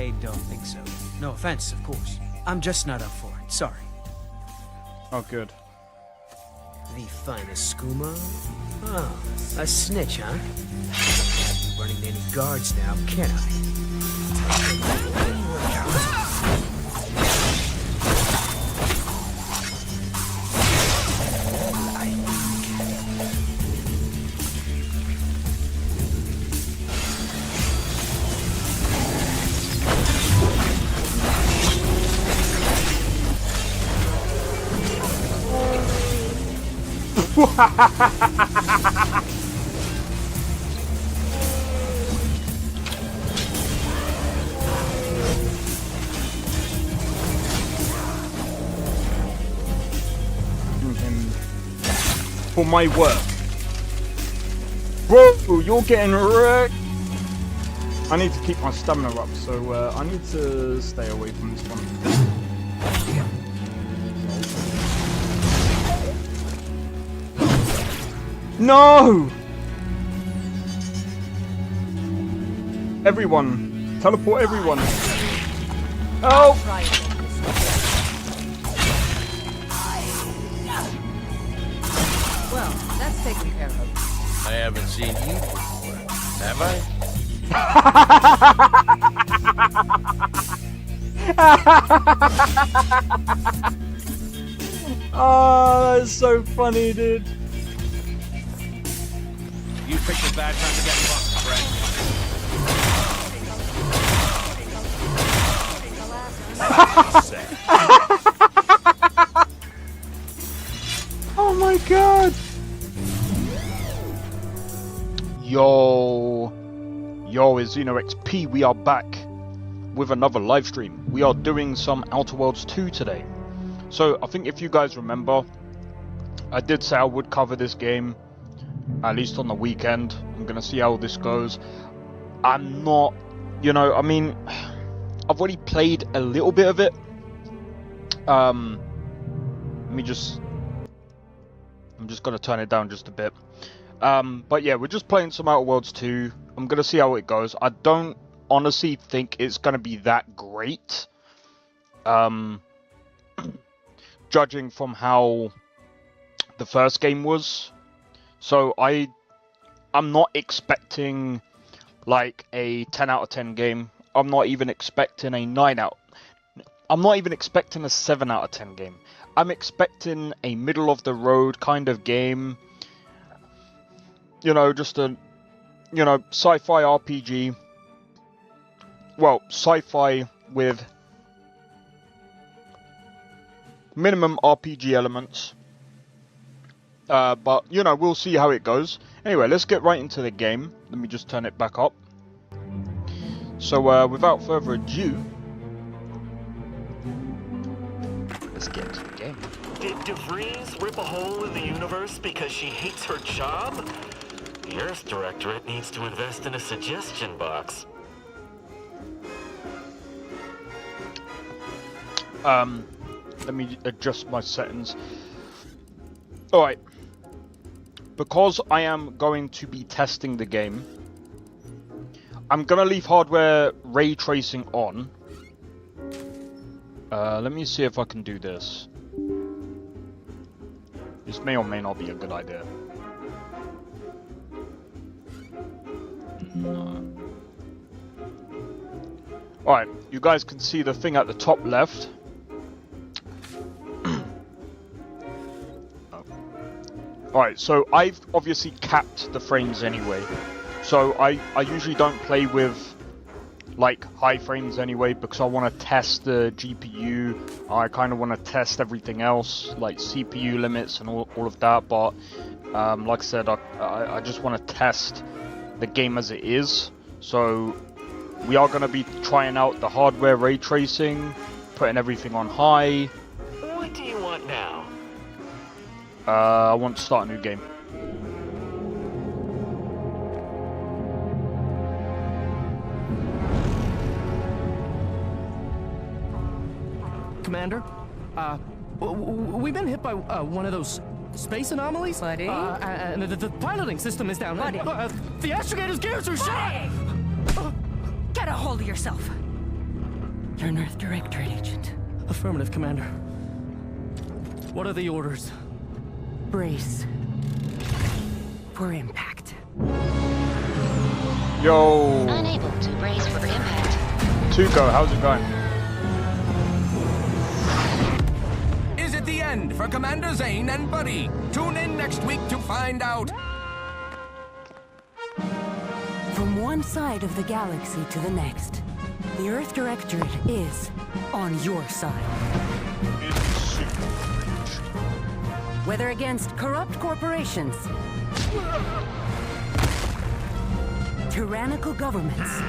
I don't think so. No offense, of course. I'm just not up for it. Sorry. Oh, good. The finest skooma? Oh, a snitch, huh? Can't be running to any guards now, can I? For my work. Whoa, you're getting wrecked. I need to keep my stamina up, so I need to stay away from this one. No! Everyone. Teleport everyone. Oh! Well, that's taken care of. I haven't seen you before, have I? Oh, that's so funny, dude. You picked a bad time to get fucked, friend. Oh my god! Yo, it's XP. We are back with another live stream. We are doing some Outer Worlds 2 today. So I think if you guys remember, I did say I would cover this game at least on the weekend. I'm gonna see how this goes. I'm not, I mean, I've already played a little bit of it. I'm just gonna turn it down just a bit. But yeah, we're just playing some Outer Worlds 2. I'm gonna see how it goes. I don't honestly think it's gonna be that great. Judging from how the first game was. So I'm not expecting like a 10 out of 10 game. I'm not even expecting a 9 out. I'm not even expecting a 7 out of 10 game. I'm expecting a middle of the road kind of game. Just a sci-fi RPG. Well, sci-fi with minimum RPG elements. But, we'll see how it goes. Anyway, let's get right into the game. Let me just turn it back up. So, without further ado, let's get into the game. Did DeVries rip a hole in the universe because she hates her job? The Earth Directorate needs to invest in a suggestion box. Let me adjust my settings. Alright. Because I am going to be testing the game, I'm going to leave hardware ray tracing on. Let me see if I can do this. This may or may not be a good idea. No. Alright, you guys can see the thing at the top left. Alright, so I've obviously capped the frames anyway. So I usually don't play with like high frames anyway because I want to test the GPU. I kind of want to test everything else like CPU limits and all of that. But like I said, I just want to test the game as it is. So we are going to be trying out the hardware ray tracing, putting everything on high. What do you want now? I want to start a new game. Commander, we've been hit by one of those space anomalies. Buddy? And the piloting system is down. Buddy? The astrogator's gears are shot! Get a hold of yourself. You're an Earth Directorate agent. Affirmative, Commander. What are the orders? Brace for impact. Yo, Unable to brace for impact. Tuco, how's it going? Is it the end for Commander Zane and Buddy? Tune in next week to find out. From one side of the galaxy to the next, the Earth Directorate is on your side. Whether against corrupt corporations, tyrannical governments,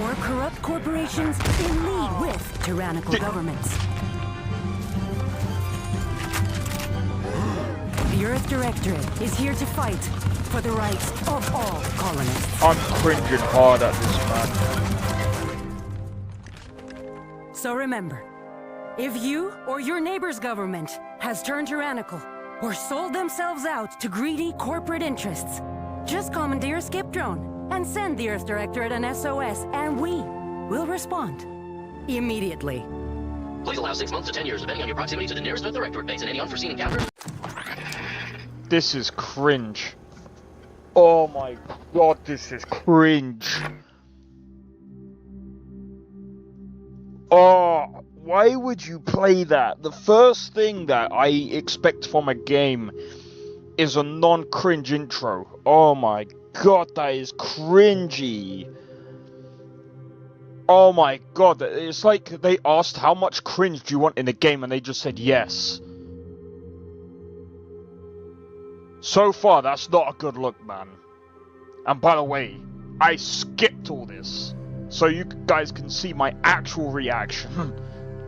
or corrupt corporations in league with tyrannical governments. The Earth Directorate is here to fight for the rights of all colonists. I'm cringing hard at this, man. So remember, if you or your neighbor's government has turned tyrannical or sold themselves out to greedy corporate interests, just commandeer a skip drone and send the Earth Directorate an SOS, and we will respond immediately. Please allow 6 months to 10 years, depending on your proximity to the nearest Earth Directorate base and any unforeseen encounters. This is cringe. Oh my god, this is cringe. Oh, why would you play that? The first thing that I expect from a game is a non-cringe intro. Oh my god, that is cringy. Oh my god, it's like they asked how much cringe do you want in a game and they just said yes. So far, that's not a good look, man. And by the way, I skipped all this, so you guys can see my actual reaction.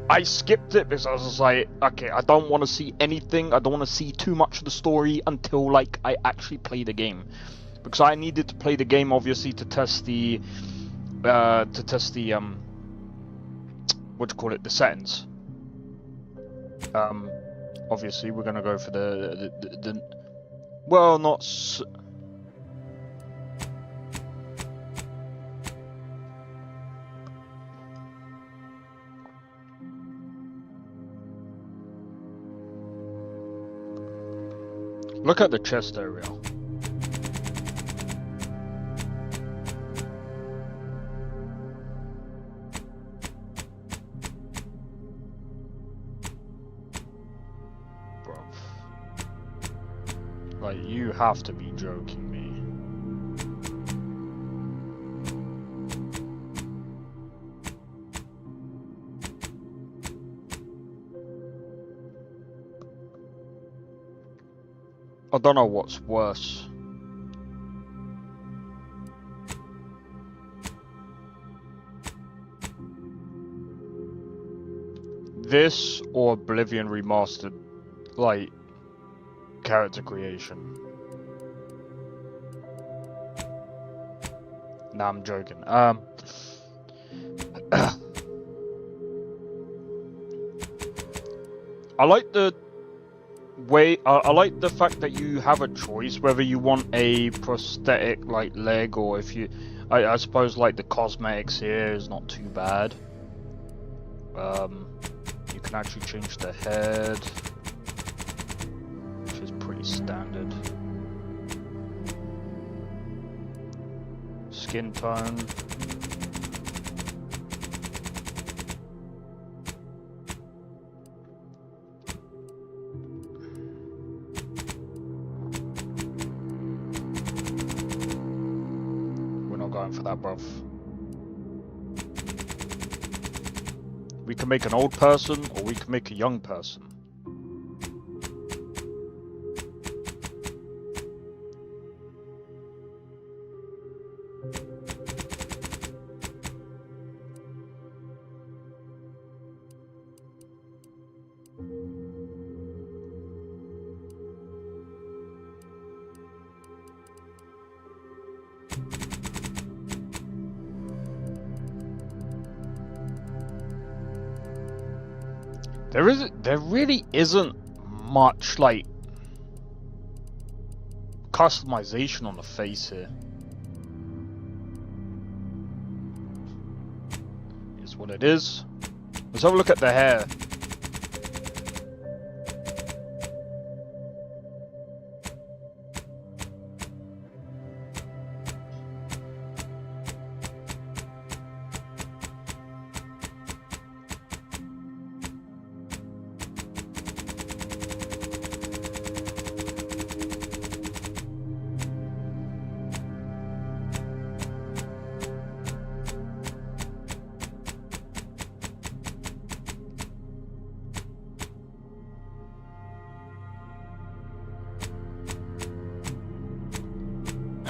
I skipped it because I was like, okay, I don't want to see anything, I don't want to see too much of the story until, like, I actually play the game. Because I needed to play the game, obviously, to test the, what do you call it, the settings. Obviously, we're gonna go for the well, not look at the chest area. Bro. Like, you have to be joking me. I don't know what's worse. This or Oblivion Remastered, like, character creation. Nah, I'm joking. I like the way, I like the fact that you have a choice whether you want a prosthetic like leg, or if you, I suppose like the cosmetics here is not too bad. You can actually change the head, which is pretty standard. Skin tone. For that, bruv. We can make an old person, or we can make a young person. There really isn't much like customization on the face here. what it is. Let's have a look at the hair.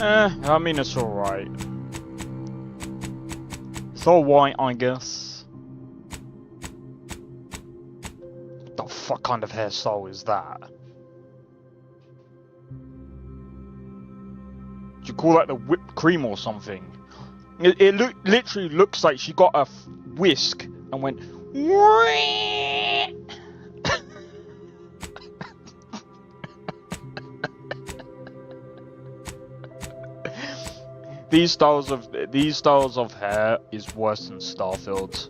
I mean, it's alright. It's alright, I guess. The fuck kind of hairstyle is that? Do you call that the whipped cream or something? It literally looks like she got a whisk and went. These styles of hair is worse than Starfield's.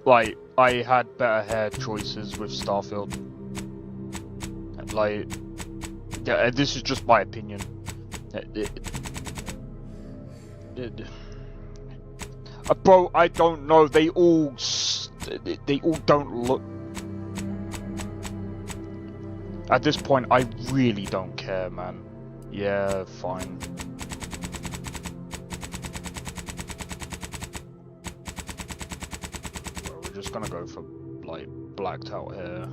Like, I had better hair choices with Starfield. Like, yeah, this is just my opinion. Bro, I don't know. They all don't look. At this point, I really don't care, man. Yeah, fine. Well, we're just gonna go for, like, blacked out hair.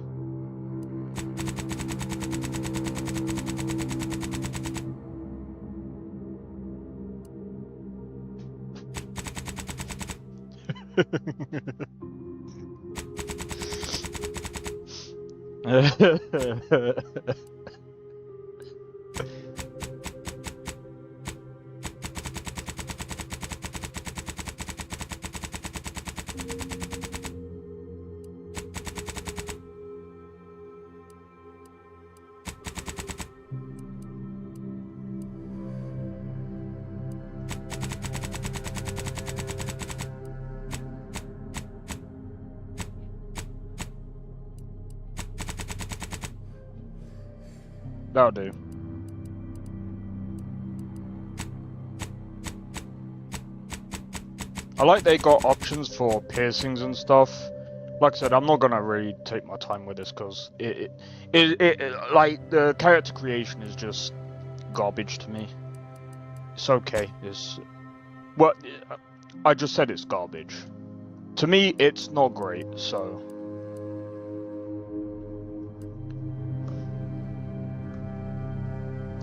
That'll do. I like they got options for piercings and stuff. Like I said, I'm not gonna really take my time with this because it like the character creation is just garbage to me. It's okay. It's what I just said. It's garbage. To me, it's not great. So.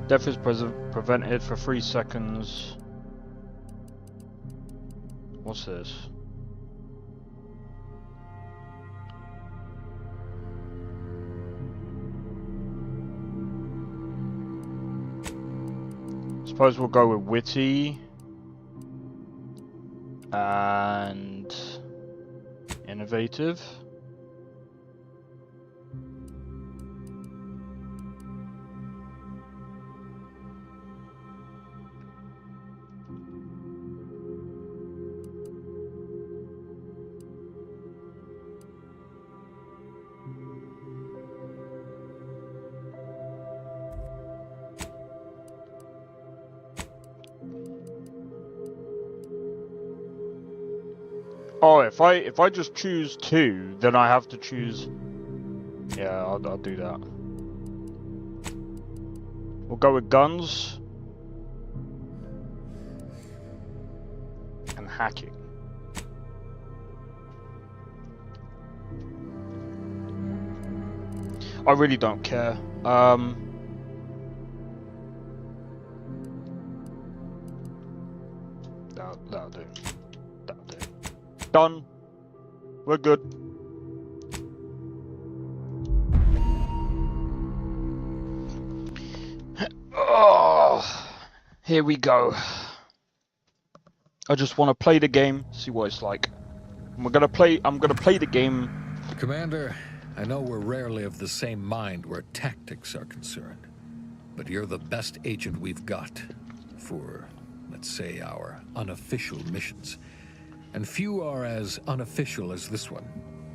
Death is prevented for 3 seconds. What's this? Suppose we'll go with witty and innovative. Oh, if I just choose 2, then I have to choose. Yeah, I'll do that. We'll go with guns and hacking. I really don't care. That'll do. Done. We're good. Oh, here we go. I just want to play the game, see what it's like. I'm gonna play the game. Commander, I know we're rarely of the same mind where tactics are concerned, but you're the best agent we've got for, let's let's say, our unofficial missions. And few are as unofficial as this one.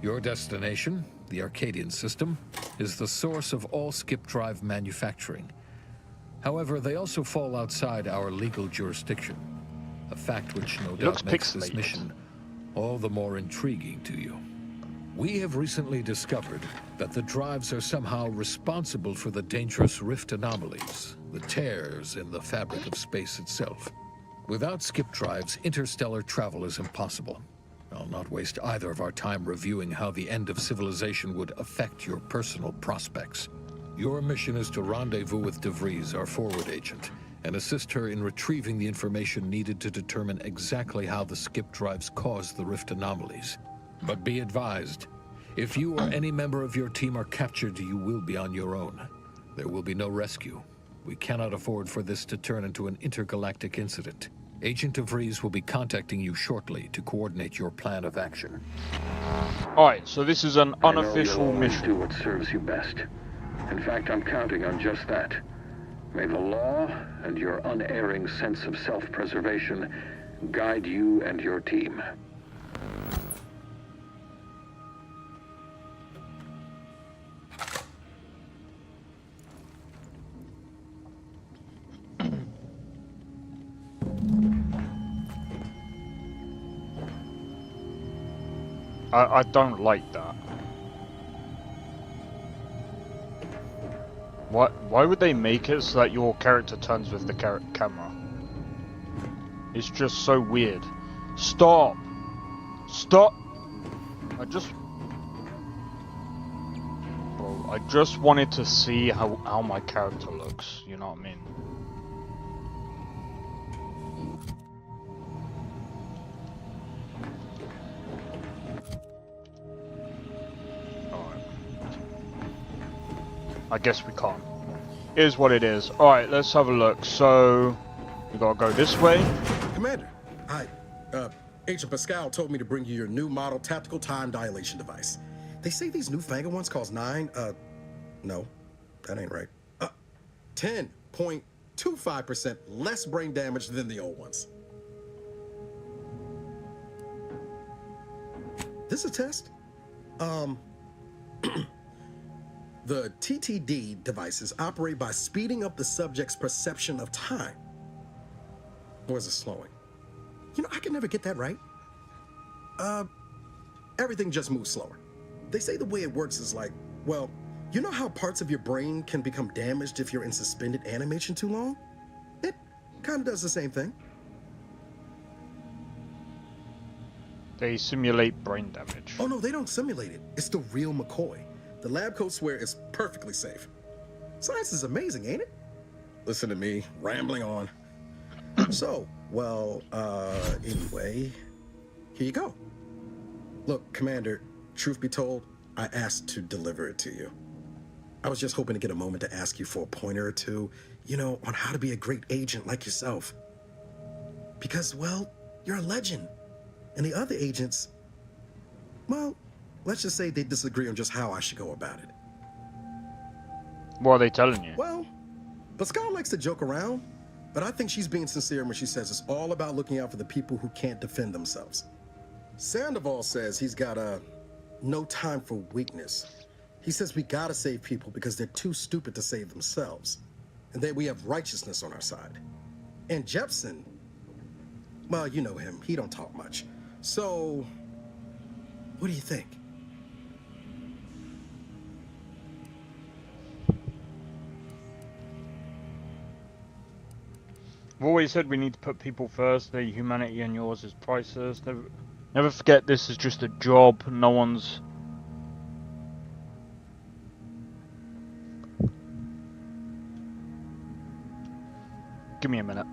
Your destination, the Arcadian system, is the source of all skip drive manufacturing. However, they also fall outside our legal jurisdiction, a fact which no doubt makes this mission all the more intriguing to you. We have recently discovered that the drives are somehow responsible for the dangerous rift anomalies, the tears in the fabric of space itself. Without skip drives, interstellar travel is impossible. I'll not waste either of our time reviewing how the end of civilization would affect your personal prospects. Your mission is to rendezvous with DeVries, our forward agent, and assist her in retrieving the information needed to determine exactly how the skip drives cause the rift anomalies. But be advised, if you or any member of your team are captured, you will be on your own. There will be no rescue. We cannot afford for this to turn into an intergalactic incident. Agent DeVries will be contacting you shortly to coordinate your plan of action. Alright, so this is an unofficial mission. Do what serves you best. In fact, I'm counting on just that. May the law and your unerring sense of self-preservation guide you and your team. I don't like that. Why would they make it so that your character turns with the camera? It's just so weird. Stop! Stop! Bro, I just wanted to see how my character looks, you know what I mean? I guess we can't. It is what it is. Alright, let's have a look. So, we gotta go this way. Commander, hi. Agent Pascal told me to bring you your new model tactical time dilation device. They say these newfangled ones cost no, that ain't right. 10.25% less brain damage than the old ones. This is a test. The TTD devices operate by speeding up the subject's perception of time. Or is it slowing? You know, I can never get that right. Everything just moves slower. They say the way it works is like, well, you know how parts of your brain can become damaged if you're in suspended animation too long? It kind of does the same thing. They simulate brain damage. Oh no, they don't simulate it. It's the real McCoy. The lab coats swear it's perfectly safe. Science is amazing, ain't it? Listen to me, rambling on. So, well, anyway, here you go. Look, Commander, truth be told, I asked to deliver it to you. I was just hoping to get a moment to ask you for a pointer or two, you know, on how to be a great agent like yourself. Because, well, you're a legend. And the other agents, well, let's just say they disagree on just how I should go about it. What are they telling you? Well, Pascal likes to joke around, but I think she's being sincere when she says it's all about looking out for the people who can't defend themselves. Sandoval says he's got no time for weakness. He says we gotta save people because they're too stupid to save themselves, and that we have righteousness on our side. And Jepson, well, you know him, he don't talk much. So, what do you think? I've always said we need to put people first. Their humanity and yours is priceless. Never forget this is just a job. No one's... Give me a minute.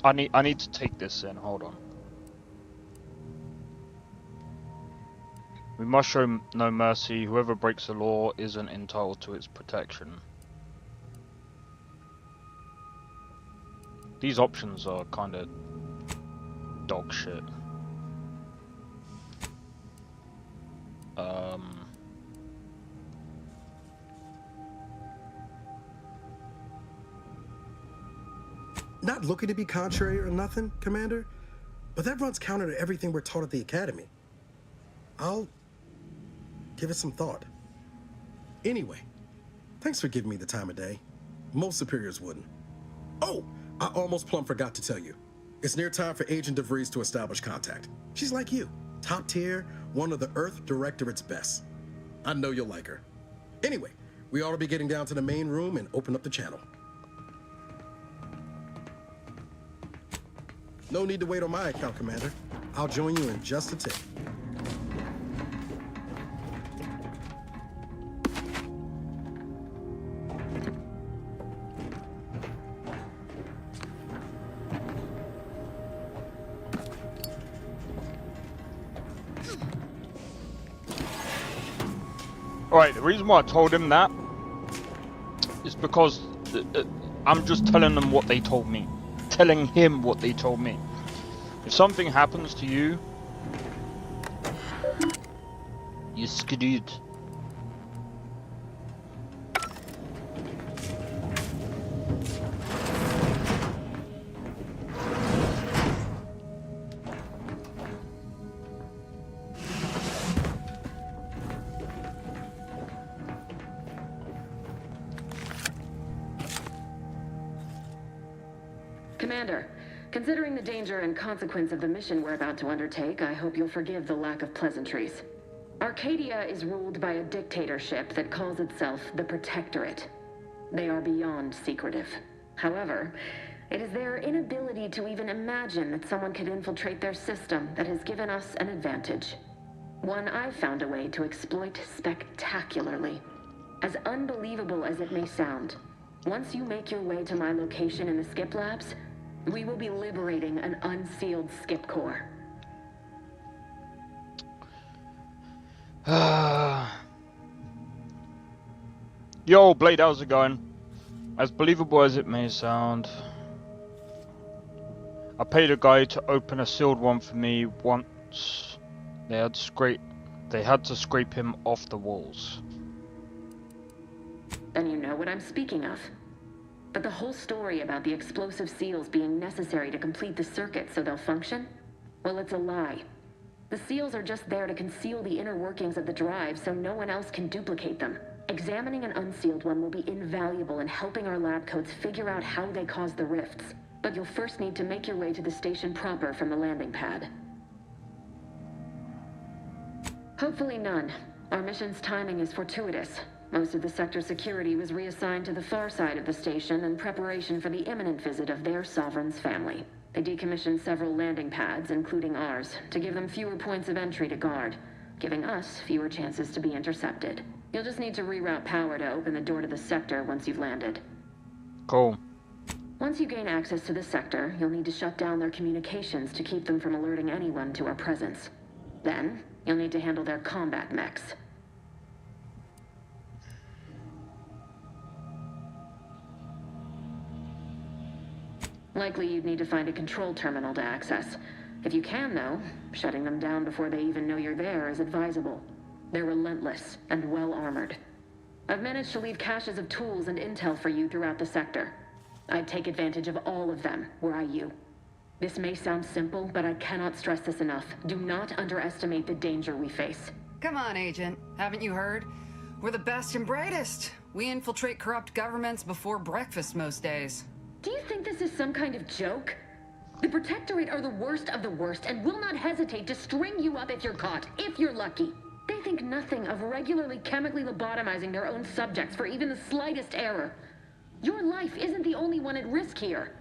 I need to take this in. Hold on. We must show no mercy. Whoever breaks the law isn't entitled to its protection. These options are kind of dog shit. not looking to be contrary or nothing, Commander, but that runs counter to everything we're taught at the Academy. I'll give it some thought. Anyway, thanks for giving me the time of day. Most superiors wouldn't. Oh, I almost plumb forgot to tell you. It's near time for Agent DeVries to establish contact. She's like you, top tier, one of the Earth Directorate's best. I know you'll like her. Anyway, we ought to be getting down to the main room and open up the channel. No need to wait on my account, Commander. I'll join you in just a tick. Alright, the reason why I told him that is because I'm just telling them what they told me. Telling him what they told me. If something happens to you, you're screwed. Commander, considering the danger and consequence of the mission we're about to undertake, I hope you'll forgive the lack of pleasantries. Arcadia is ruled by a dictatorship that calls itself the Protectorate. They are beyond secretive. However, it is their inability to even imagine that someone could infiltrate their system that has given us an advantage. One I've found a way to exploit spectacularly. As unbelievable as it may sound, once you make your way to my location in the Skip Labs, we will be liberating an unsealed Skip core. Yo, Blade, how's it going? As believable as it may sound, I paid a guy to open a sealed one for me once. They had to scrape him off the walls. Then you know what I'm speaking of. But the whole story about the explosive seals being necessary to complete the circuit so they'll function? Well, it's a lie. The seals are just there to conceal the inner workings of the drive so no one else can duplicate them. Examining an unsealed one will be invaluable in helping our lab coats figure out how they cause the rifts. But you'll first need to make your way to the station proper from the landing pad. Hopefully none. Our mission's timing is fortuitous. Most of the sector security was reassigned to the far side of the station in preparation for the imminent visit of their sovereign's family. They decommissioned several landing pads, including ours, to give them fewer points of entry to guard, giving us fewer chances to be intercepted. You'll just need to reroute power to open the door to the sector once you've landed. Cool. Once you gain access to the sector, you'll need to shut down their communications to keep them from alerting anyone to our presence. Then, you'll need to handle their combat mechs. Likely you'd need to find a control terminal to access. If you can, though, shutting them down before they even know you're there is advisable. They're relentless and well-armored. I've managed to leave caches of tools and intel for you throughout the sector. I'd take advantage of all of them, were I you. This may sound simple, but I cannot stress this enough. Do not underestimate the danger we face. Come on, Agent. Haven't you heard? We're the best and brightest. We infiltrate corrupt governments before breakfast most days. Do you think this is some kind of joke? The Protectorate are the worst of the worst and will not hesitate to string you up if you're caught, if you're lucky. They think nothing of regularly chemically lobotomizing their own subjects for even the slightest error. Your life isn't the only one at risk here.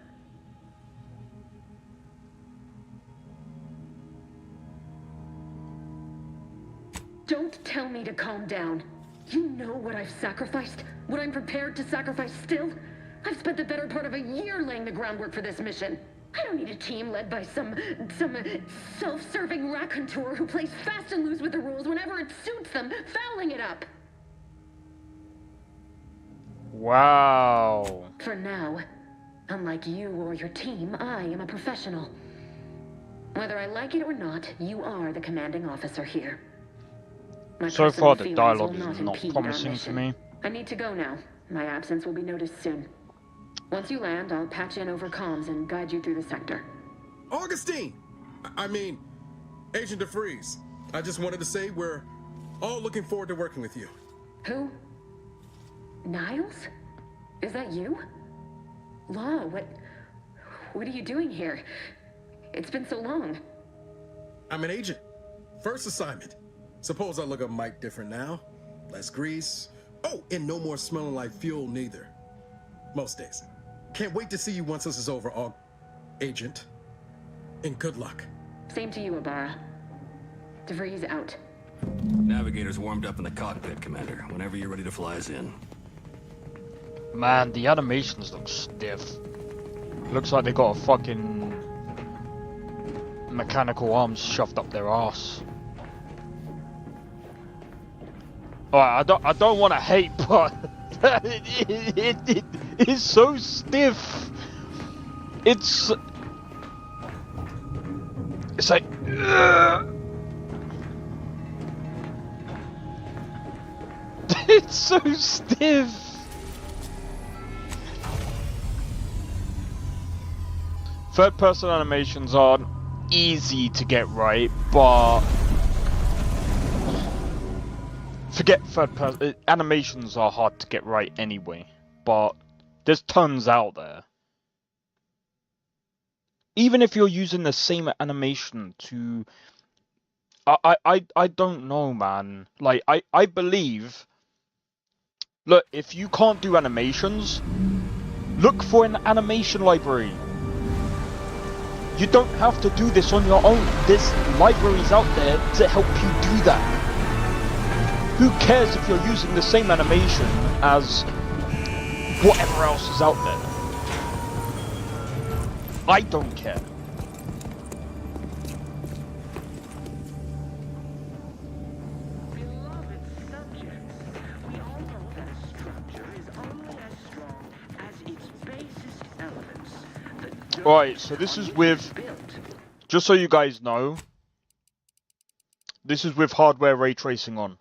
Don't tell me to calm down. You know what I've sacrificed, what I'm prepared to sacrifice still. I've spent the better part of a year laying the groundwork for this mission. I don't need a team led by some self-serving raconteur who plays fast and loose with the rules whenever it suits them, fouling it up. Wow. For now, unlike you or your team, I am a professional. Whether I like it or not, you are the commanding officer here. So far, the dialogue is not promising to me. I need to go now. My absence will be noticed soon. Once you land, I'll patch in over comms and guide you through the sector. Augustine! I mean, Agent DeFreeze. I just wanted to say we're all looking forward to working with you. Who? Niles? Is that you? Law, what are you doing here? It's been so long. I'm an agent. First assignment. Suppose I look a mite different now. Less grease. Oh, and no more smelling like fuel neither. Most days. Can't wait to see you once this is over, Agent. And good luck. Same to you, Abara. DeVries out. Navigator's warmed up in the cockpit, Commander. Whenever you're ready to fly us in. Man, the animations look stiff. Looks like they got a fucking mechanical arms shoved up their ass. Alright, I don't want to hate, but it's so stiff. It's like it's so stiff. Third person animations aren't easy to get right, but forget third person animations are hard to get right anyway, but there's tons out there. Even if you're using the same animation to I don't know, man. Like I believe, look, if you can't do animations, look for an animation library. You don't have to do this on your own. There's libraries out there to help you do that. Who cares if you're using the same animation as whatever else is out there? I don't care. Right, so this is with, just so you guys know, this is with hardware ray tracing on.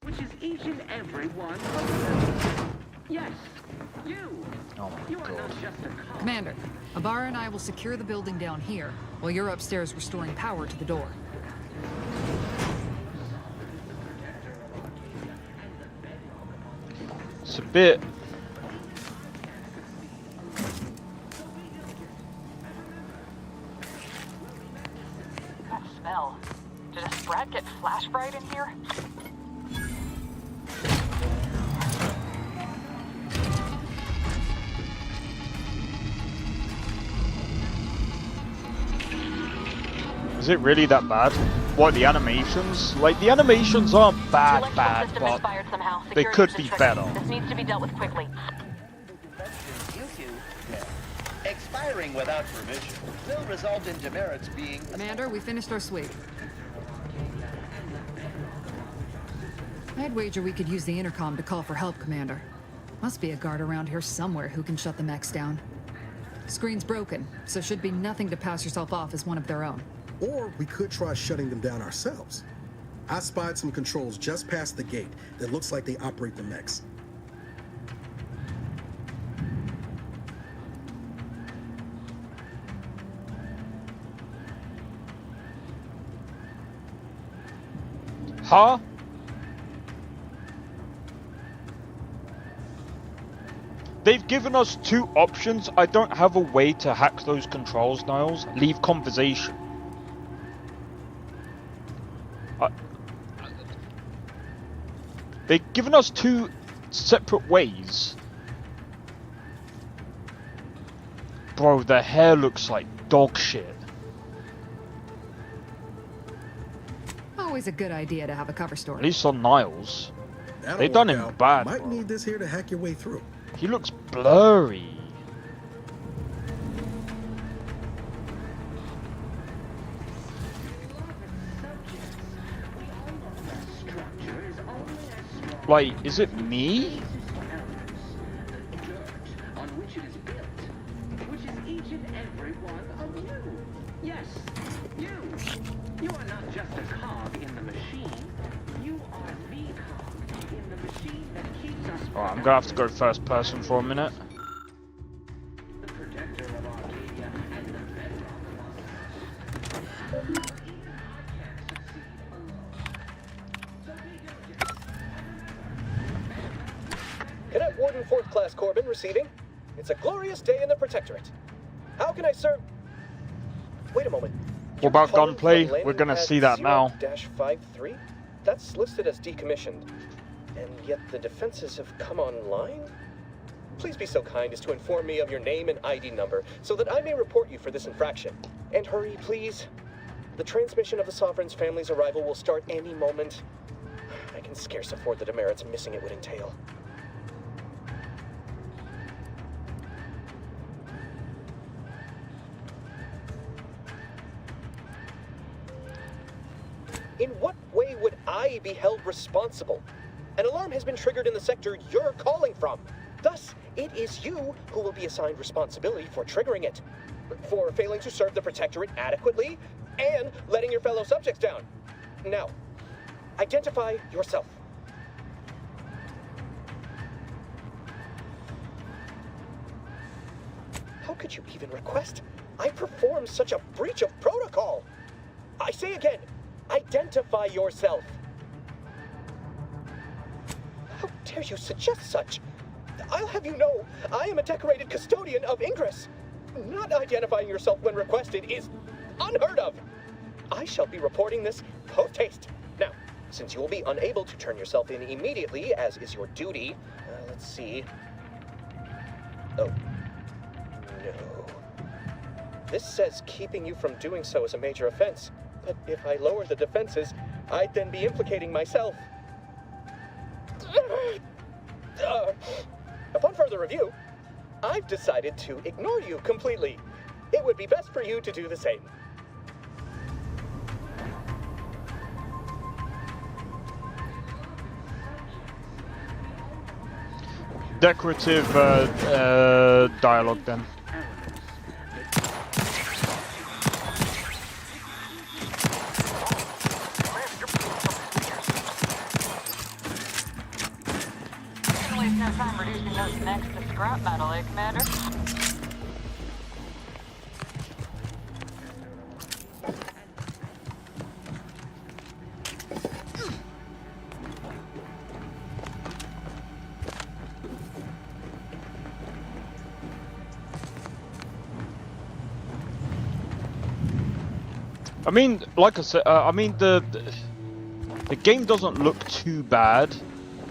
Which is each and every one of them. Yes, you. Oh my you are not just a cop. Commander, Abara and I will secure the building down here, while you're upstairs restoring power to the door. It's a bit... That smell. Did a sprat get flash fried in here? Is it really that bad? What, the animations? Like, the animations aren't bad, but they could be better. This needs to be dealt with quickly. Expiring without permission will result in demerits being... Commander, we finished our sweep. I'd wager we could use the intercom to call for help, Commander. Must be a guard around here somewhere who can shut the mechs down. Screen's broken, so should be nothing to pass yourself off as one of their own. Or we could try shutting them down ourselves. I spied some controls just past the gate that looks like they operate the mechs. Huh? They've given us two options. I don't have a way to hack those controls, Niles. Leave conversation. They've given us two separate ways. Bro, the hair looks like dog shit. Always a good idea to have a cover story. At least on Niles. That'll They done work him out. bad, Might bro. need this here to hack your way through. He looks blurry. Like, is it me? On which it is built, which is each and every one of you. Yes, you. You are not just a cog in the machine. You are the cog in the machine that keeps us. Alright, I'm gonna have to go first person for a minute. Cadet Warden 4th Class Corbin receiving. It's a glorious day in the Protectorate. How can I serve? Wait a moment. What about gunplay? We're gonna see that now. -53? That's listed as decommissioned. And yet the defenses have come online? Please be so kind as to inform me of your name and ID number so that I may report you for this infraction. And hurry, please. The transmission of the Sovereign's family's arrival will start any moment. I can scarce afford the demerits missing it would entail. In what way would I be held responsible? An alarm has been triggered in the sector you're calling from. Thus, it is you who will be assigned responsibility for triggering it, for failing to serve the Protectorate adequately, and letting your fellow subjects down. Now, identify yourself. How could you even request I perform such a breach of protocol? I say again, identify yourself. How dare you suggest such? I'll have you know, I am a decorated custodian of Ingress. Not identifying yourself when requested is unheard of. I shall be reporting this post-haste. Now, since you will be unable to turn yourself in immediately, as is your duty, let's see. Oh, no. This says keeping you from doing so is a major offense. But if I lower the defenses, I'd then be implicating myself. Upon further review, I've decided to ignore you completely. It would be best for you to do the same. Decorative dialogue then. Time reducing those necks to scrap metal, eh, Commander? I mean, like I said, I mean the game doesn't look too bad,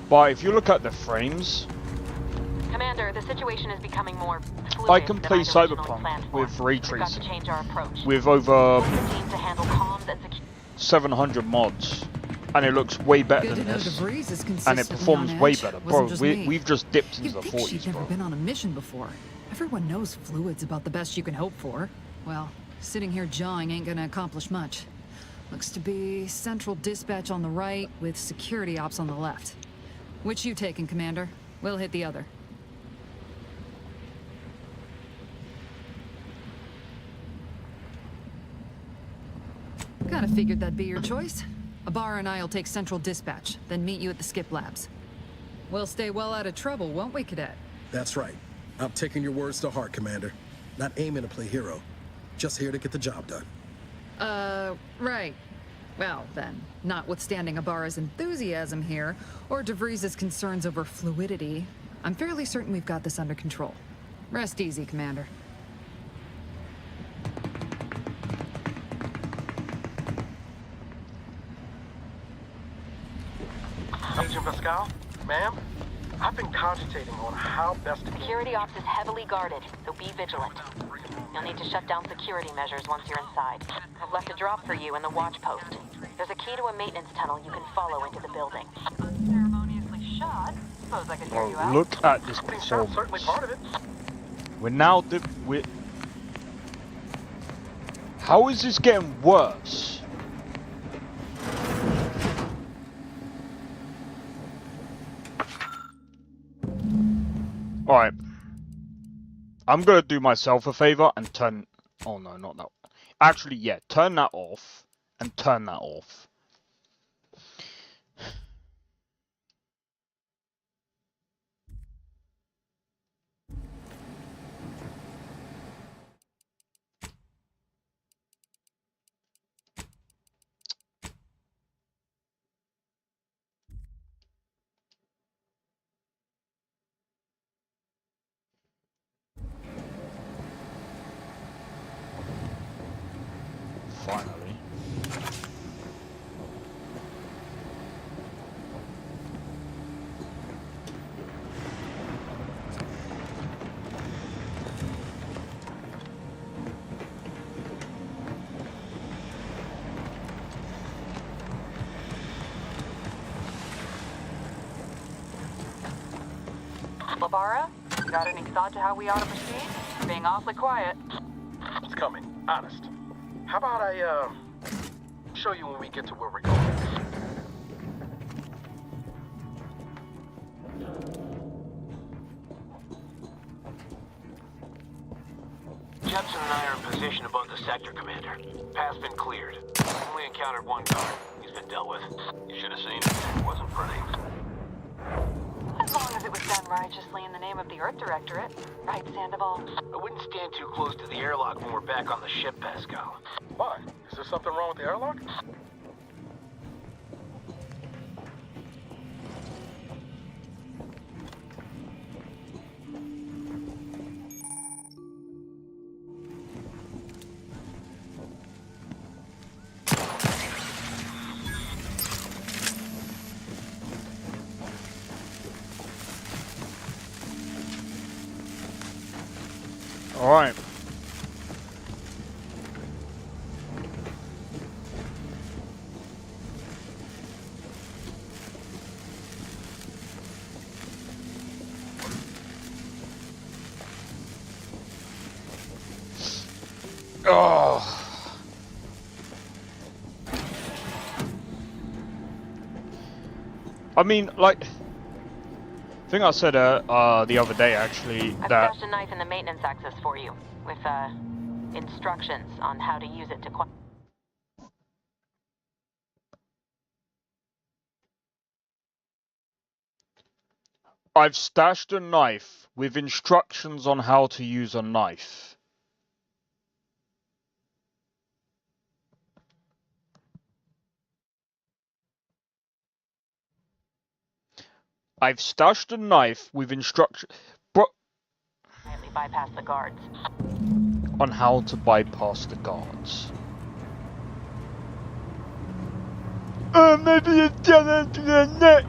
but if you look at the frames, Commander, the situation is becoming more fluid. I can play Cyberpunk with ray tracing, with over 700 mods, and it looks way better than this, and it performs way better. Bro, we've just dipped into the 40s, She's never been on a mission before. Everyone knows fluid's about the best you can hope for. Well, sitting here jawing ain't gonna accomplish much. Looks to be Central Dispatch on the right with security ops on the left. Which you taking, Commander? We'll hit the other. Kinda figured that'd be your choice. Ibarra and I'll take Central Dispatch, then meet you at the Skip Labs. We'll stay well out of trouble, won't we, Cadet? That's right. I'm taking your words to heart, Commander. Not aiming to play hero. Just here to get the job done. Right. Well, then, notwithstanding Ibarra's enthusiasm here, or DeVries' concerns over fluidity, I'm fairly certain we've got this under control. Rest easy, Commander. Agent Pascal, ma'am, I've been cogitating on how best to... Security ops is heavily guarded, so be vigilant. You'll need to shut down security measures once you're inside. I've left a drop for you in the watch post. There's a key to a maintenance tunnel you can follow into the building. Ceremoniously shot. Suppose I could hear you out. Look at this performance. Certainly part of it. We're now How is this getting worse? Alright. I'm gonna do myself a favor and turn... Oh no, not that one. Actually, yeah, turn that off and turn that off. finally. Labara, got any thought to how we ought to proceed? You're being awfully quiet. It's coming, honest. How about I, show you when we get to where we're going? Jepson and I are in position above the sector, Commander. Path's been cleared. Only encountered one guard. He's been dealt with. You should have seen it. It wasn't pretty. As long as it was done righteously in the name of the Earth Directorate. Right, Sandoval? I wouldn't stand too close to the airlock when we're back on the ship, Pascal. Why? Is there something wrong with the airlock? Alright. Oh. I mean, like, I think I said the other day actually I've that stashed a knife in the maintenance access for you, with instructions on how to use it to. I've stashed a knife with instructions on how to use a knife. I've stashed a knife with instructions Bypass the guards. on how to bypass the guards. Maybe it's down to the neck.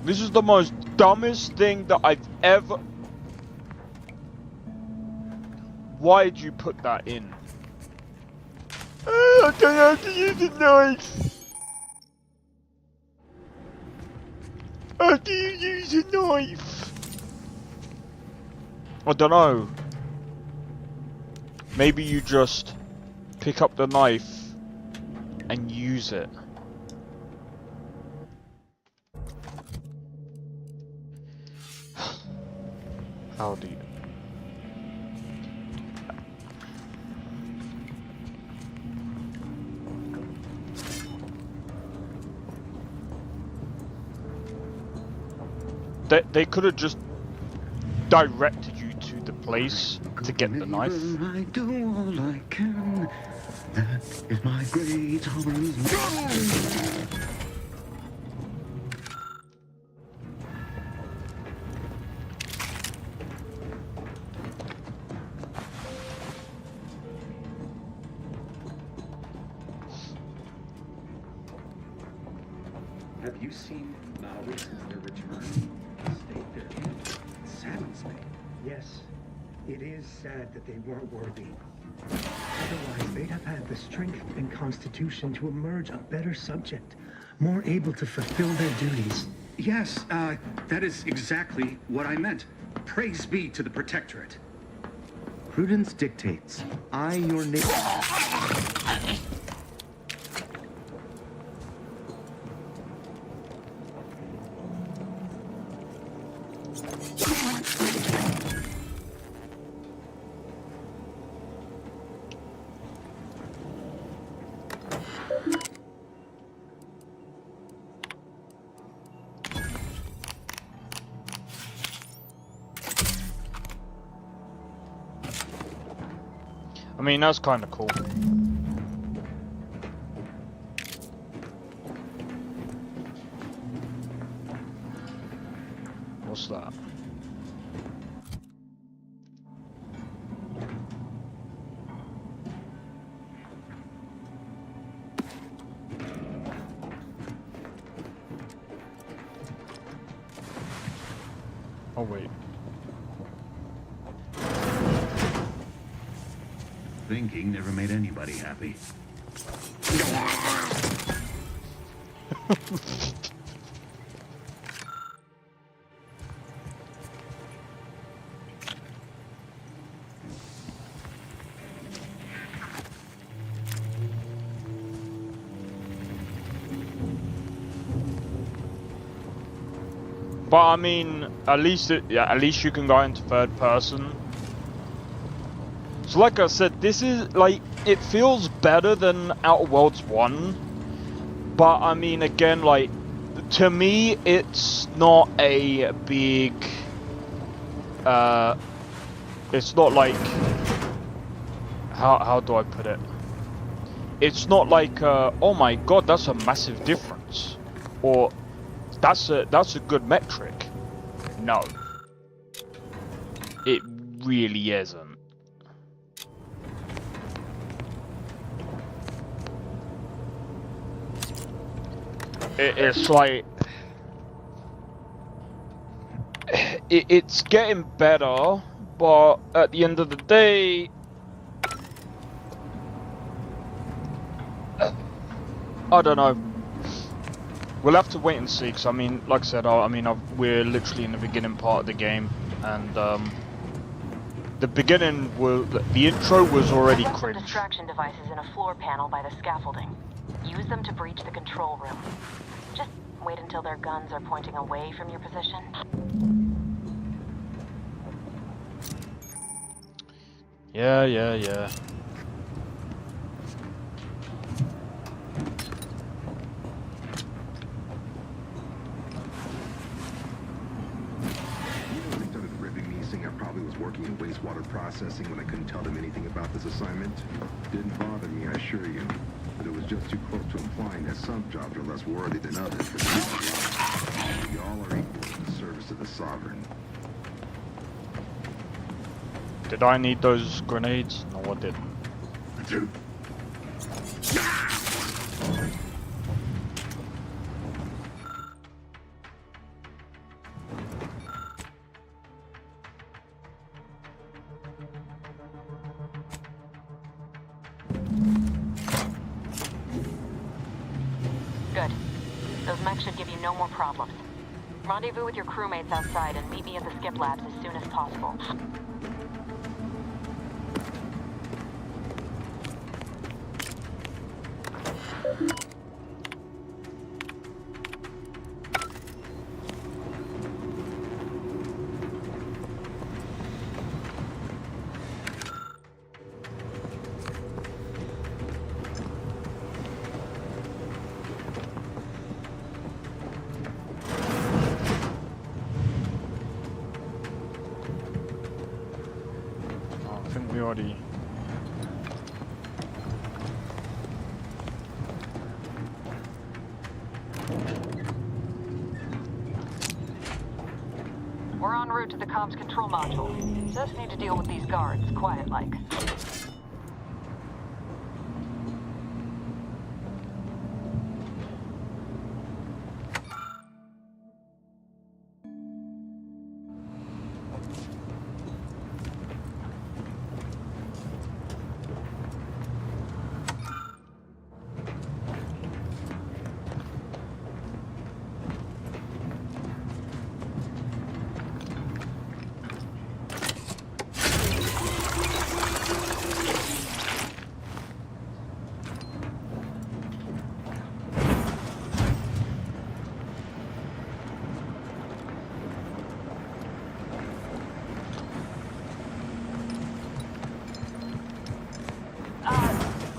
This is the most dumbest thing that I've ever... Why did you put that in? I don't know how to use a knife. How do you use a knife? I don't know. Maybe you just pick up the knife and use it. How do you? They could have just directed you to the place to get the knife. I do all I can. That is my great Have you seen Maui since their return? State there. It saddens me. Yes, it is sad that they weren't worthy. Otherwise, they'd have had the strength and constitution to emerge a better subject, more able to fulfill their duties. Yes, that is exactly what I meant. Praise be to the Protectorate. Prudence dictates. I, your neighbor... I mean, that's kind of cool. What's that? Oh wait. Thinking never made anybody happy. But I mean, at least you can go into third person. So like I said, this is like, it feels better than Outer Worlds 1. But I mean, again, like, to me, it's not a big, it's not like, how do I put it? It's not like, oh my god, that's a massive difference. Or, that's a good metric. No. It really isn't. It's like... It's getting better, but at the end of the day... I don't know. We'll have to wait and see, because I mean, like I said, we're literally in the beginning part of the game, and the beginning was, the intro was already cringe. Some distraction devices in a floor panel by the scaffolding. Use them to breach the control room. Just wait until their guns are pointing away from your position. Yeah. Working in wastewater processing when I couldn't tell them anything about this assignment. Didn't bother me, I assure you. But it was just too close to implying that some jobs are less worthy than others. We all are equal in the service of the Sovereign. Did I need those grenades? No, I didn't. Good. Those mechs should give you no more problems. Rendezvous with your crewmates outside and meet me at the skip labs as soon as possible. Already. We're en route to the comms control module. Just need to deal with these guards, quiet-like.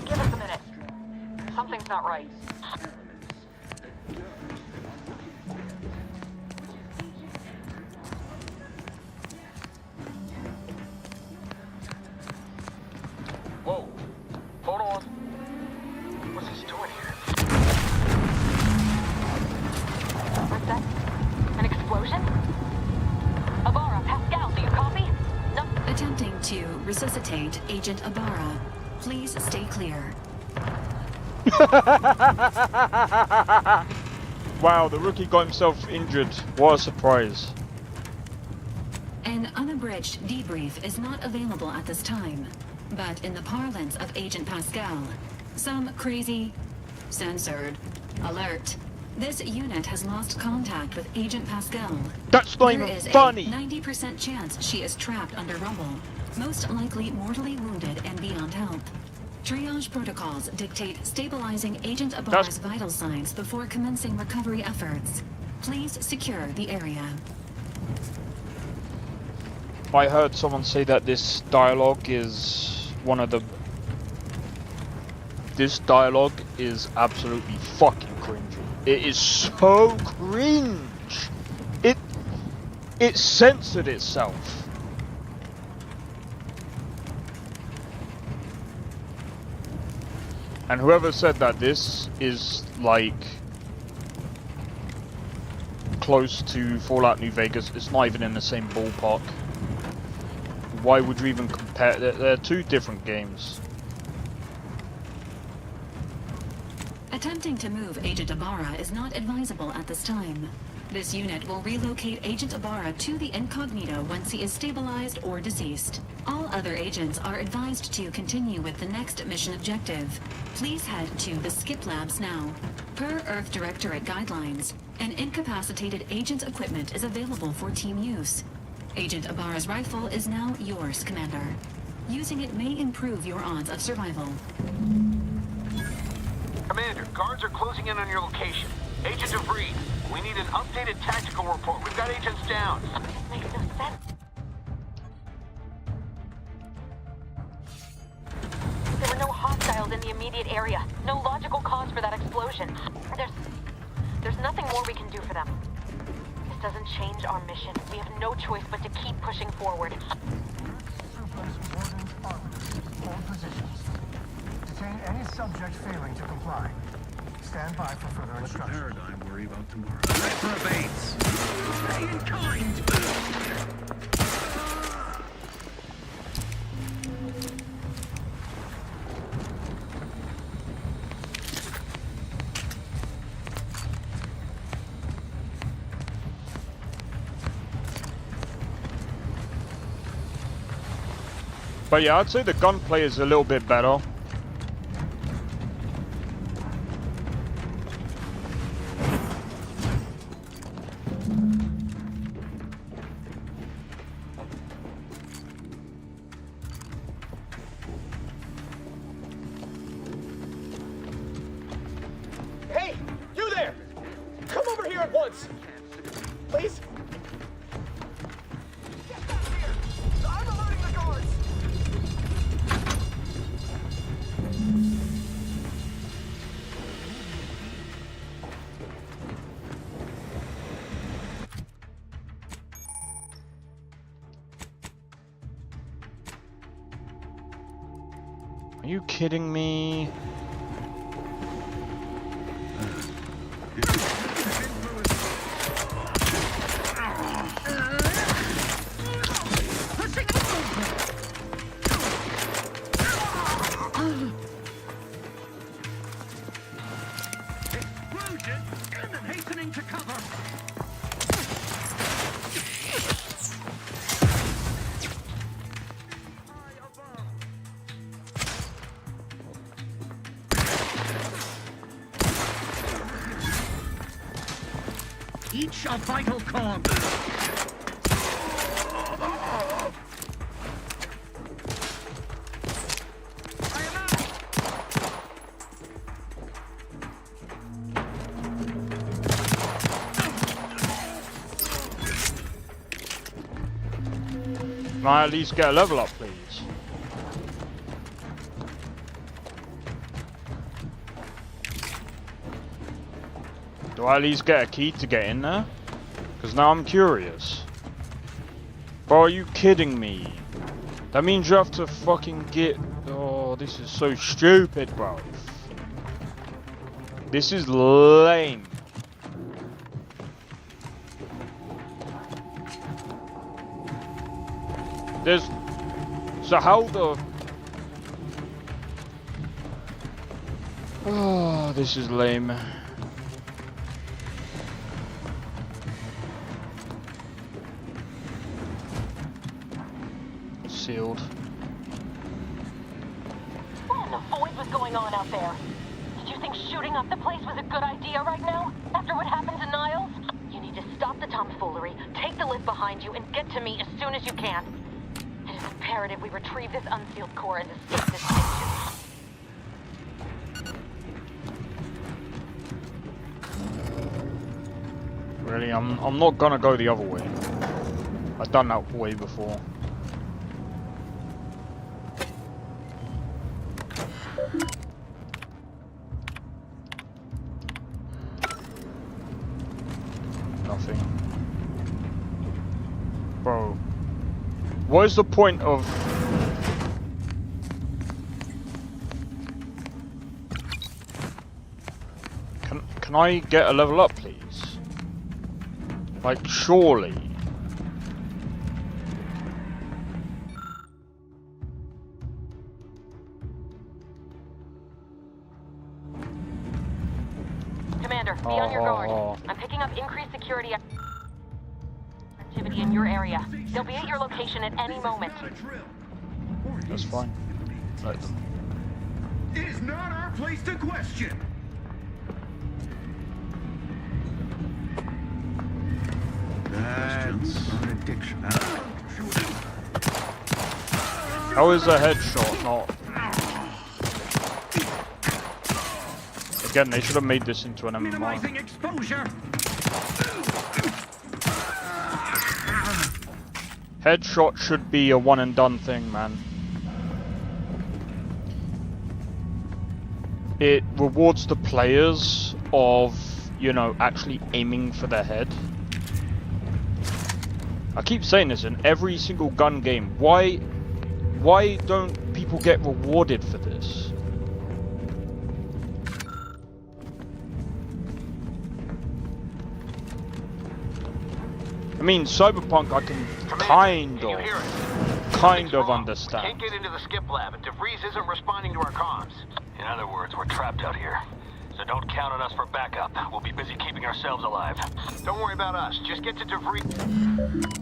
Give us a minute. Something's not right. Whoa. Hold on. What's he doing here? What's that? An explosion? Abara, Pascal, do you copy? No. Attempting to resuscitate Agent Abara. Please stay clear. Wow, the rookie got himself injured. What a surprise. An unabridged debrief is not available at this time, but in the parlance of Agent Pascal, some crazy, censored, alert. This unit has lost contact with Agent Pascal. That's not even funny. There is a 90% chance she is trapped under rubble, most likely mortally wounded and beyond help. Triage protocols dictate stabilizing Agent Ibarra's vital signs before commencing recovery efforts. Please secure the area. I heard someone say that this dialogue is one of the... This dialogue is absolutely fucking cringy. It is so cringe. It censored itself. And whoever said that this is like close to Fallout New Vegas, it's not even in the same ballpark. Why would you even compare? They're two different games. Attempting to move Agent Ibarra is not advisable at this time. This unit will relocate Agent Ibarra to the Incognito once he is stabilized or deceased. All other agents are advised to continue with the next mission objective. Please head to the Skip Labs now. Per Earth Directorate guidelines, an incapacitated agent's equipment is available for team use. Agent Ibarra's rifle is now yours, Commander. Using it may improve your odds of survival. Commander, guards are closing in on your location. Agent DeVries, we need an updated tactical report. We've got agents down. Makes no sense. There were no hostiles in the immediate area. No logical cause for that explosion. There's nothing more we can do for them. This doesn't change our mission. We have no choice but to keep pushing forward. Suplex wardens arbiters. Hold positions. Detain any subject failing to comply. Stand by for further instructions. Paradigm worry about tomorrow. Reprobates! Stay in kind! But yeah, I'd say the gunplay is a little bit better. Hey, you there! Come over here at once! Please? Get back here! I'm alerting the guards! Are you kidding me? Explosion! Enemy hastening to cover! Each a vital cog! Can I at least get a level up, please? Do I at least get a key to get in there? Because now I'm curious. Bro, are you kidding me? That means you have to fucking get... Oh, this is so stupid, bro. This is lame. There's... So how the... Oh, this is lame. shield. What in the void was going on out there? Did you think shooting up the place was a good idea right now? After what happened to Niles? You need to stop the tomfoolery, take the lift behind you, and get to me as soon as you can. It is imperative we retrieve this unsealed core and escape this station. Really, I'm not gonna go the other way. I've done that way before. Nothing. Bro. What is the point of... Can I get a level up, please? Like, surely. Commander, be on your guard. I'm picking up increased security activity in your area. They'll be at your location at any moment. That's fine. Right. It is not our place to question. That's an addiction. How is a headshot not? Again, they should have made this into an MMR. Minimizing exposure. Headshot should be a one and done thing, man. It rewards the players of, you know, actually aiming for their head. I keep saying this in every single gun game. Why don't people get rewarded for this? I mean, Cyberpunk I can kind of understand. Can't get into the skip lab, and DeVries isn't responding to our comms. In other words, we're trapped out here. So don't count on us for backup. We'll be busy keeping ourselves alive. Don't worry about us. Just get to DeVries.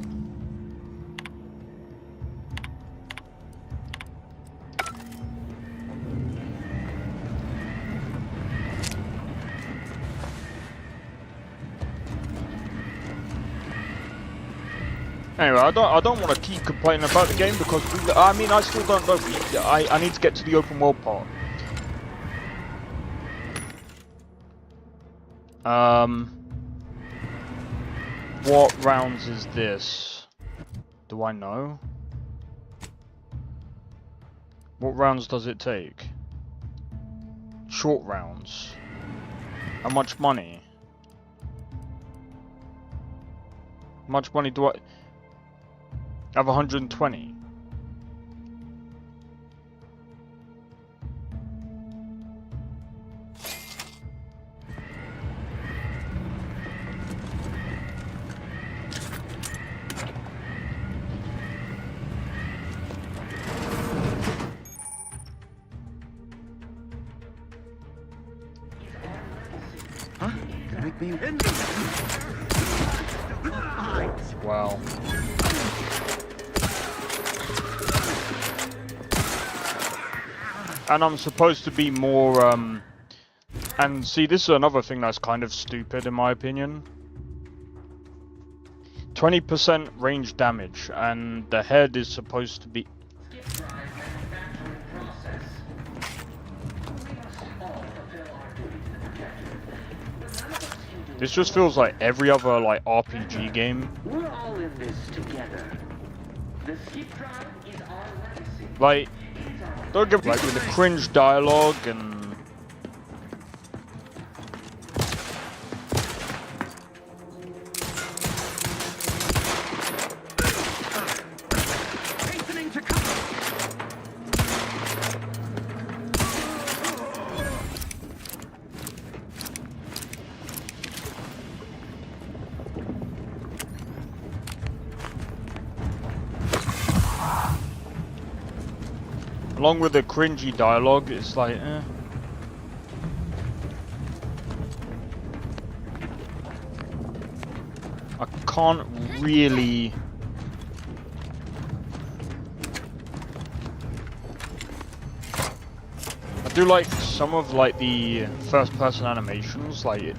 Anyway, I don't want to keep complaining about the game because I mean I still don't know. I need to get to the open world part. What rounds is this? Do I know? What rounds does it take? Short rounds. How much money? How much money do I have? 120. Huh? Can make me Wow. And I'm supposed to be more, and see, this is another thing that's kind of stupid in my opinion. 20% range damage, and the head is supposed to be... This just feels like every other, like, RPG game. We're all in this together. The skip drive is our legacy. Like, don't give like with the cringe dialogue and Hastening to cover. along with the cringy dialogue, it's like, eh. I can't really... do like some of like the first-person animations, like it.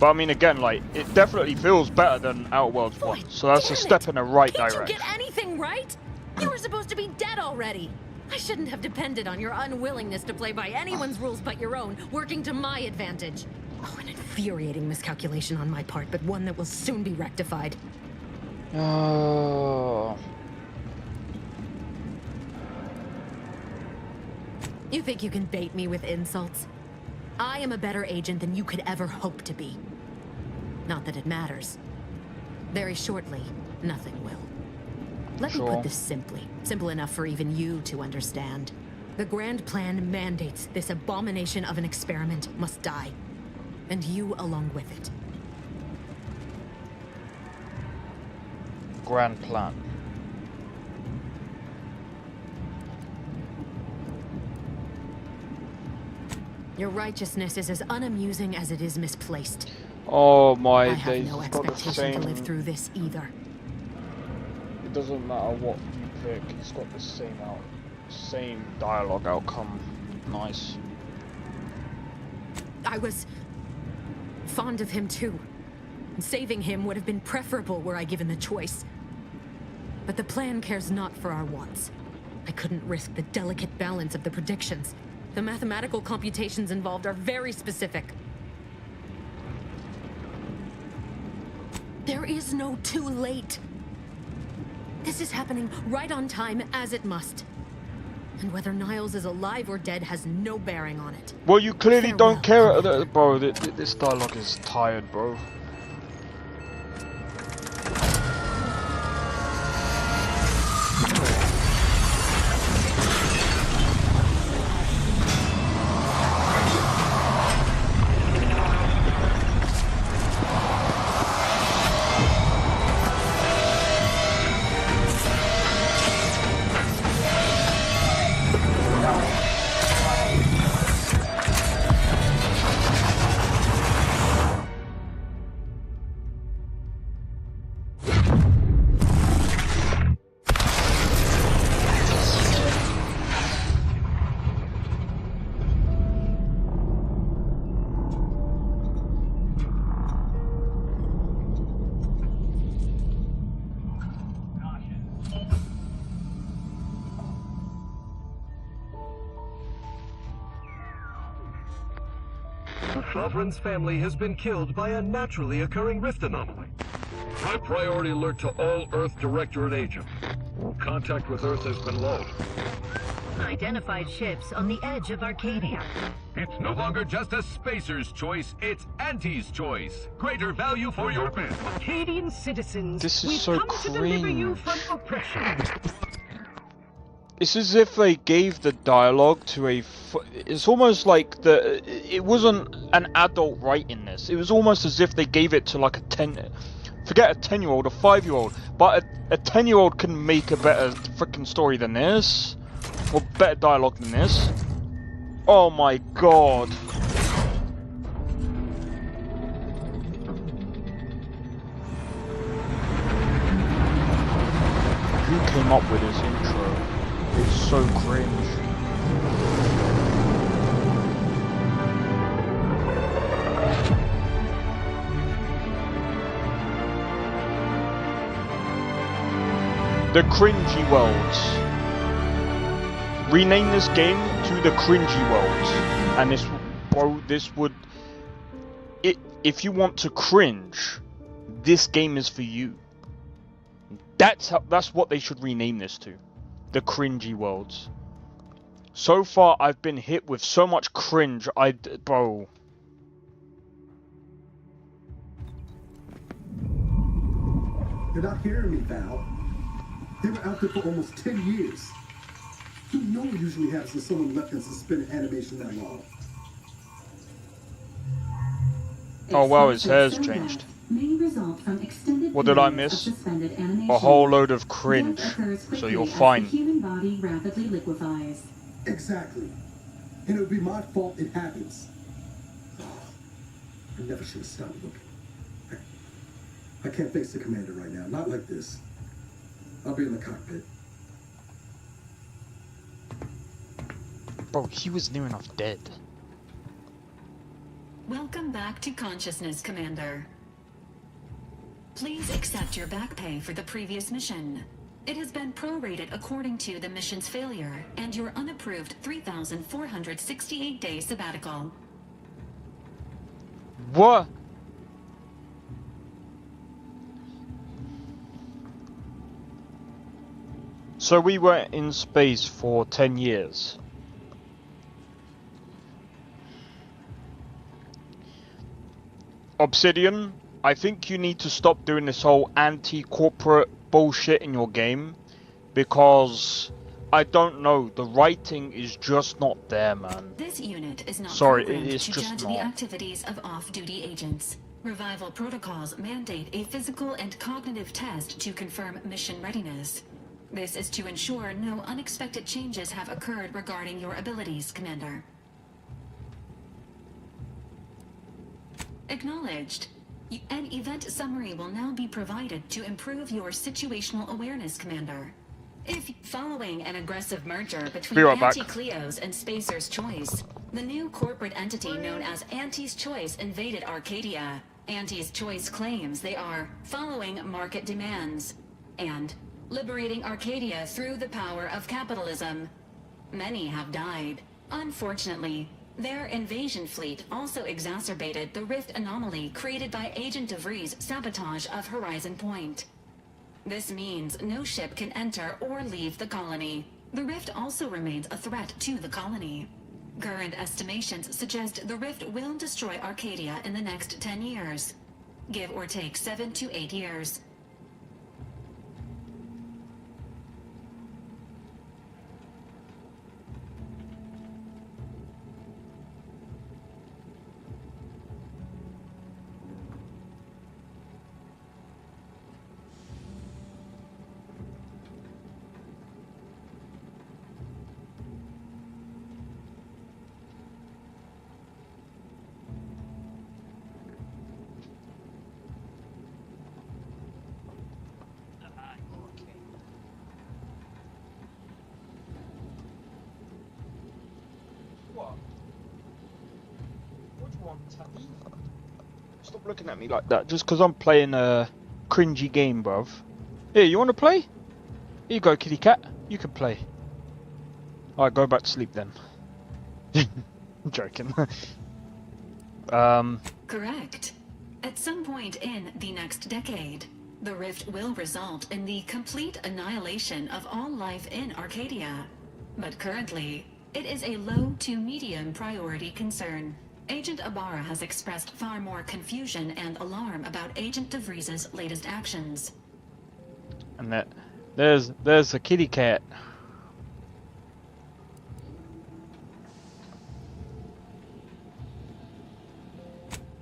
But I mean, again, like it definitely feels better than Outer Worlds 1, so that's a step in the right direction. Can't you get anything right? You were supposed to be dead already. I shouldn't have depended on your unwillingness to play by anyone's rules but your own, working to my advantage. Oh, an infuriating miscalculation on my part, but one that will soon be rectified. Oh. You think you can bait me with insults? I am a better agent than you could ever hope to be. Not that it matters. Very shortly, nothing will. Let me put this simply. Simple enough for even you to understand. The grand plan mandates this abomination of an experiment must die. And you along with it. Grand plan. Your righteousness is as unamusing as it is misplaced. Oh my I have days, no it's got the expectation to live same. through this either. It doesn't matter what you pick, it's got the same dialogue outcome. Nice. I was fond of him too. Saving him would have been preferable were I given the choice. But the plan cares not for our wants. I couldn't risk the delicate balance of the predictions. The mathematical computations involved are very specific. There is no too late. This is happening right on time, as it must. And whether Niles is alive or dead has no bearing on it. Well, you clearly don't care, bro. This dialogue is tired, bro. The Sovereign's family has been killed by a naturally occurring rift anomaly. High priority alert to all Earth Directorate agents. Contact with Earth has been low. Identified ships on the edge of Arcadia. It's no longer just a spacer's choice, it's Auntie's choice. Greater value for your men. Arcadian citizens, This is we've so come to deliver you cringe. from oppression. It's as if they gave the dialogue to a. It's almost like it wasn't an adult writing this. It was almost as if they gave it to like a 10. Forget a 10-year-old, a 5-year-old. But a 10-year-old can make a better freaking story than this, or better dialogue than this. Oh my god. Who came up with this intro? It's so cringe. The Cringy Worlds. Rename this game to the Cringy Worlds, and this, bro, this would. If you want to cringe, this game is for you. That's what they should rename this to. The Cringy Worlds. So far, I've been hit with so much cringe. Bro. You're not hearing me, Val. They were out there for almost 10 years. You know what usually happens when someone left in suspended animation that long. Oh wow, his hair's changed. What did I miss? A whole load of cringe. So you're fine. Human body rapidly liquefies. Exactly. And it would be my fault it happens. I never should have stopped looking. I can't face the commander right now. Not like this. I'll be in the cockpit. Bro, he was near enough dead. Welcome back to consciousness, Commander. Please accept your back pay for the previous mission. It has been prorated according to the mission's failure and your unapproved 3,468-day sabbatical. What? So we were in space for 10 years. Obsidian, I think you need to stop doing this whole anti-corporate bullshit in your game, because I don't know, the writing is just not there, man. This unit is not Sorry, programmed it's to just judge not. the activities of off-duty agents. Revival protocols mandate a physical and cognitive test to confirm mission readiness. This is to ensure no unexpected changes have occurred regarding your abilities, Commander. Acknowledged. An event summary will now be provided to improve your situational awareness, Commander. If following an aggressive merger between Be right back. Anti-Cleo's and Spacer's Choice, the new corporate entity known as Anti's Choice invaded Arcadia. Anti's Choice claims they are following market demands and liberating Arcadia through the power of capitalism. Many have died. Unfortunately, their invasion fleet also exacerbated the rift anomaly created by Agent DeVries' sabotage of Horizon Point. This means no ship can enter or leave the colony. The rift also remains a threat to the colony. Current estimations suggest the rift will destroy Arcadia in the next 10 years. Give or take 7 to 8 years. Stop looking at me like that just because I'm playing a cringy game, bruv. Here, you want to play? Here you go, kitty cat. You can play. Alright, go back to sleep then. I'm joking. Correct. At some point in the next decade, the rift will result in the complete annihilation of all life in Arcadia. But currently, it is a low to medium priority concern. Agent Ibarra has expressed far more confusion and alarm about Agent DeVries' latest actions. And there's a kitty cat.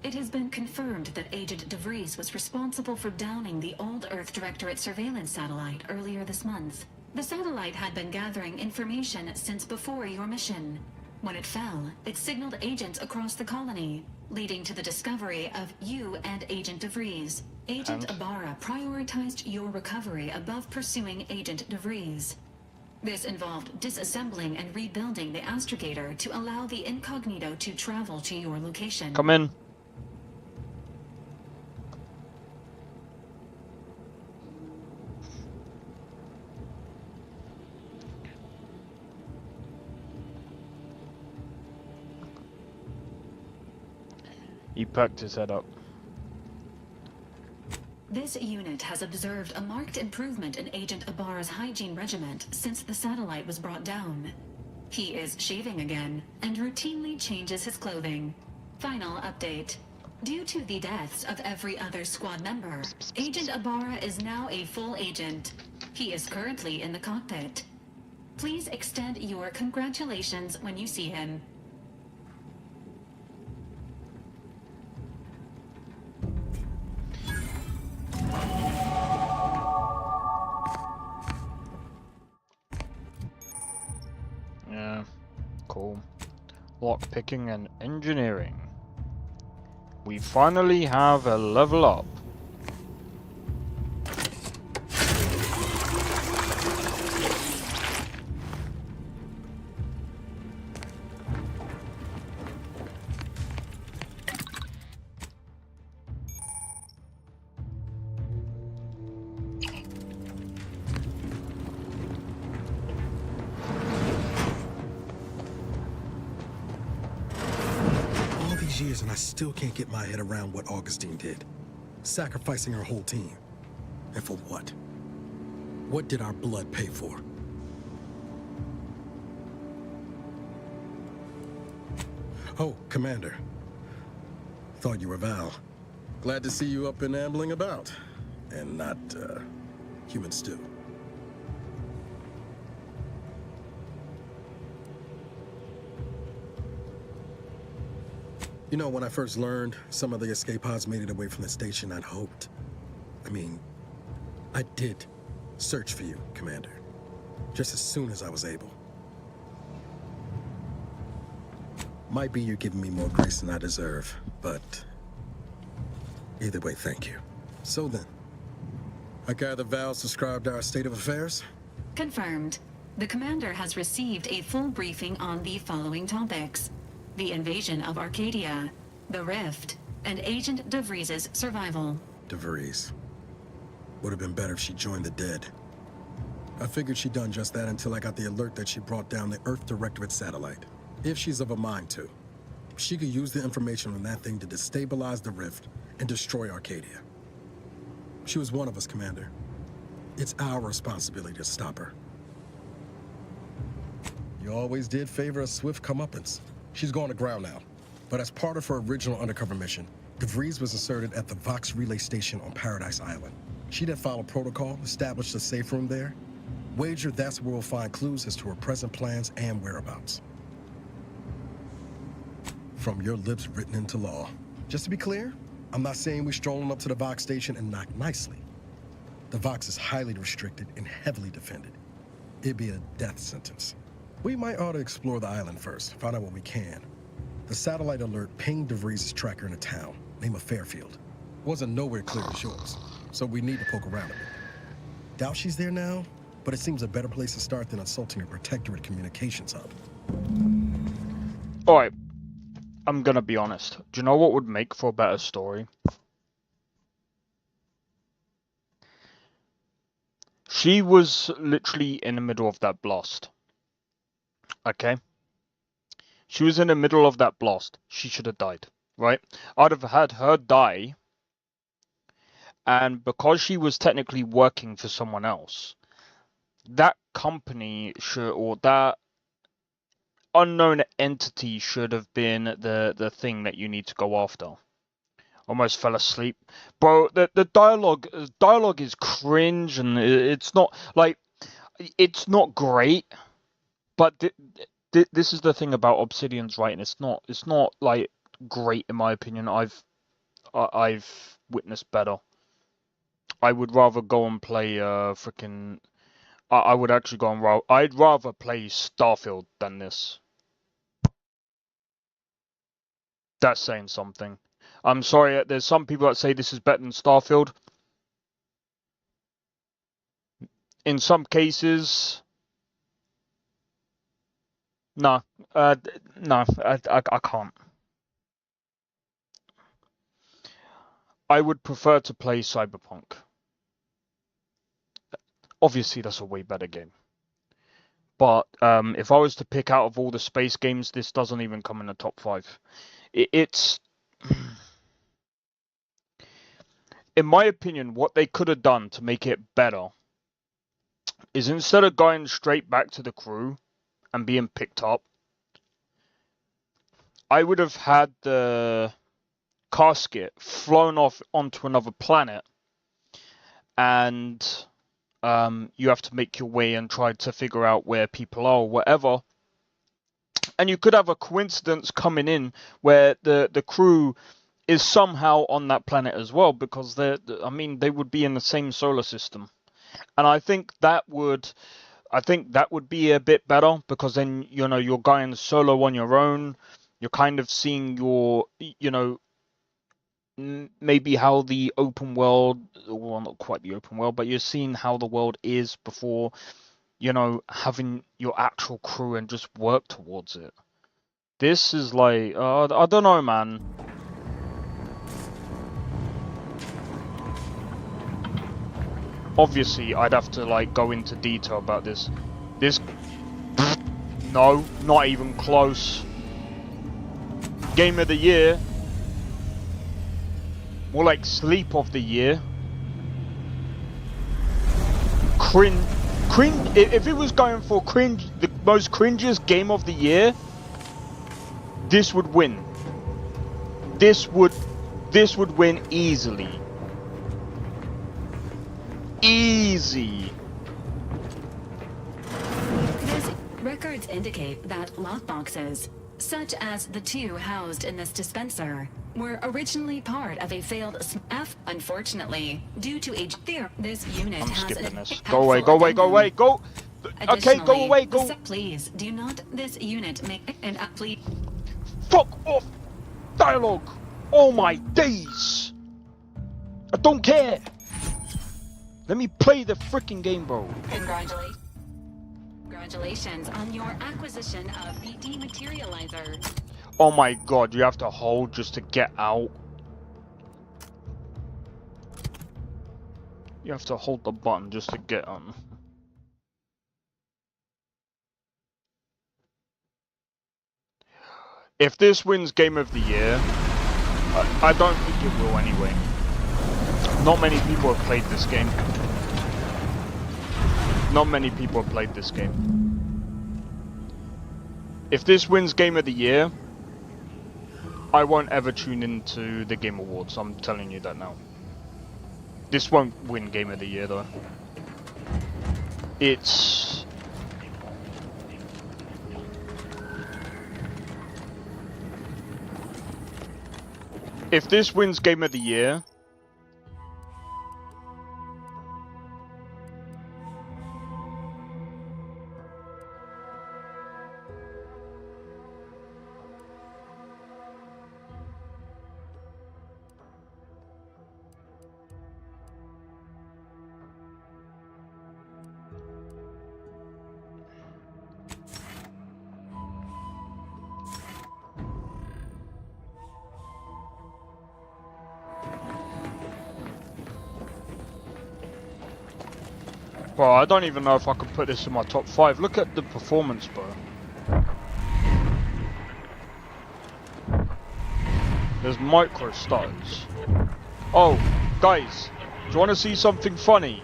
It has been confirmed that Agent DeVries was responsible for downing the Old Earth Directorate surveillance satellite earlier this month. The satellite had been gathering information since before your mission. When it fell, it signaled agents across the colony, leading to the discovery of you and Agent DeVries. Agent Ibarra prioritized your recovery above pursuing Agent DeVries. This involved disassembling and rebuilding the astrogator to allow the incognito to travel to your location. Come in. He perked his head up. This unit has observed a marked improvement in Agent Ibarra's hygiene regimen since the satellite was brought down. He is shaving again and routinely changes his clothing. Final update. Due to the deaths of every other squad member, Agent Ibarra is now a full agent. He is currently in the cockpit. Please extend your congratulations when you see him. Yeah, cool. Lockpicking and engineering. We finally have a level up. these years and I still can't get my head around what Augustine did. Sacrificing her whole team. And for what? What did our blood pay for? Oh, Commander. Thought you were Val. Glad to see you up and ambling about. And not, human stew. You know, when I first learned some of the escape pods made it away from the station, I'd hoped. I did search for you, Commander. Just as soon as I was able. Might be you're giving me more grace than I deserve, but either way, thank you. So then, I gather Val subscribed to our state of affairs? Confirmed. The commander has received a full briefing on the following topics: the invasion of Arcadia, the Rift, and Agent DeVries' survival. DeVries. Would have been better if she joined the dead. I figured she'd done just that until I got the alert that she brought down the Earth Directorate satellite. If she's of a mind to, she could use the information from that thing to destabilize the Rift and destroy Arcadia. She was one of us, Commander. It's our responsibility to stop her. You always did favor a swift comeuppance. She's going to ground now. But as part of her original undercover mission, DeVries was inserted at the Vox relay station on Paradise Island. She'd have followed protocol, established a safe room there. Wager that's where we'll find clues as to her present plans and whereabouts. From your lips written into law. Just to be clear, I'm not saying we're strolling up to the Vox station and knock nicely. The Vox is highly restricted and heavily defended. It'd be a death sentence. We might ought to explore the island first, find out what we can. The satellite alert pinged DeVries' tracker in a town, name of Fairfield. Wasn't nowhere clear as yours, so we need to poke around a bit. Doubt she's there now, but it seems a better place to start than assaulting a Protectorate communications hub. Alright, I'm gonna be honest. Do you know what would make for a better story? She was literally in the middle of that blast. Okay? She was in the middle of that blast. She should have died, right? I'd have had her die, and because she was technically working for someone else, that company should, or that unknown entity should have been the thing that you need to go after. Almost fell asleep. Bro, the dialogue is cringe, and it's not, like, it's not great, but this is the thing about Obsidian's writing. It's not like great in my opinion. I've witnessed better. I would rather go and play freaking. I would actually go and I'd rather play Starfield than this. That's saying something. I'm sorry. There's some people that say this is better than Starfield. In some cases. No, I can't. I would prefer to play Cyberpunk. Obviously, that's a way better game. But if I was to pick out of all the space games, this doesn't even come in the top 5. It's... In my opinion, what they could have done to make it better is instead of going straight back to the crew and being picked up, I would have had the casket flown off onto another planet, and you have to make your way and try to figure out where people are or whatever. And you could have a coincidence coming in where the crew is somehow on that planet as well, because they would be in the same solar system. And I think that would be a bit better, because then, you know, you're going solo on your own. You're kind of seeing your, you know, maybe how the open world, well, not quite the open world, but you're seeing how the world is before, you know, having your actual crew and just work towards it. This is like, I don't know, man. Obviously, I'd have to, like, go into detail about this. No, not even close. game of the year. More like sleep of the year. Cringe. If it was going for cringe, the most cringiest game of the year, this would win. This would win easily. Easy. Records indicate that lockboxes, such as the two housed in this dispenser, were originally part of a failed F. Unfortunately, due to age there, this unit I'm has skipping a this. Go away, go away, go away, go! Okay, go away, go! Please, do not this unit make an please. Fuck off! Dialogue! Oh my days! I don't care! Let me play the freaking game, bro. Congratulations on your acquisition of the dematerializer. Oh my god, you have to hold just to get out. You have to hold the button just to get on. If this wins Game of the Year, I don't think it will anyway. Not many people have played this game. Not many people have played this game. If this wins Game of the Year, I won't ever tune into the Game Awards, I'm telling you that now. This won't win Game of the Year though. It's... If this wins Game of the Year, bro, I don't even know if I could put this in my top 5. Look at the performance, bro. There's micro studs. Oh, guys, do you want to see something funny?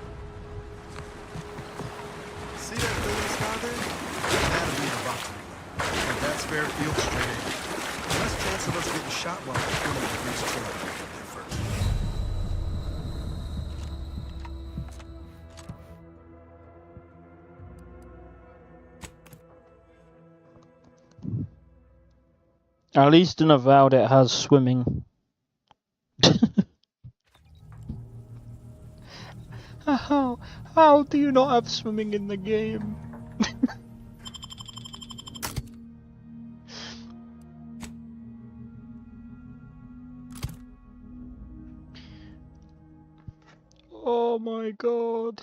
See that thing in the sky there? That'll be the rocket relay. And that's fair field straight in. Less chance of us getting shot while we're 20 degrees chill there first. At least in Avowed it has swimming. How do you not have swimming in the game? Oh my god.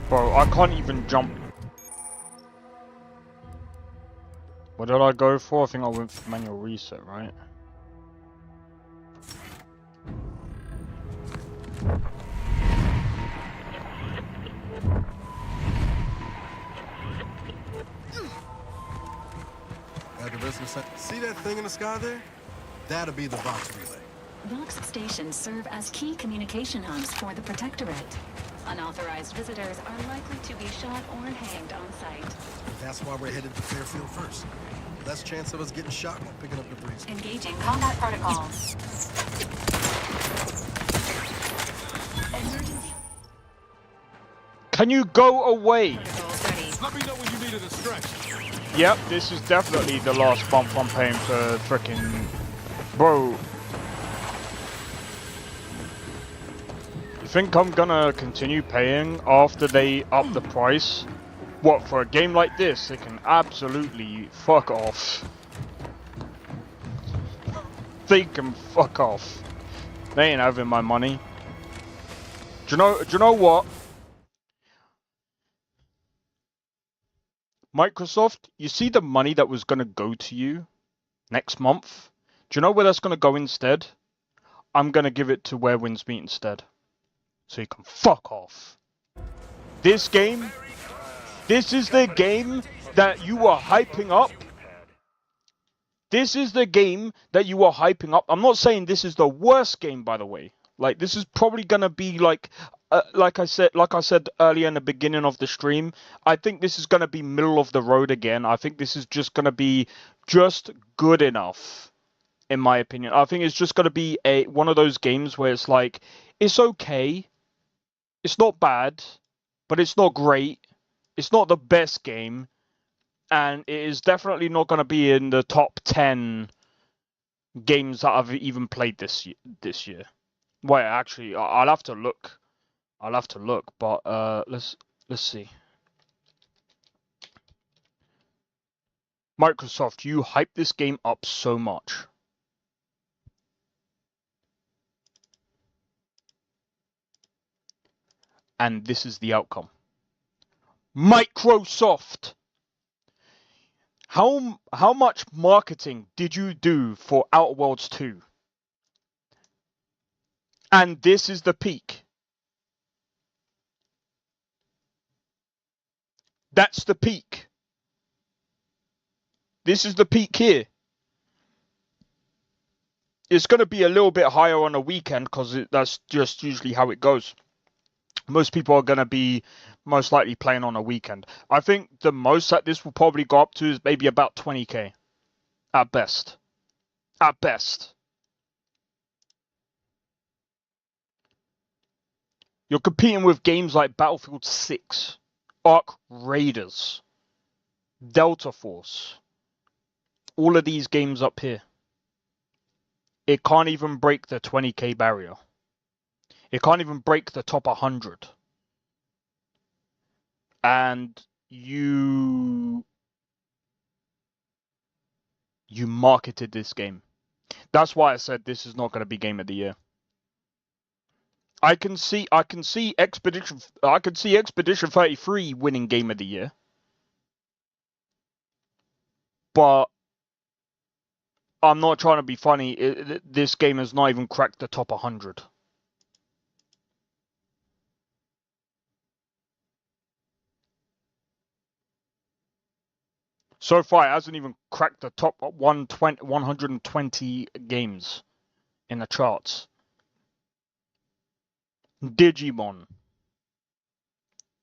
Bro, I can't even jump. What did I go for? I think I went for manual reset, right? See that thing in the sky there? That'll be the Vox relay. Vox stations serve as key communication hubs for the Protectorate. Unauthorized visitors are likely to be shot or hanged on site. That's why we're headed to Fairfield first. Less chance of us getting shot while picking up debris. Engaging combat protocols. Emergency. Can you go away? Let me know when you need a distraction. Yep, this is definitely the last bump I'm paying for frickin'... Bro. You think I'm gonna continue paying after they up the price? What, for a game like this? They can absolutely fuck off. They can fuck off. They ain't having my money. Do you know what? Microsoft, you see the money that was gonna go to you next month? Do you know where that's gonna go instead? I'm gonna give it to Where Winds Meet instead. So you can fuck off. This game, this is the game that you were hyping up. This is the game that you are hyping up. I'm not saying this is the worst game, by the way. Like, this is probably gonna be like I said earlier in the beginning of the stream. I think this is gonna be middle of the road again. I think this is just gonna be just good enough, in my opinion. I think it's just gonna be one of those games where it's like, it's okay, it's not bad, but it's not great. It's not the best game. And it is definitely not going to be in the top 10 games that I've even played this year. Wait, actually, I'll have to look. But let's see. Microsoft, you hype this game up so much. And this is the outcome. Microsoft! How much marketing did you do for Outer Worlds 2? And this is the peak. That's the peak. This is the peak here. It's going to be a little bit higher on a weekend because that's just usually how it goes. Most people are going to be most likely playing on a weekend. I think the most that this will probably go up to is maybe about 20k. At best. At best. You're competing with games like Battlefield 6, Ark Raiders, Delta Force. All of these games up here. It can't even break the 20k barrier. It can't even break the top 100. And you marketed this game. That's why I said this is not going to be Game of the Year. I can see Expedition 33 winning Game of the Year. But I'm not trying to be funny. This game has not even cracked the top 100. So far, it hasn't even cracked the top 120 games in the charts. Digimon.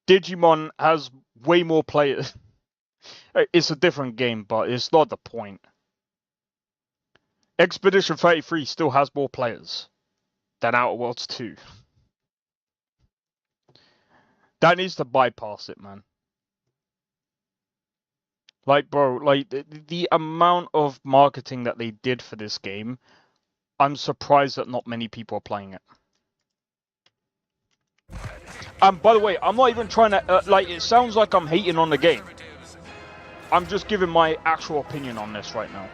Digimon has way more players. It's a different game, but it's not the point. Expedition 33 still has more players than Outer Worlds 2. That needs to bypass it, man. Like, bro, like, the amount of marketing that they did for this game, I'm surprised that not many people are playing it. By the way, I'm not even trying to, like, it sounds like I'm hating on the game. I'm just giving my actual opinion on this right now.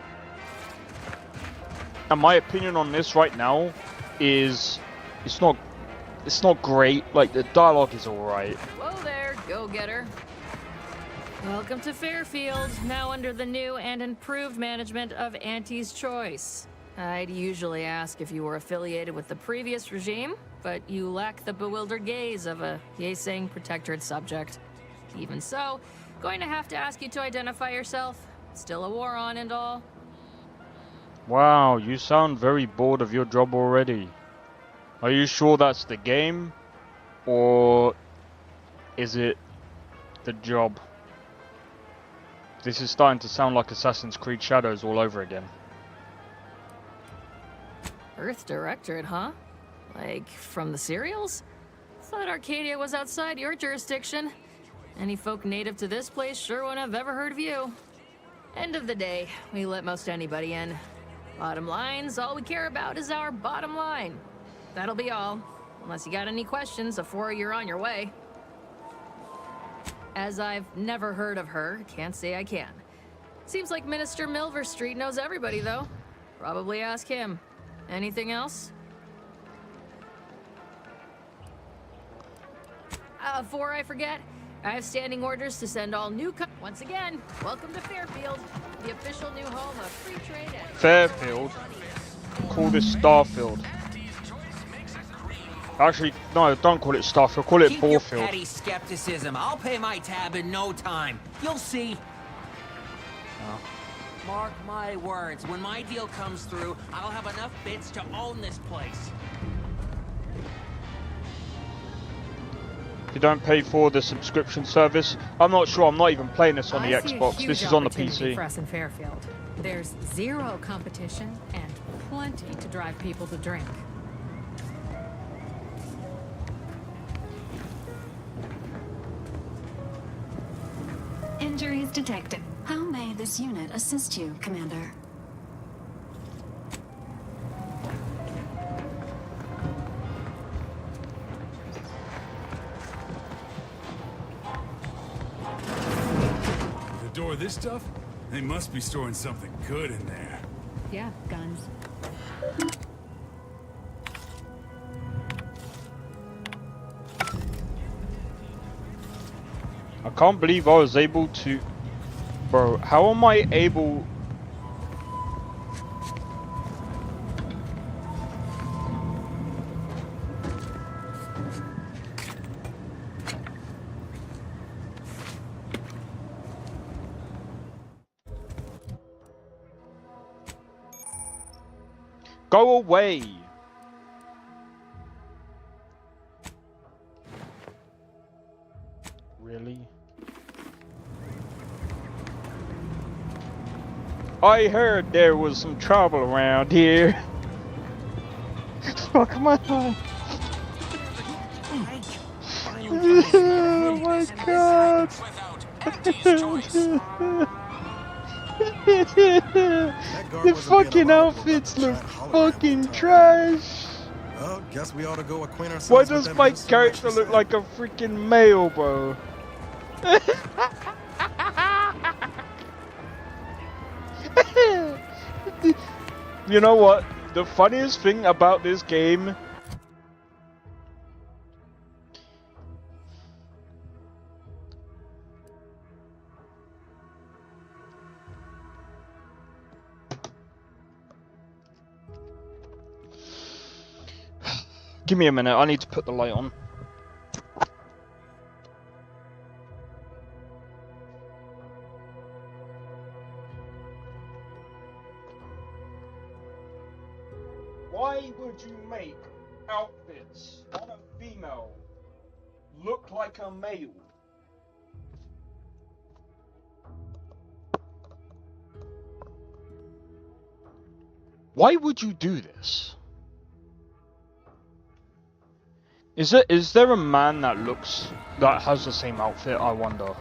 And my opinion on this right now is, it's not great. Like, the dialogue is alright. Whoa there, go-getter. Welcome to Fairfield, now under the new and improved management of Auntie's Choice. I'd usually ask if you were affiliated with the previous regime, but you lack the bewildered gaze of a yay-saying protectorate subject. Even so, going to have to ask you to identify yourself. Still a war on and all. Wow, you sound very bored of your job already. Are you sure that's the game? Or is it the job? This is starting to sound like Assassin's Creed Shadows all over again. Earth Directorate, huh? Like, from the serials? Thought Arcadia was outside your jurisdiction. Any folk native to this place sure wouldn't have ever heard of you. End of the day, we let most anybody in. Bottom line's all we care about is our bottom line. That'll be all. Unless you got any questions before you're on your way. As I've never heard of her, can't say I can. Seems like Minister Milver Street knows everybody, though. Probably ask him. Anything else? Before I forget, I have standing orders to send all new once again, welcome to Fairfield, the official new home of free trade and... Fairfield? Call this Starfield. Actually, no, don't call it Starfield, call it Keep your Borefield. petty skepticism. I'll pay my tab in no time. You'll see. Oh. Mark my words, when my deal comes through, I'll have enough bits to own this place. If you don't pay for the subscription service, I'm not sure, I'm not even playing this on the Xbox, this is on the PC. For us in Fairfield. There's zero competition and plenty to drive people to drink. Injuries detected. How may this unit assist you, Commander? The door this stuff? They must be storing something good in there. Yeah, guns. I can't believe I was able to... Bro, how am I able... Go away! Really? I heard there was some trouble around here. Fuck my home. Oh my god. The fucking outfits look fucking trash. Well, guess we ought to go acquaint ourselves. Why with does that my minister character actually look like a freaking male, bro? You know what? The funniest thing about this game... Give me a minute, I need to put the light on. Why would you make outfits on a female look like a male? Why would you do this? Is there a man that has the same outfit, I wonder?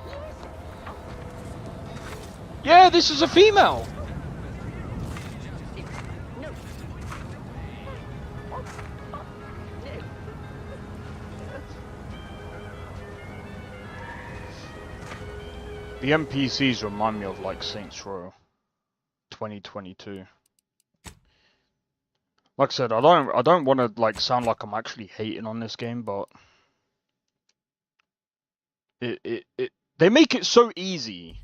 Yeah, this is a female! The NPCs remind me of like Saints Row 2022. Like I said, I don't want to like sound like I'm actually hating on this game, but they make it so easy.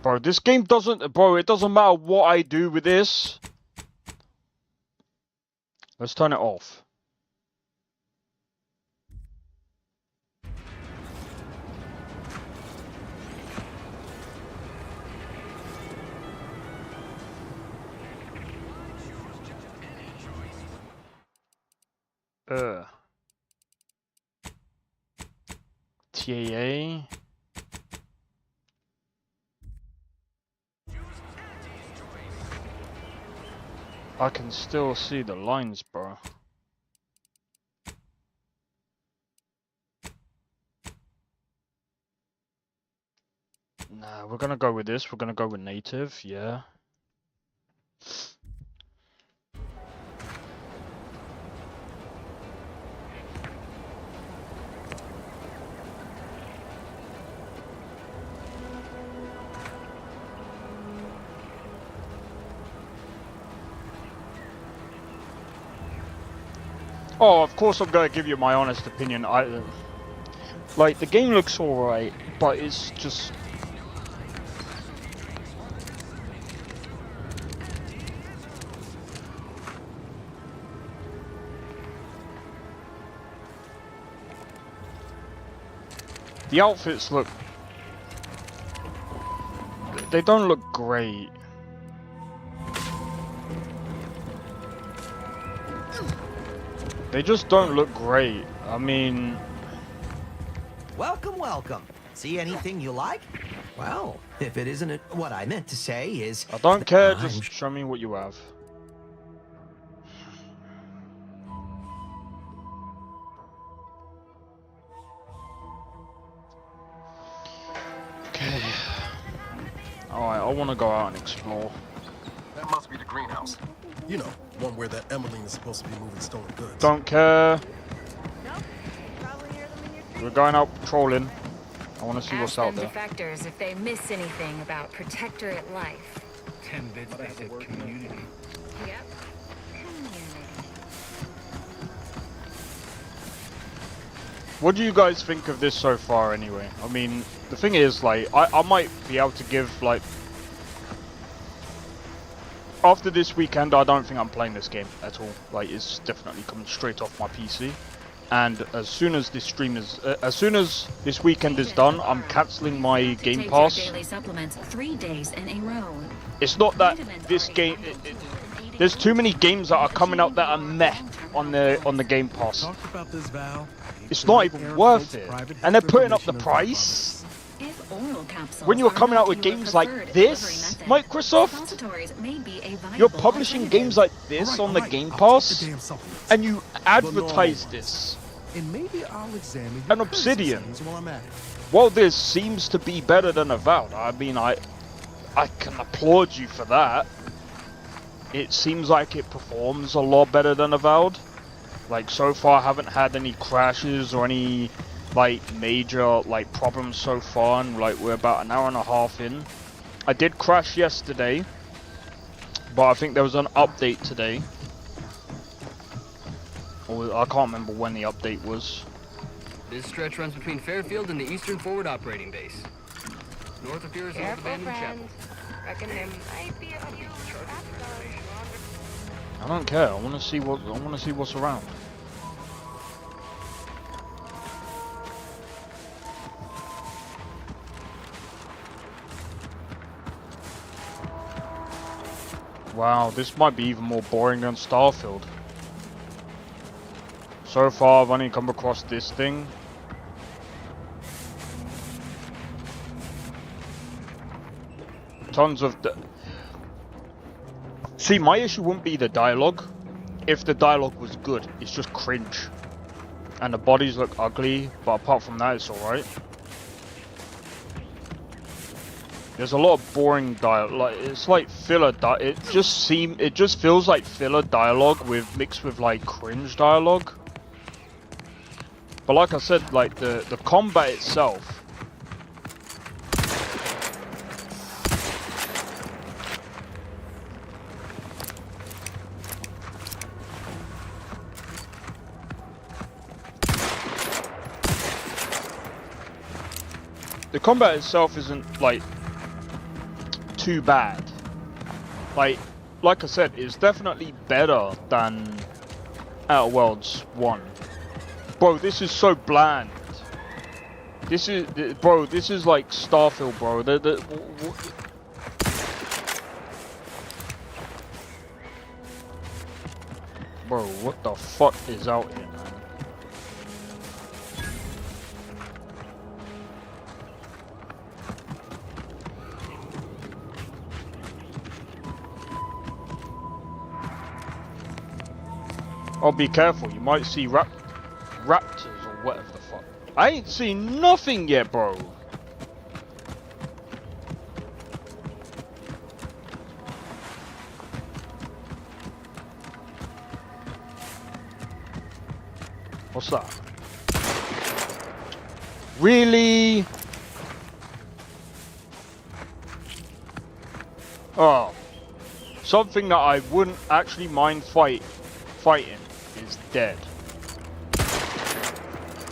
Bro, this game doesn't, bro, it doesn't matter what I do with this. Let's turn it off. TAA. I can still see the lines, bro. Nah, we're gonna go with this. We're gonna go with native, yeah. Oh, of course I'm gonna give you my honest opinion. Like, the game looks alright, but it's just... The outfits look... They don't look great. They just don't look great. I mean... Welcome, welcome. See anything you like? Well, if it isn't what I meant to say is... I don't care, just show me what you have. Okay. Alright, I want to go out and explore. That must be the greenhouse. You know, one where that Emmeline is supposed to be moving stolen goods. Don't care. We're going out patrolling. I want to see what's out there. Defectors if they miss anything about Protectorate life. 10 bits that said community. Yep. What do you guys think of this so far anyway? I mean, the thing is, like, I might be able to give, like... After this weekend, I don't think I'm playing this game at all. Like, it's definitely coming straight off my PC. And as soon as this stream is... as soon as this weekend is done, I'm cancelling my Game Pass. Daily supplements 3 days in a row. It's not that this game... there's too many games that are coming out that are meh on the Game Pass. It's not even worth it. And they're putting up the price. When you're coming out with games like this, Microsoft, you're publishing games like this on the Game Pass, and you advertise this. And Obsidian, while this seems to be better than Avowed, I mean, I can applaud you for that. It seems like it performs a lot better than Avowed. Like, so far I haven't had any crashes or any like major like problems so far, and like we're about an hour and a half in. I did crash yesterday, but I think there was an update today, or I can't remember when the update was. This stretch runs between Fairfield and the Eastern Forward Operating Base. North of here is an old abandoned chapel. Reckon there might be a few. I don't care. I want to see what's around. Wow, this might be even more boring than Starfield. So far, I've only come across this thing. Tons of... See, my issue wouldn't be the dialogue. If the dialogue was good, it's just cringe. And the bodies look ugly, but apart from that, it's alright. There's a lot of boring dialogue. Like, it's like filler it just feels like filler dialogue mixed with like cringe dialogue. But like I said, like the combat itself, isn't like too bad. Like I said, it's definitely better than Outer Worlds 1. Bro, this is so bland. This is like Starfield, bro. Bro, what the fuck is out here, man? Oh, be careful, you might see raptors or whatever the fuck. I ain't seen nothing yet, bro. What's that? Really? Oh. Something that I wouldn't actually mind fighting is dead.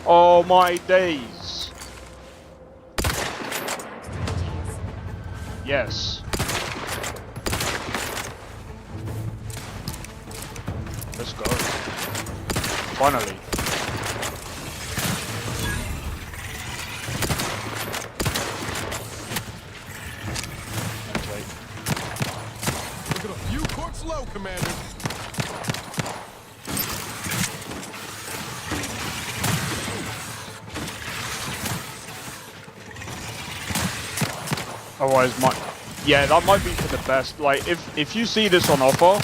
Oh my days. Yes. Let's go. Finally. Look at a few corks low, Commander. Otherwise, yeah, that might be for the best. Like, if you see this on offer,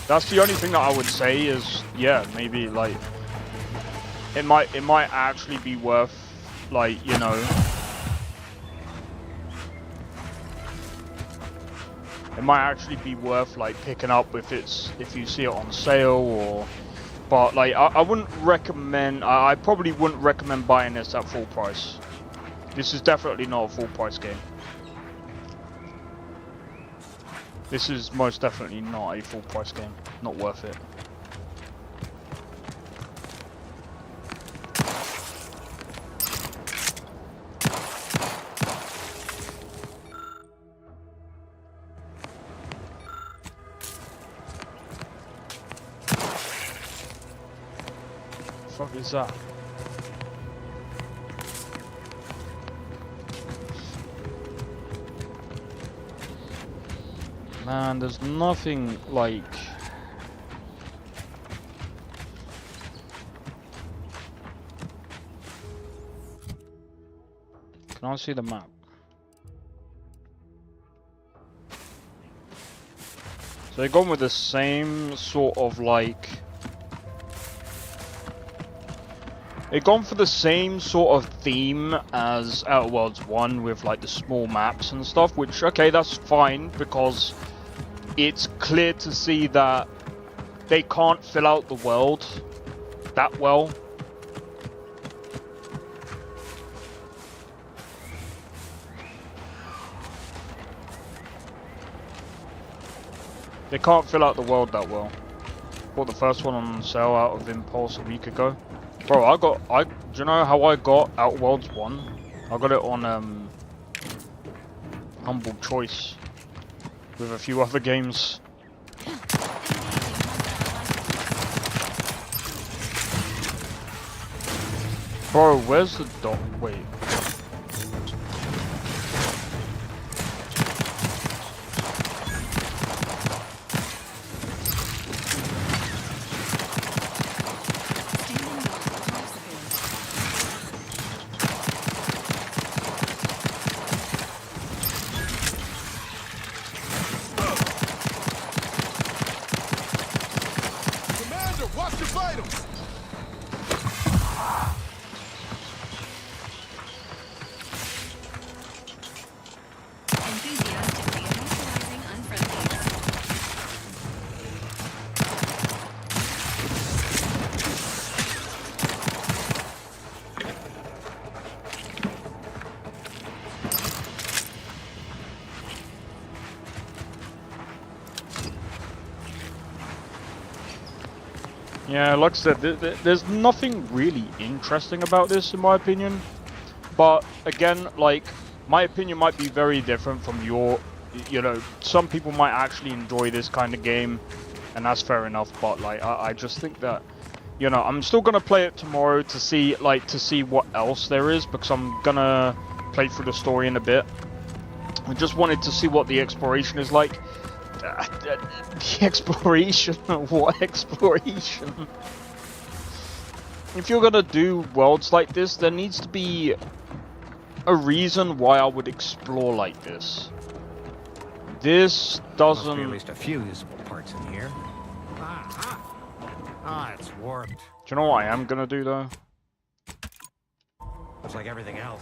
that's the only thing that I would say is, yeah, maybe like it might actually be worth, like, you know, it might actually be worth like picking up if you see it on sale, or, but like I wouldn't recommend. I probably wouldn't recommend buying this at full price. This is definitely not a full price game. This is most definitely not a full price game. Not worth it. The fuck is that? Man, there's nothing like... Can I see the map? So they've gone with the same sort of like... They've gone for the same sort of theme as Outer Worlds 1 with like the small maps and stuff, which, okay, that's fine because it's clear to see that they can't fill out the world that well. They can't fill out the world that well. Bought the first one on sale out of Impulse a week ago. Bro, do you know how I got Outer Worlds 1? I got it on Humble Choice with a few other games. Bro, where's the dot? Wait. Yeah, like I said, there's nothing really interesting about this in my opinion. But again, like, my opinion might be very different from your, you know, some people might actually enjoy this kind of game, and that's fair enough, but like, I just think that, you know, I'm still gonna play it tomorrow to see, like, what else there is, because I'm gonna play through the story in a bit. I just wanted to see what the exploration is like. The exploration? What exploration? If you're gonna do worlds like this, there needs to be a reason why I would explore like this. This doesn't... Must be at least a few usable parts in here. It's warped. Do you know what I am gonna do though? Looks like everything else.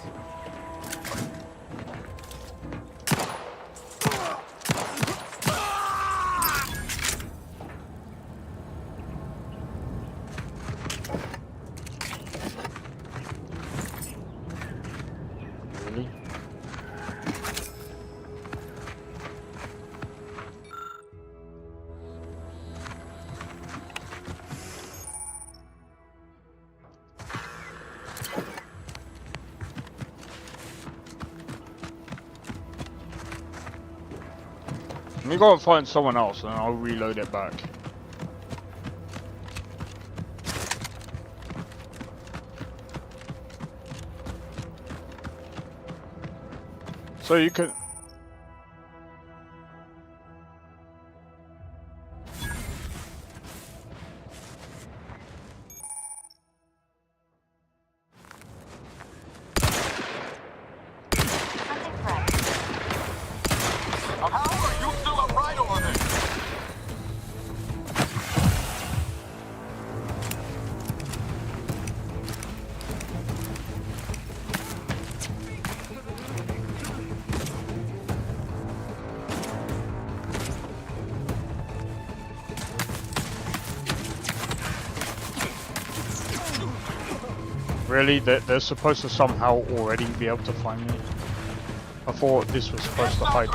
me go and find someone else and I'll reload it back. So you can... Really? They're supposed to somehow already be able to find me? I thought this was supposed to hide me.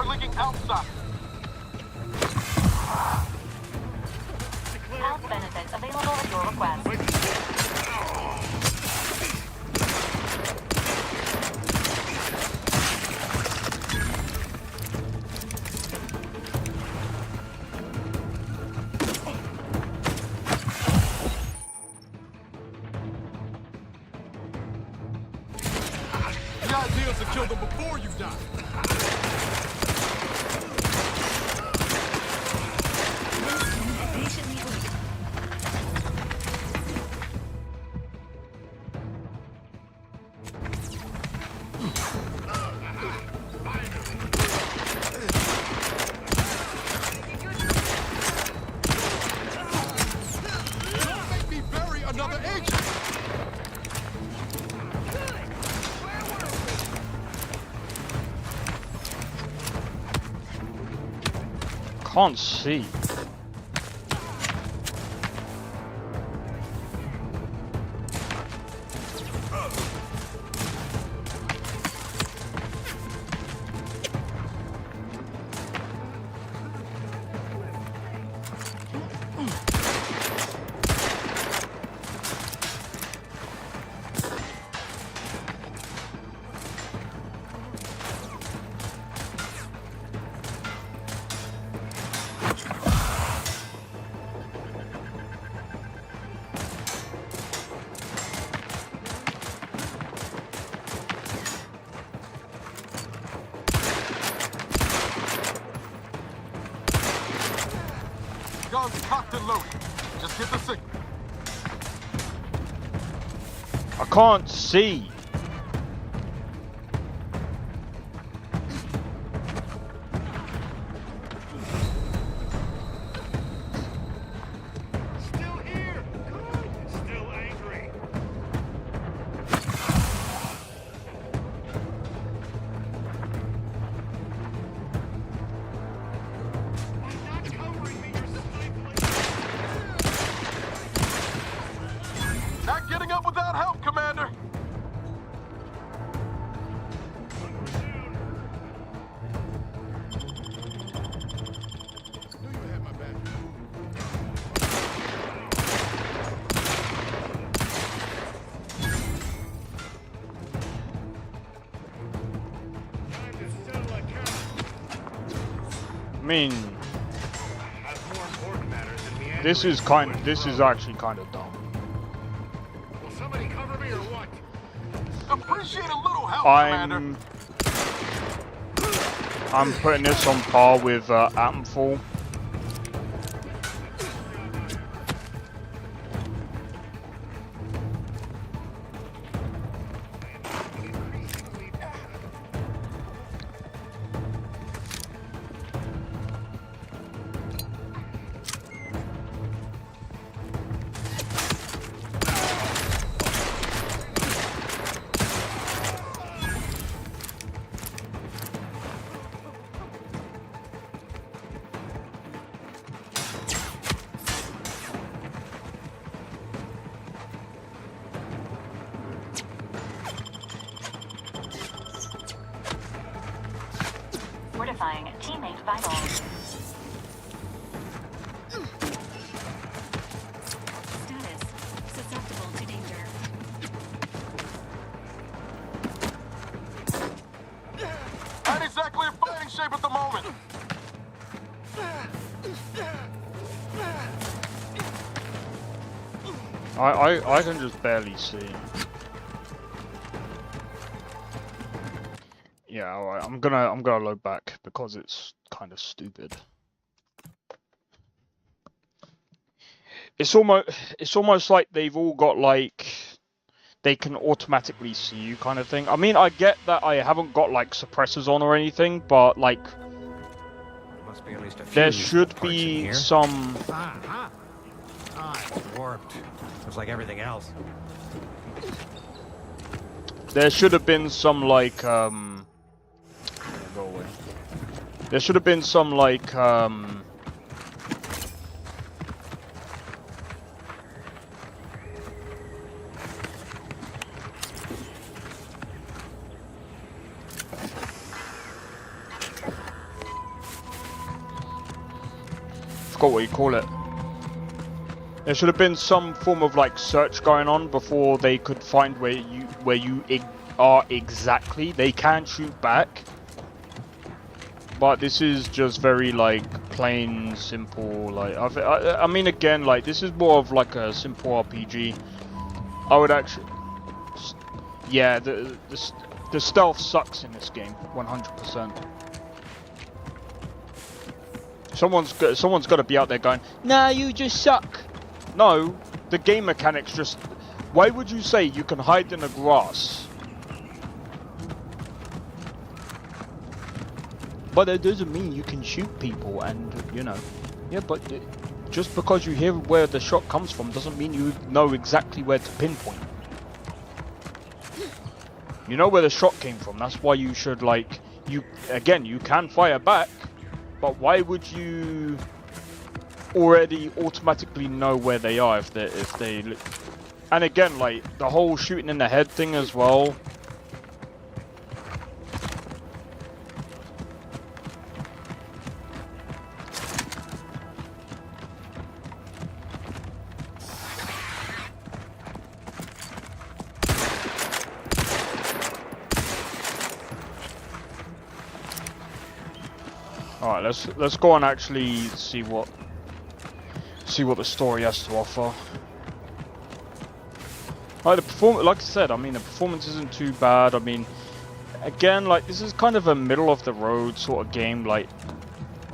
Health benefits available at your request. The idea is to kill them before you die. Make me bury another agent. Can't see. Guns cocked and loaded. Just get the signal. I can't see. Still here. Good. Still angry. Not getting up without help, Commander. I mean, this is actually kind of dumb. Somebody cover me or what? Appreciate a little help, Commander. I'm putting this on par with Atomfall. Fortifying teammate vitals. Status susceptible to danger. Not exactly in fighting shape at the moment. I can just barely see. Yeah, alright, I'm gonna load back because it's kind of stupid. It's almost like they've all got like they can automatically see you kind of thing. I mean, I get that I haven't got like suppressors on or anything, but like Must be at least a few there useful should parts in be here. some. Ah, it's warped. Just like everything else. There should have been some like go away. There should have been some like forgot what you call it. There should have been some form of like search going on before they could find where you are exactly. They can shoot back, but this is just very like plain simple. Like I mean, again, like this is more of like a simple RPG. I would actually, yeah, the stealth sucks in this game, 100%. Someone's got to be out there going, "Nah, you just suck." No, the game mechanics just. Why would you say you can hide in the grass? But that doesn't mean you can shoot people, and you know, yeah. But just because you hear where the shot comes from doesn't mean you know exactly where to pinpoint. You know where the shot came from. That's why you should like you can fire back. But why would you already automatically know where they are if they and again, like the whole shooting in the head thing as well. Alright, let's go and actually see what the story has to offer. Like like I said, I mean the performance isn't too bad. I mean, again, like this is kind of a middle of the road sort of game. Like,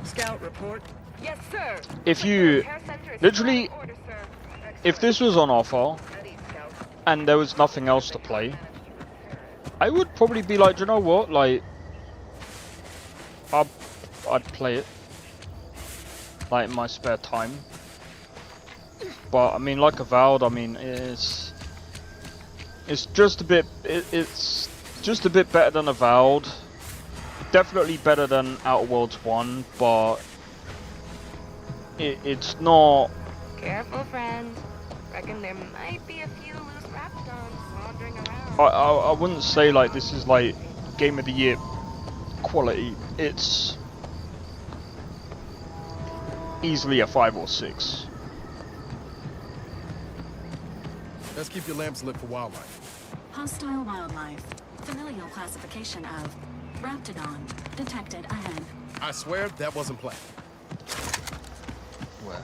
Scout report. Yes, sir. if you literally, if this was on offer and there was nothing else to play, I would probably be like, you know what, like, I'd play it like in my spare time. But I mean, like Avowed, I mean, it's just a bit, it's just a bit better than Avowed. Definitely better than Outer Worlds 1, but it's not. Careful, friend. Reckon there might be a few loose raptons wandering around. I wouldn't say like this is like Game of the Year quality. It's easily a 5 or 6. Let's keep your lamps lit for wildlife. Hostile wildlife. Familial classification of Raptidon detected ahead. I swear that wasn't planned. Where?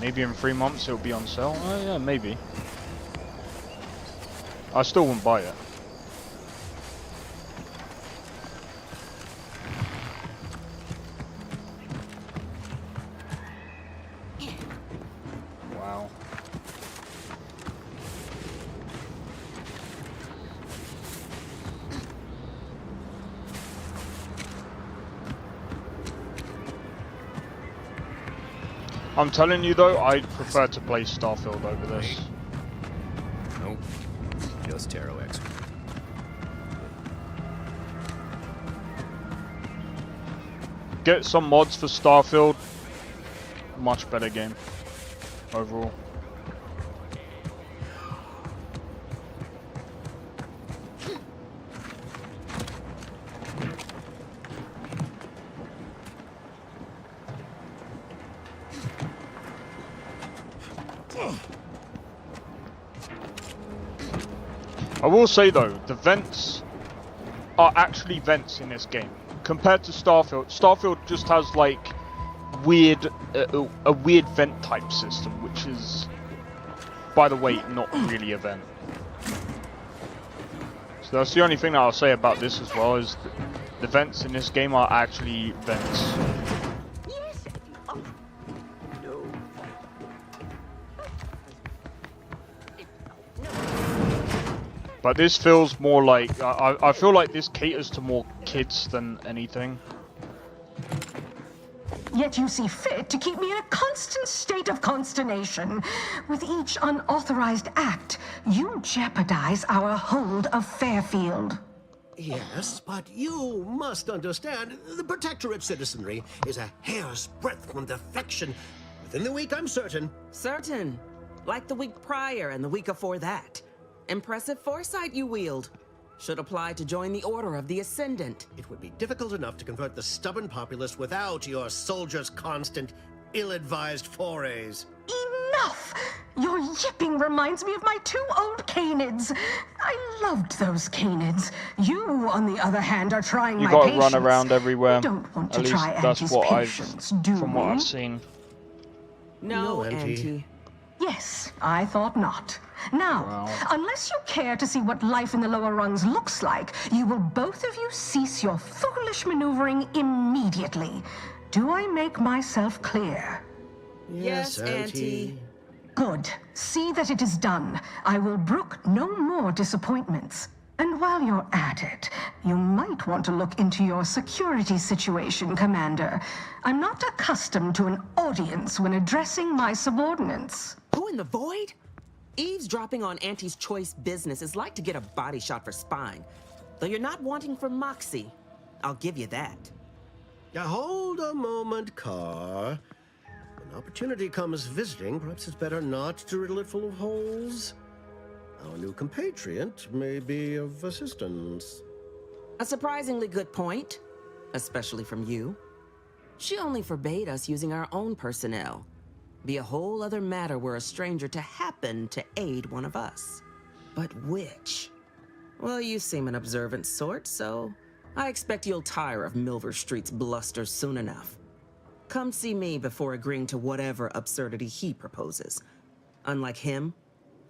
Maybe in 3 months it'll be on sale? Oh yeah, maybe. I still wouldn't buy it. Wow. I'm telling you though, I'd prefer to play Starfield over this. Nope. Just Terro X. Get some mods for Starfield. Much better game overall. I will say though, the vents are actually vents in this game. Compared to Starfield, Starfield just has like weird, a weird vent type system, which is, by the way, not really a vent. So that's the only thing that I'll say about this as well, is that the vents in this game are actually vents. But this feels more like, I feel like this caters to more kids than anything. Yet you see fit to keep me in a constant state of consternation. With each unauthorized act, you jeopardize our hold of Fairfield. Yes, but you must understand, the Protectorate citizenry is a hair's breadth from defection. Within the week, I'm certain. Certain. Like the week prior and the week before that. Impressive foresight you wield. Should apply to join the Order of the Ascendant. It would be difficult enough to convert the stubborn populace without your soldiers' constant, ill-advised forays. Enough! Your yipping reminds me of my 2 old canids. I loved those canids. You, on the other hand, are trying my patience. You gotta run around everywhere. You don't want to At least try that's Auntie's what patience, do from what you? I've seen. No, Auntie. Yes, I thought not. Now, unless you care to see what life in the lower rungs looks like, you will both of you cease your foolish maneuvering immediately. Do I make myself clear? Yes, Auntie. Good. See that it is done. I will brook no more disappointments. And while you're at it, you might want to look into your security situation, Commander. I'm not accustomed to an audience when addressing my subordinates. Who in the void? Eavesdropping on Auntie's choice business is like to get a body shot for spine. Though you're not wanting for moxie. I'll give you that. Now hold a moment, Carr. When opportunity comes visiting, perhaps it's better not to riddle it full of holes. Our new compatriot may be of assistance. A surprisingly good point, especially from you. She only forbade us using our own personnel. Be a whole other matter were a stranger to happen to aid one of us. But which? Well, you seem an observant sort, so I expect you'll tire of Milver Street's bluster soon enough. Come see me before agreeing to whatever absurdity he proposes. Unlike him,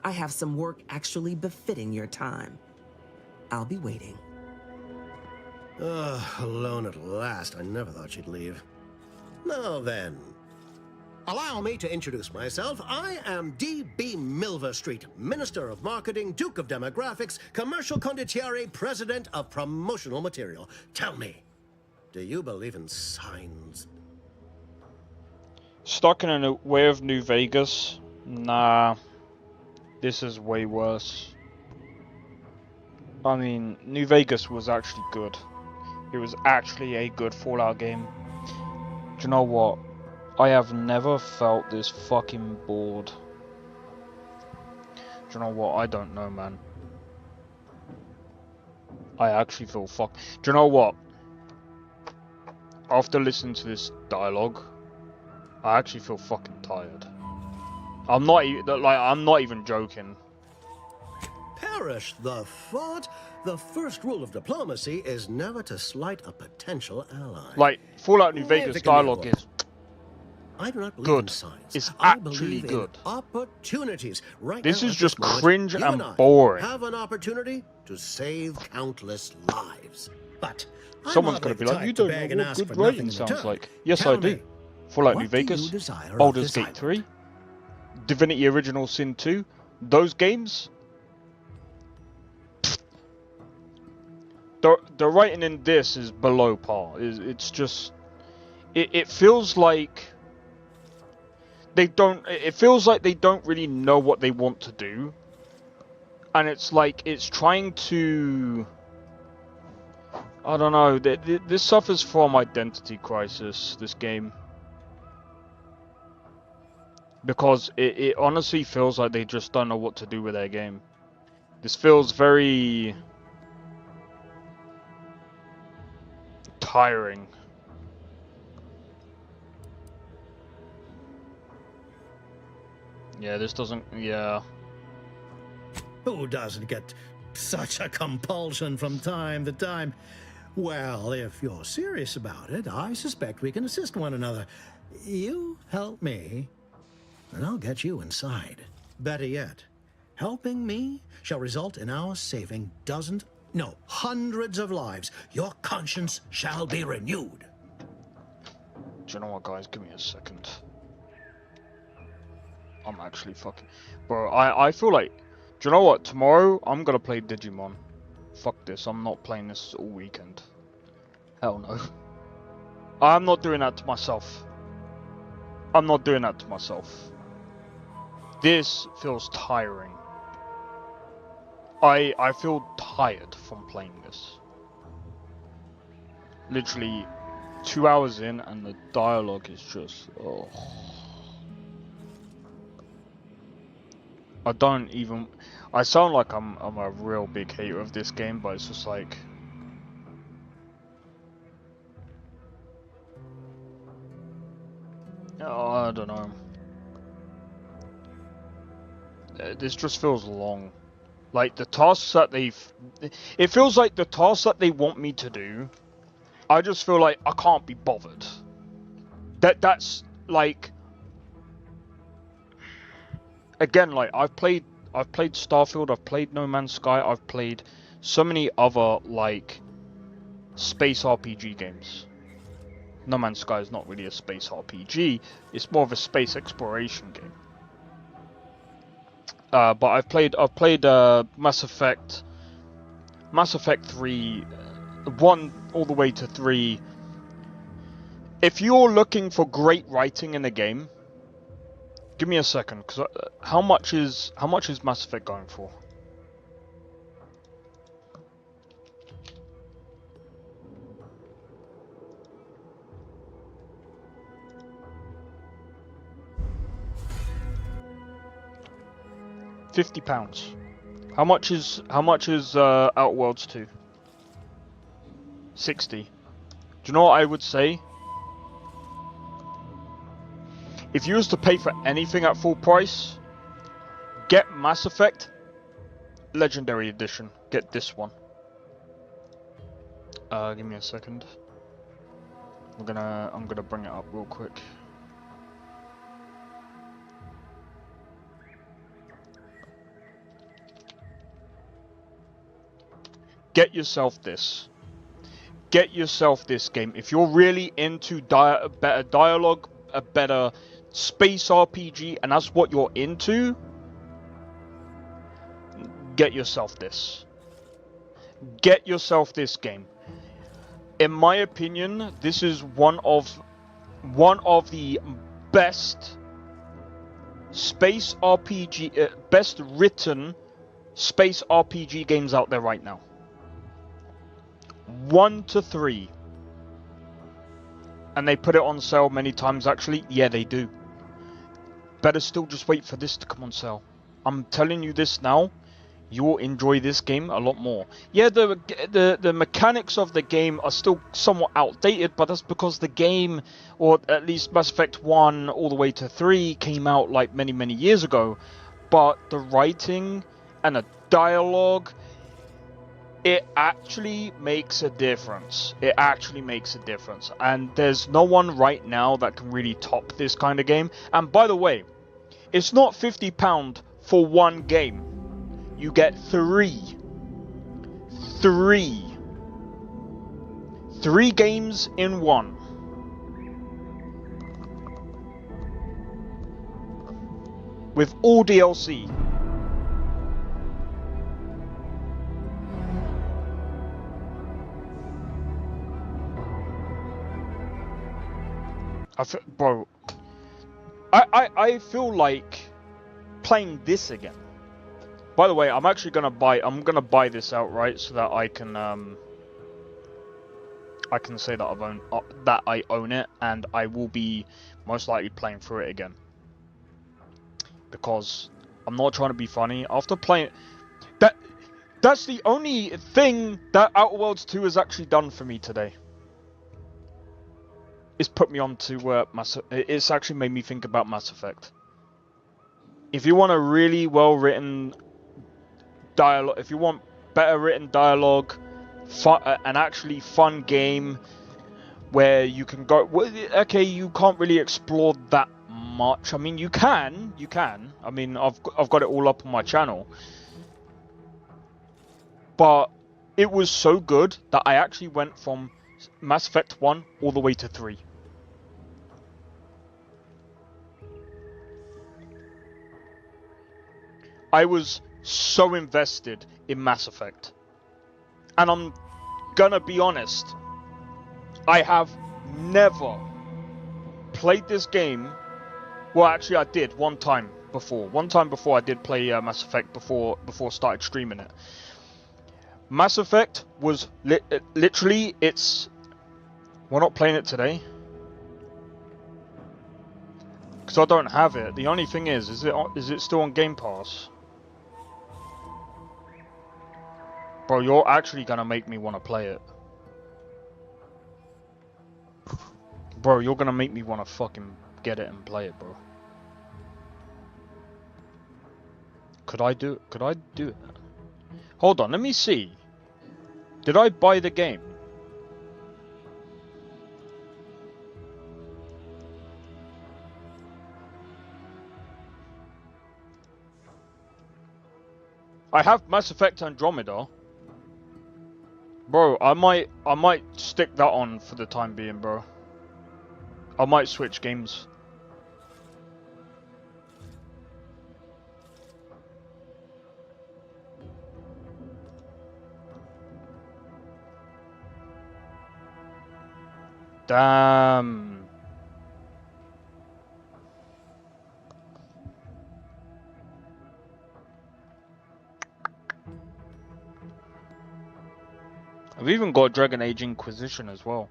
I have some work actually befitting your time. I'll be waiting. Alone at last. I never thought she'd leave. Now then, allow me to introduce myself. I am D.B. Milver Street, Minister of Marketing, Duke of Demographics, Commercial Condottiere, President of Promotional Material. Tell me, do you believe in signs? Stuck in a way of New Vegas? Nah. This is way worse. I mean, New Vegas was actually good. It was actually a good Fallout game. Do you know what? I have never felt this fucking bored. Do you know what? I don't know, man. I actually feel Do you know what? After listening to this dialogue, I actually feel fucking tired. I'm not even joking. Perish the thought. The first rule of diplomacy is never to slight a potential ally. Like, Fallout New Vegas dialogue is I do not believe good. in signs. It's I actually believe good. In opportunities. Right This now, is at just moment, cringe you and I boring. have an opportunity to save countless lives. But Someone's going to be like, you don't know what good writing sounds like. Yes, I do. Fallout New Vegas, Baldur's Gate 3, Divinity Original Sin 2, those games, the writing in this is below par. It's just, it feels like they don't. It feels like they don't really know what they want to do, and it's like it's trying to. I don't know. This suffers from identity crisis. This game. Because it honestly feels like they just don't know what to do with their game. This feels very tiring. Yeah, this doesn't. Yeah. Who doesn't get such a compulsion from time to time? Well, if you're serious about it, I suspect we can assist one another. You help me, and I'll get you inside. Better yet, helping me shall result in our saving dozens, no, hundreds of lives. Your conscience shall be renewed. Do you know what, guys? Give me a second. I'm actually fucking... Bro, I feel like... Do you know what? Tomorrow, I'm gonna play Digimon. Fuck this. I'm not playing this all weekend. Hell no. I'm not doing that to myself. I'm not doing that to myself. This feels tiring. I feel tired from playing this. Literally 2 hours in and the dialogue is just... Oh. I don't even... I sound like I'm a real big hater of this game, but it's just like... Oh, I don't know. This just feels long. Like the tasks that it feels like the tasks that they want me to do, I just feel like I can't be bothered. That's like, again, like I've played Starfield, I've played No Man's Sky, I've played so many other like space RPG games. No Man's Sky is not really a space RPG, it's more of a space exploration game. But I've played Mass Effect 3, 1 all the way to 3. If you're looking for great writing in a game, give me a second, because how much is Mass Effect going for? £50. How much is Outer Worlds 2? 60. Do you know what I would say? If you was to pay for anything at full price, get Mass Effect Legendary Edition. Get this one. Give me a second. I'm gonna bring it up real quick. Get yourself this. Get yourself this game. If you're really into better dialogue, a better space RPG, and that's what you're into, get yourself this. Get yourself this game. In my opinion, this is one of the best space RPG, best written space RPG games out there right now. 1 to 3. And they put it on sale many times actually. Yeah, they do. Better still just wait for this to come on sale. I'm telling you this now. You will enjoy this game a lot more. Yeah, the mechanics of the game are still somewhat outdated, but that's because the game, or at least Mass Effect 1 all the way to 3, came out like many years ago. But the writing and the dialogue, it actually makes a difference. It actually makes a difference. And there's no one right now that can really top this kind of game. And by the way, it's not £50 for one game. You get 3 games in one. With all DLC. Bro, I feel like playing this again. By the way, I'm actually gonna buy this outright so that I can say that I own it, and I will be most likely playing through it again. Because I'm not trying to be funny. After playing that's the only thing that Outer Worlds 2 has actually done for me today. It's put me on to it's actually made me think about Mass Effect. If you want a really well written dialogue, if you want better written dialogue, an actually fun game where you can go. Well, okay, you can't really explore that much. I mean, you can. I mean, I've got it all up on my channel, but it was so good that I actually went from Mass Effect 1 all the way to 3. I was so invested in Mass Effect. And I'm gonna be honest, I have never played this game. Well, actually I did one time before. One time before I did play Mass Effect before I started streaming it. Mass Effect was literally, it's... We're not playing it today. Because I don't have it. The only thing is it still on Game Pass? Bro, you're actually gonna make me want to play it. Bro, you're gonna make me want to fucking get it and play it, bro. Could I do it? Hold on, let me see. Did I buy the game? I have Mass Effect Andromeda. Bro, I might stick that on for the time being, bro. I might switch games. Damn. I've even got Dragon Age Inquisition as well.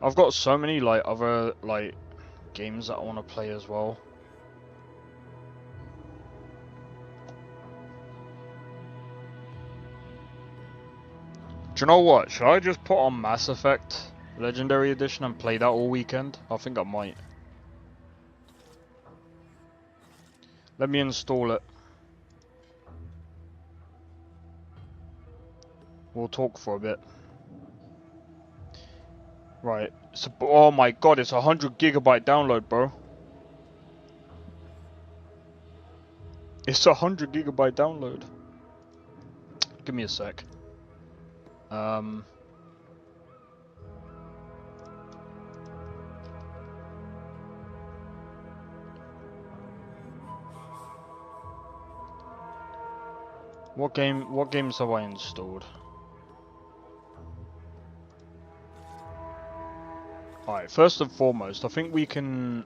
I've got so many like other like games that I want to play as well. Do you know what? Should I just put on Mass Effect Legendary Edition and play that all weekend? I think I might. Let me install it. We'll talk for a bit. Right. So, oh my god, it's 100 gigabyte download, bro. It's 100 gigabyte download. Give me a sec. What games have I installed? Alright, first and foremost, I think we can...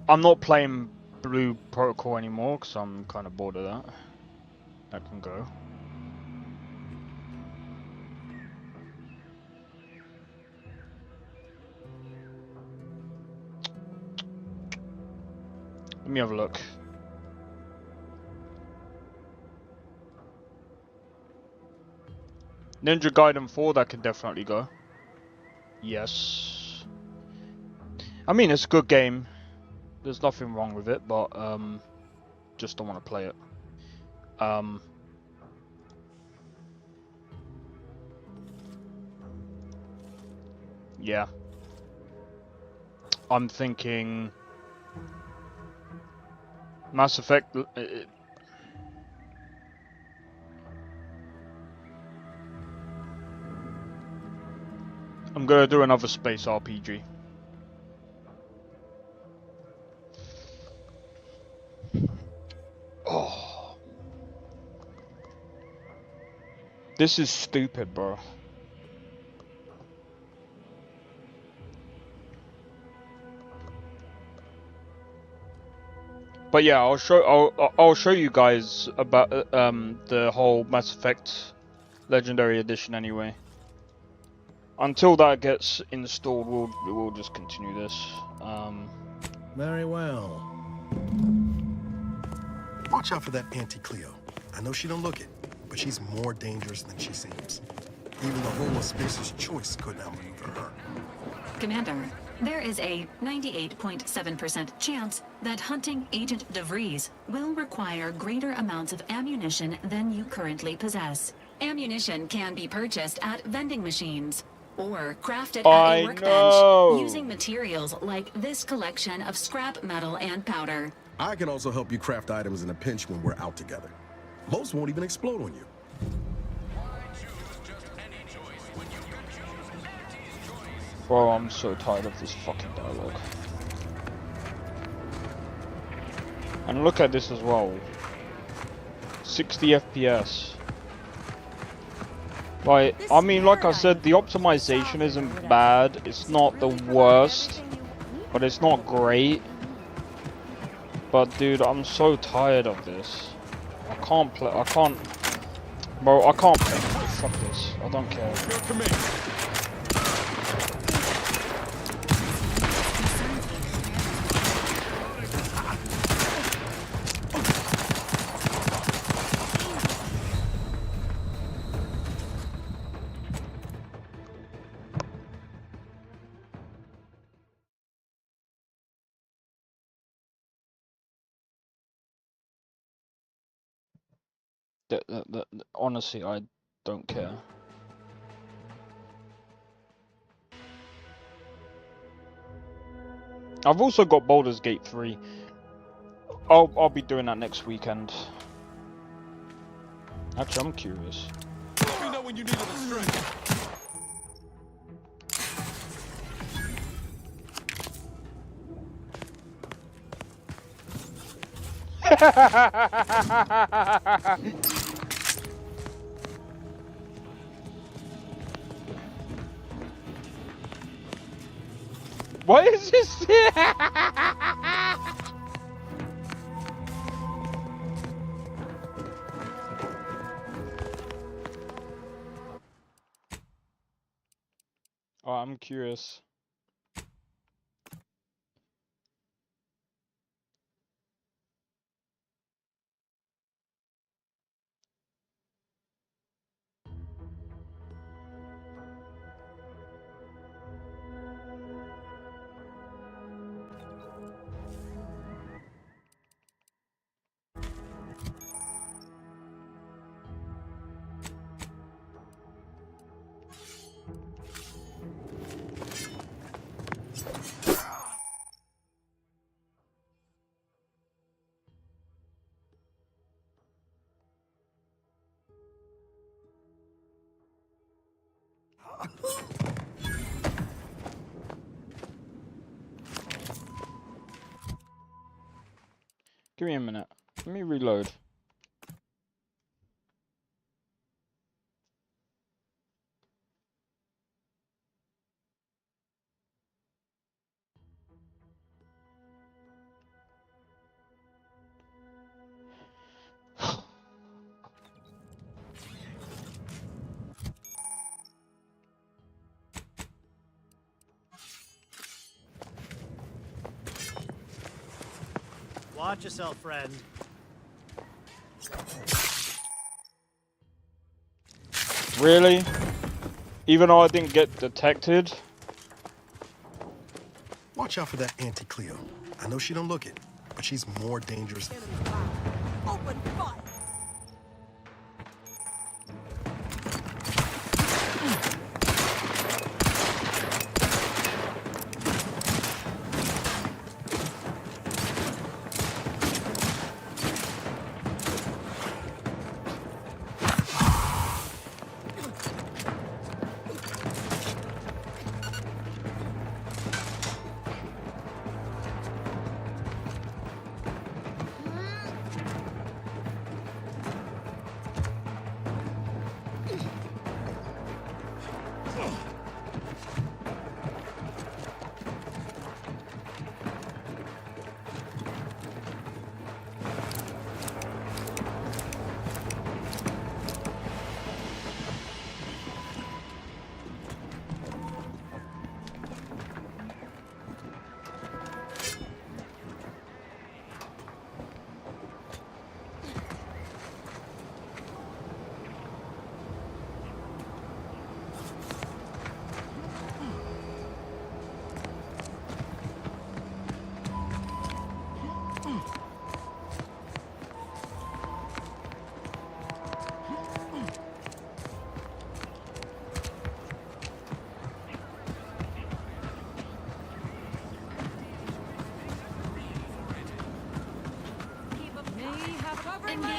I'm not playing Blue Protocol anymore because I'm kind of bored of that. That can go. Let me have a look. Ninja Gaiden 4, that can definitely go. Yes. I mean, it's a good game. There's nothing wrong with it, but just don't want to play it. Yeah. I'm thinking Mass Effect. I'm gonna do another space RPG. Oh. This is stupid, bro. But yeah, I'll show you guys about the whole Mass Effect Legendary Edition anyway. Until that gets installed, we'll just continue this. Very well. Watch out for that Auntie Cleo. I know she don't look it, but she's more dangerous than she seems. Even the whole of Spacer's Choice couldn't outmaneuver her. Commander, there is a 98.7% chance that hunting Agent DeVries will require greater amounts of ammunition than you currently possess. Ammunition can be purchased at vending machines. Or craft it at I a workbench know. using materials like this collection of scrap metal and powder. I can also help you craft items in a pinch when we're out together. Most won't even explode on you. Bro, I'm so tired of this fucking dialogue. And look at this as well. 60 FPS. Like, I mean, like I said, the optimization isn't bad. It's not the worst, but it's not great. But dude, I'm so tired of this. I can't play. I can't. Bro, I can't play. Fuck this. I don't care. Honestly, I don't care. I've also got Baldur's Gate 3. I'll be doing that next weekend. Actually, I'm curious. Let me know when you need a strength. What is this? Oh, I'm curious. Give me a minute. Let me reload. Watch yourself, friend. Really? Even though I didn't get detected? Watch out for that Auntie Cleo. I know she don't look it, but she's more dangerous. Open fire!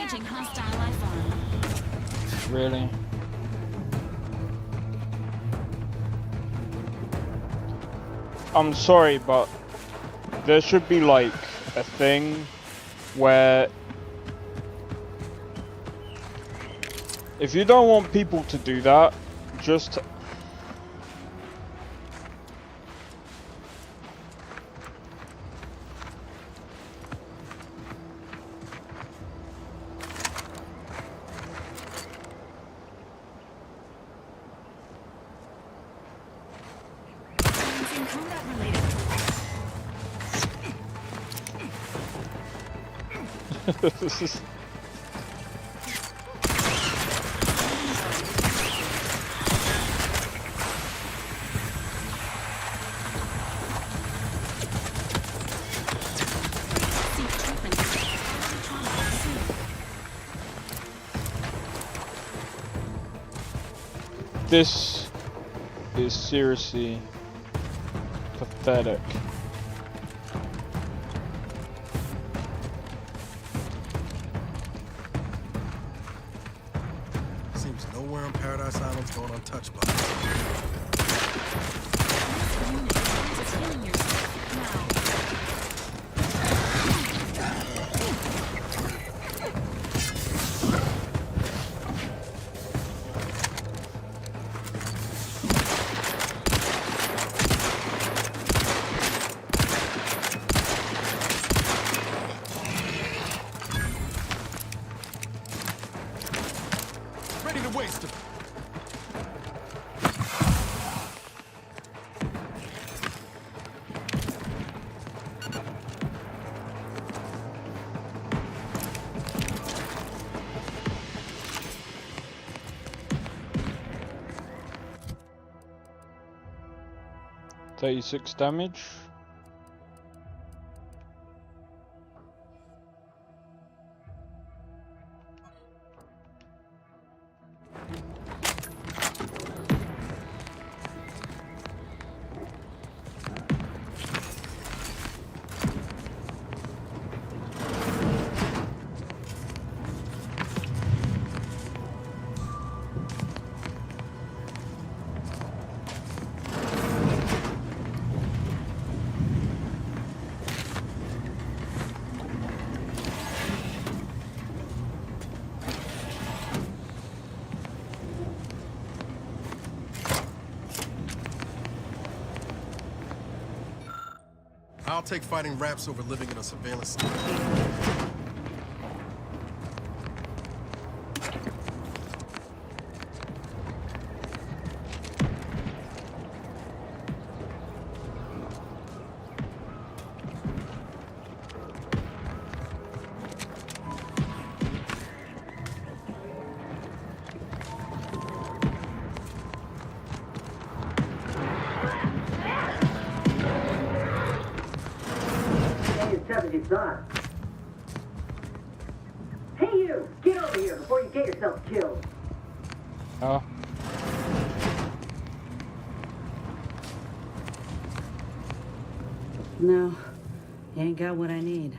Engaging hostile life form. Really? I'm sorry, but there should be like a thing where if you don't want people to do that, just this is this is seriously pathetic. Seems nowhere on Paradise Island's going untouched by Ready to waste them. $36 damage. I'll take fighting raps over living in a surveillance state. Hey you! Get over here before you get yourself killed! Oh. No, you ain't got what I need.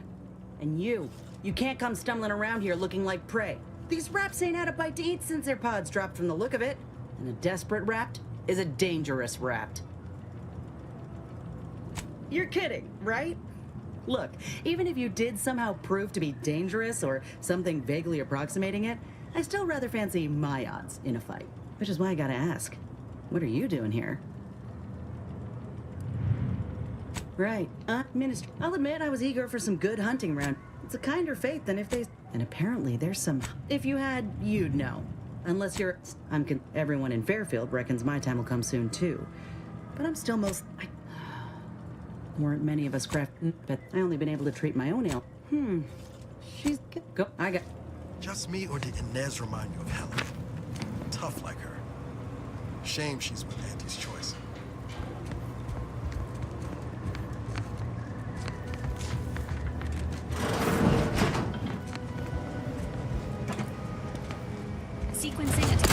And you can't come stumbling around here looking like prey. These raps ain't had a bite to eat since their pods dropped from the look of it. And a desperate rapt is a dangerous rapt. You're kidding, right? Look, even if you did somehow prove to be dangerous or something vaguely approximating it, I still rather fancy my odds in a fight. Which is why I gotta ask, what are you doing here? Right, Minister. I'll admit I was eager for some good hunting round. It's a kinder fate than if they... And apparently there's some... If you had, you'd know. Unless you're... Everyone in Fairfield reckons my time will come soon, too. But I'm still weren't many of us but I only been able to treat my own ill. She's... Go, I got... Just me, or did Inez remind you of Helen? Tough like her. Shame she's with Auntie's choice. Sequencing attack.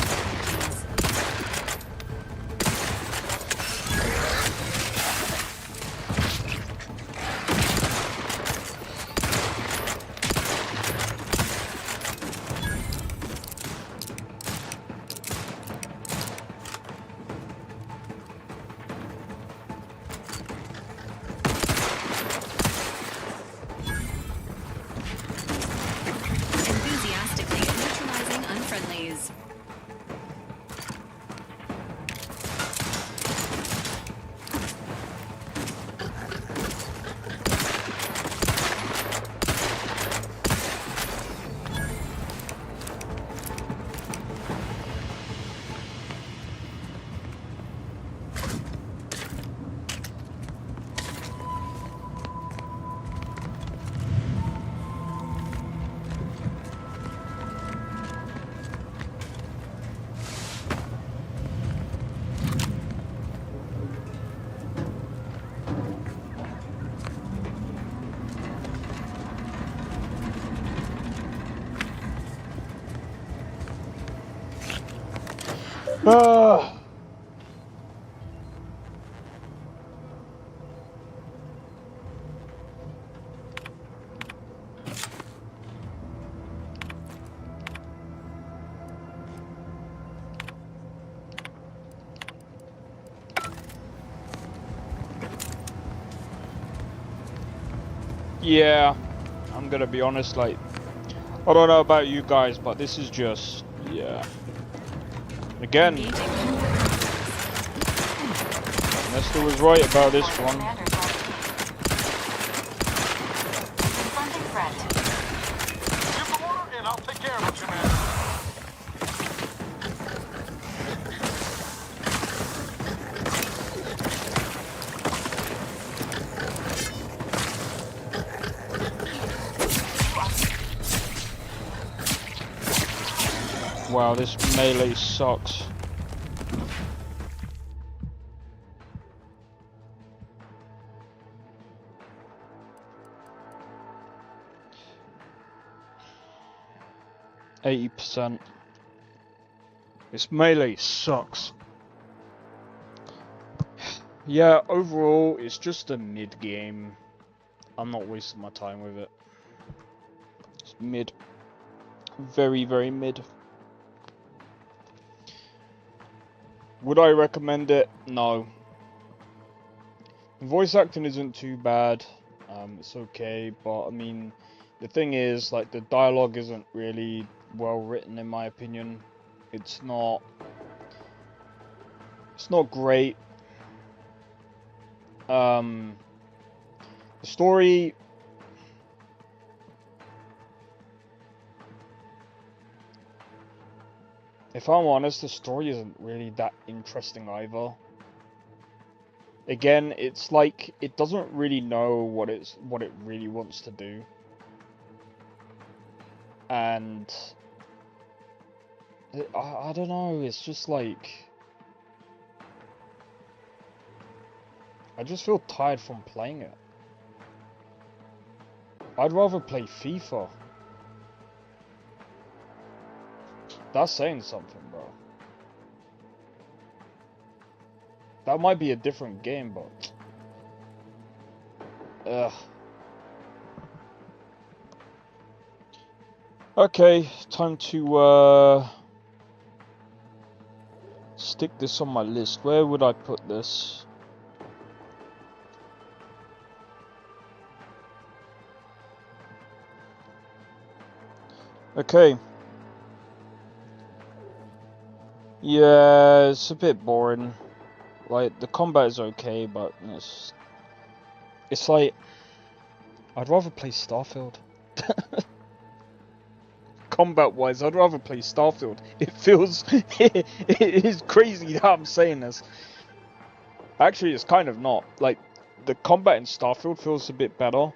Yeah, I'm gonna be honest, like, I don't know about you guys, but this is just, yeah. Again, Nesta was right about this one. Wow, this melee sucks. %. This melee sucks. Yeah, overall, it's just a mid game. I'm not wasting my time with it. It's mid. Very, very mid. Would I recommend it? No. The voice acting isn't too bad. It's okay, but I mean, the thing is, like, the dialogue isn't really well written in my opinion. It's not great. The story, if I'm honest, the story isn't really that interesting either. Again, it's like it doesn't really know what it really wants to do. And I don't know, it's just like, I just feel tired from playing it. I'd rather play FIFA. That's saying something, bro. That might be a different game, but ugh. Okay, time to stick this on my list. Where would I put this? Okay. Yeah, it's a bit boring. Like, the combat is okay, but it's like, I'd rather play Starfield. Combat-wise, I'd rather play Starfield. It feels, it is crazy that I'm saying this. Actually, it's kind of not. Like, the combat in Starfield feels a bit better.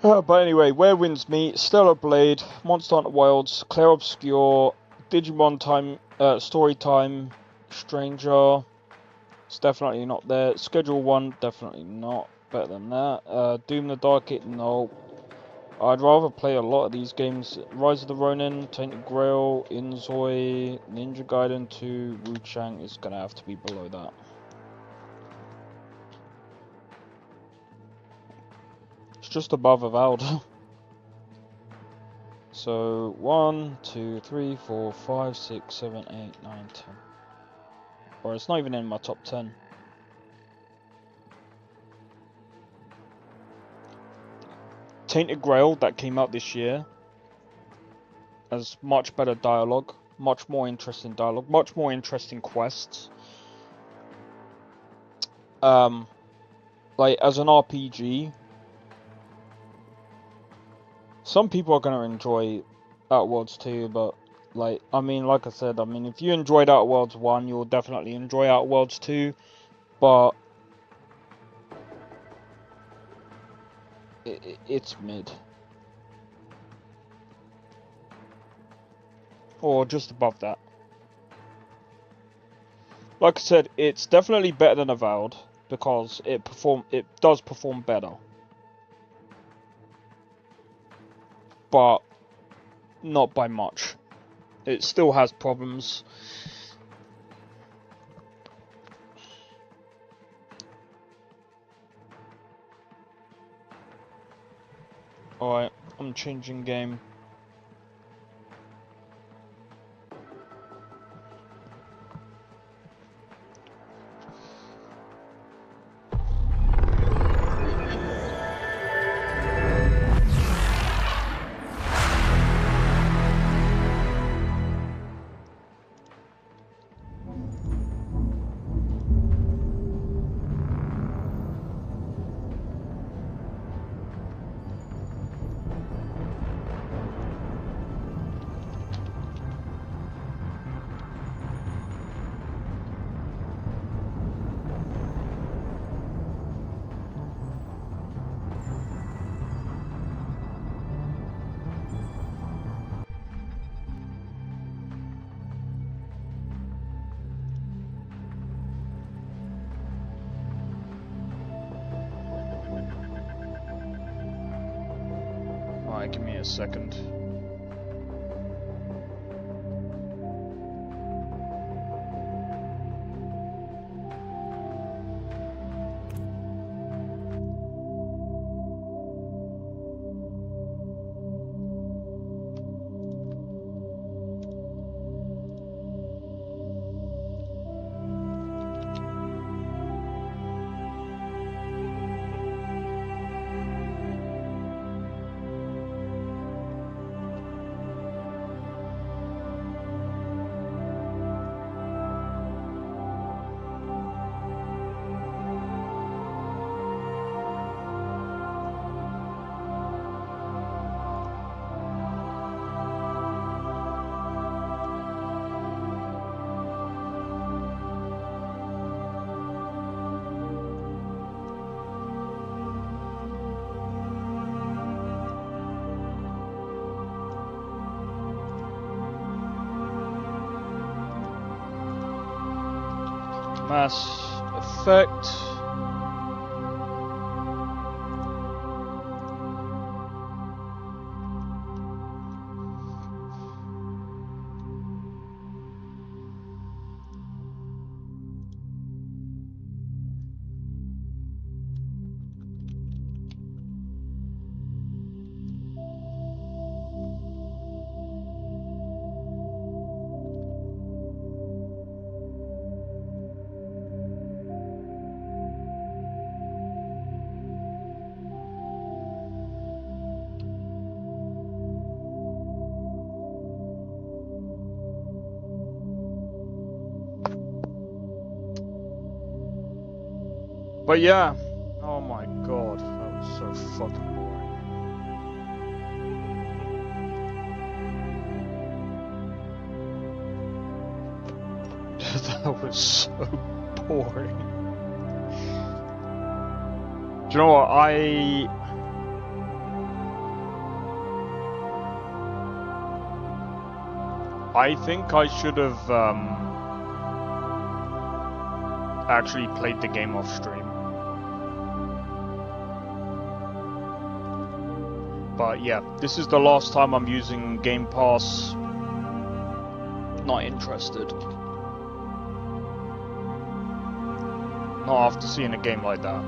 But anyway, Where Winds Meet, Stellar Blade, Monster Hunter Wilds, Clair Obscur, Digimon Time, Story Time, Stranger, it's definitely not there. Schedule 1, definitely not. Better than that. Doom the Dark Age, no. I'd rather play a lot of these games. Rise of the Ronin, Tainted Grail, Inzoi, Ninja Gaiden 2, Wu Chang is gonna have to be below that. It's just above Avowed. So 1, 2, 3, 4, 5, 6, 7, 8, 9, 10. Or it's not even in my top 10. Tainted Grail, that came out this year, has much better dialogue, much more interesting dialogue, much more interesting quests. Like, as an RPG, some people are going to enjoy Outer Worlds 2, but, like, I mean, like I said, I mean, if you enjoyed Outer Worlds 1, you'll definitely enjoy Outer Worlds 2, but it's mid. Or just above that. Like I said, it's definitely better than Avowed. because it does perform better. But not by much. It still has problems. Alright, I'm changing game. Alright, give me a second. Mass Effect. But yeah, oh my god, that was so fucking boring. That was so boring. Do you know what, I think I should have actually played the game off stream. But yeah, this is the last time I'm using Game Pass. Not interested. Not after seeing a game like that.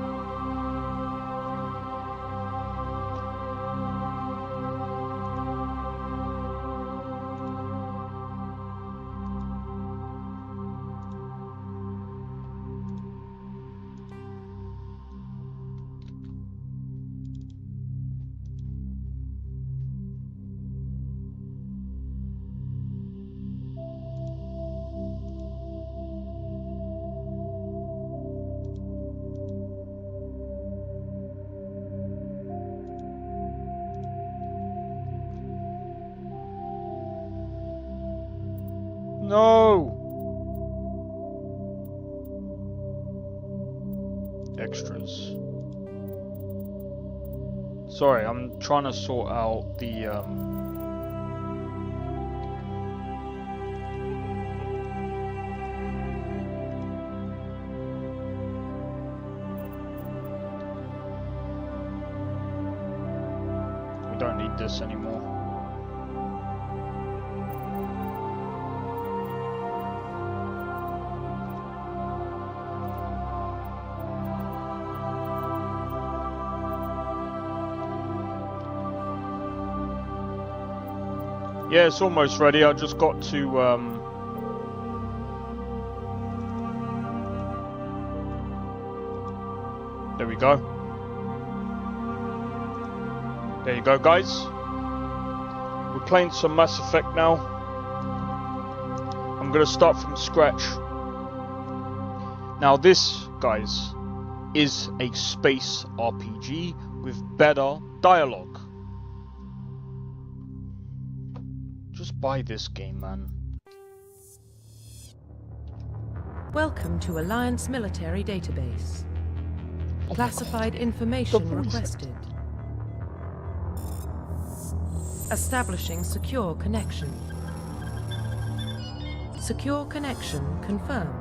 No! Extras. Sorry, I'm trying to sort out the don't need this anymore. Yeah, it's almost ready. I just got to there we go. There you go, guys. We're playing some Mass Effect now. I'm gonna start from scratch. Now this, guys, is a space RPG with better dialogue. Just buy this game, man. Welcome to Alliance Military Database. Classified information requested. Establishing secure connection. Secure connection confirmed.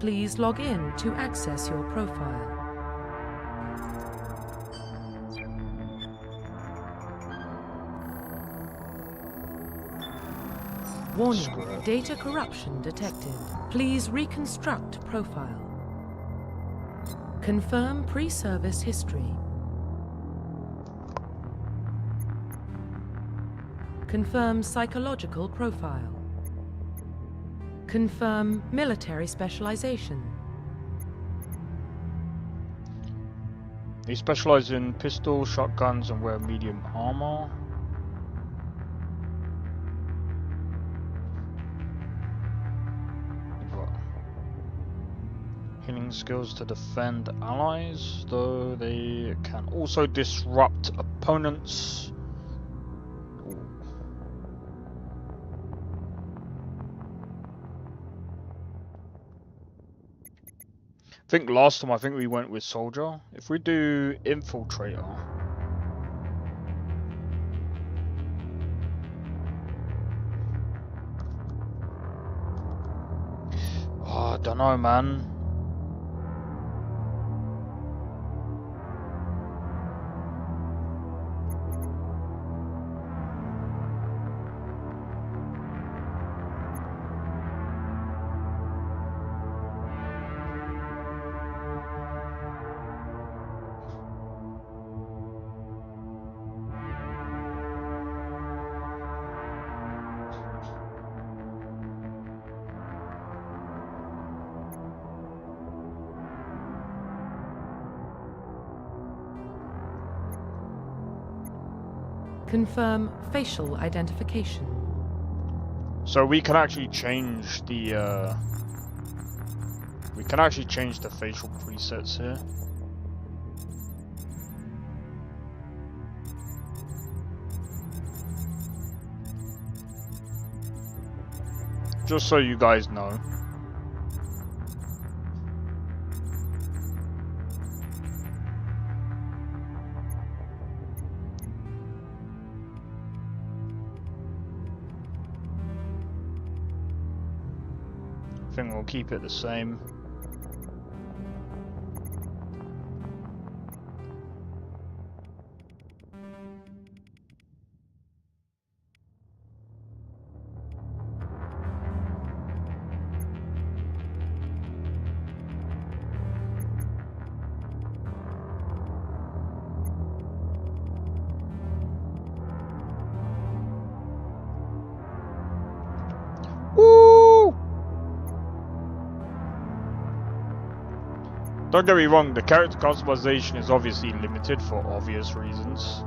Please log in to access your profile. Warning, data corruption detected. Please reconstruct profile. Confirm pre-service history. Confirm psychological profile. Confirm military specialization. They specialize in pistols, shotguns, and wear medium armor. Healing skills to defend allies, though they can also disrupt opponents. I think last time we went with soldier. If we do infiltrator, oh, I don't know, man. Confirm facial identification. So we can actually change the facial presets here. Just so you guys know. I think we'll keep it the same. Don't get me wrong, the character customization is obviously limited for obvious reasons.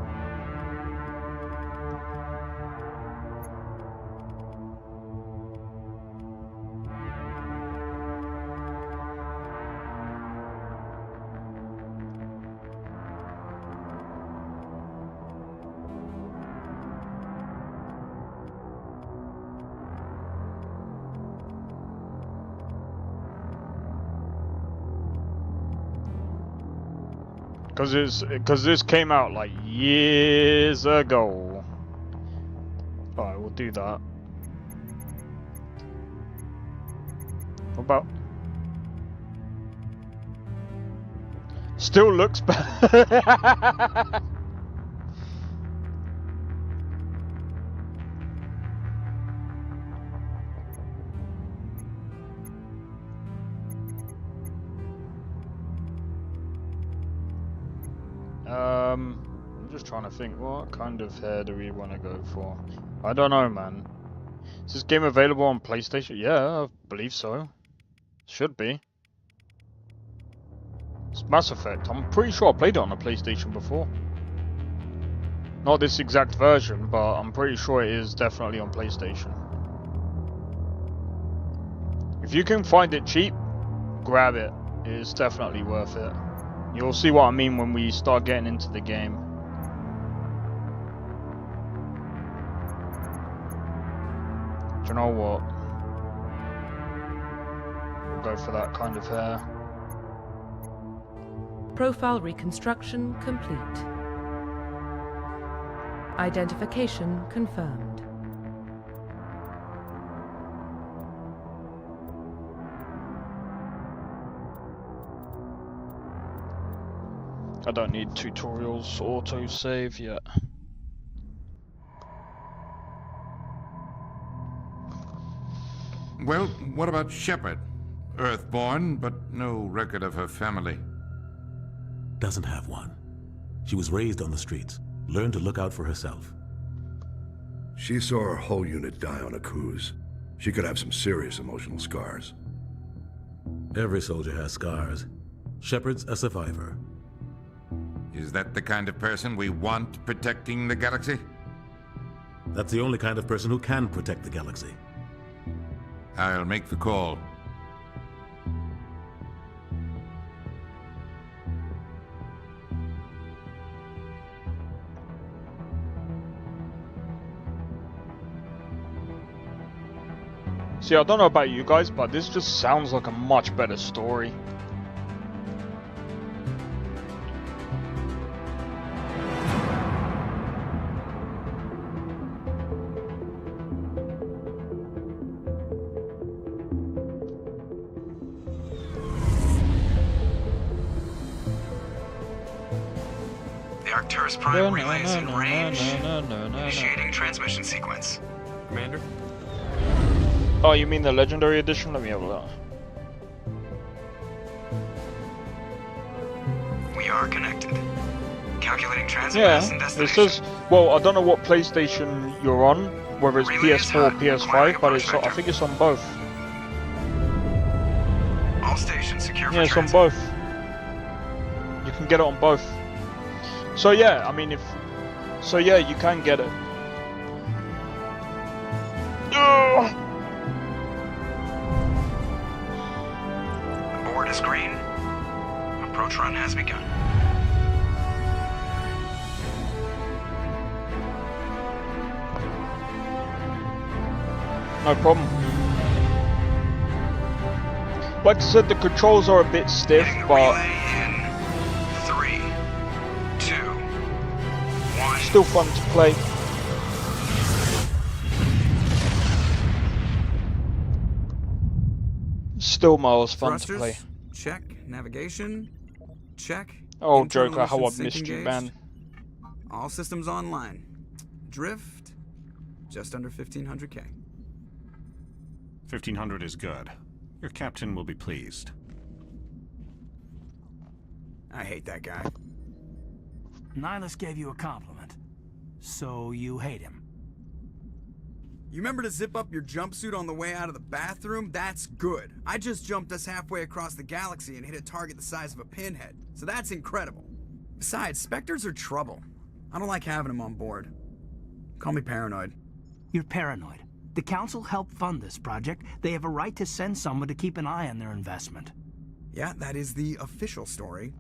Because this came out like years ago. Alright, we'll do that. What about? Still looks better. I'm just trying to think, what kind of hair do we want to go for? I don't know, man. Is this game available on PlayStation? Yeah, I believe so. Should be. It's Mass Effect. I'm pretty sure I played it on a PlayStation before. Not this exact version, but I'm pretty sure it is definitely on PlayStation. If you can find it cheap, grab it. It is definitely worth it. You'll see what I mean when we start getting into the game. Do you know what? We'll go for that kind of hair. Profile reconstruction complete. Identification confirmed. I don't need tutorials auto-save yet. Well, what about Shepard? Earthborn, but no record of her family. Doesn't have one. She was raised on the streets, learned to look out for herself. She saw her whole unit die on a cruise. She could have some serious emotional scars. Every soldier has scars. Shepard's a survivor. Is that the kind of person we want protecting the galaxy? That's the only kind of person who can protect the galaxy. I'll make the call. See, I don't know about you guys, but this just sounds like a much better story. The Arcturus Prime relay is in range. Initiating transmission sequence. Commander? Oh, you mean the Legendary Edition? Let me have a look. We are connected. Calculating transit mass and Yeah, it destination. says, well, I don't know what PlayStation you're on, whether it's PS4 or PS5, but it's, I think it's on both. All stations secure for Yeah, it's on transit. both. You can get it on both. So yeah, I mean, so yeah, you can get it. Ugh. Board is green. Approach run has begun. No problem. Like I said, the controls are a bit stiff, but Three, two, one. still fun to play. Still miles fun to play. Check. Navigation. Check. Oh, Internal Joker, how I emission missed sync you, engaged. man. All systems online. Drift. Just under 1500K. 1500 is good. Your captain will be pleased. I hate that guy. Nihilus gave you a compliment. So you hate him. You remember to zip up your jumpsuit on the way out of the bathroom? That's good. I just jumped us halfway across the galaxy and hit a target the size of a pinhead. So that's incredible. Besides, Spectres are trouble. I don't like having them on board. Call me paranoid. You're paranoid. The Council helped fund this project. They have a right to send someone to keep an eye on their investment. Yeah, that is the official story.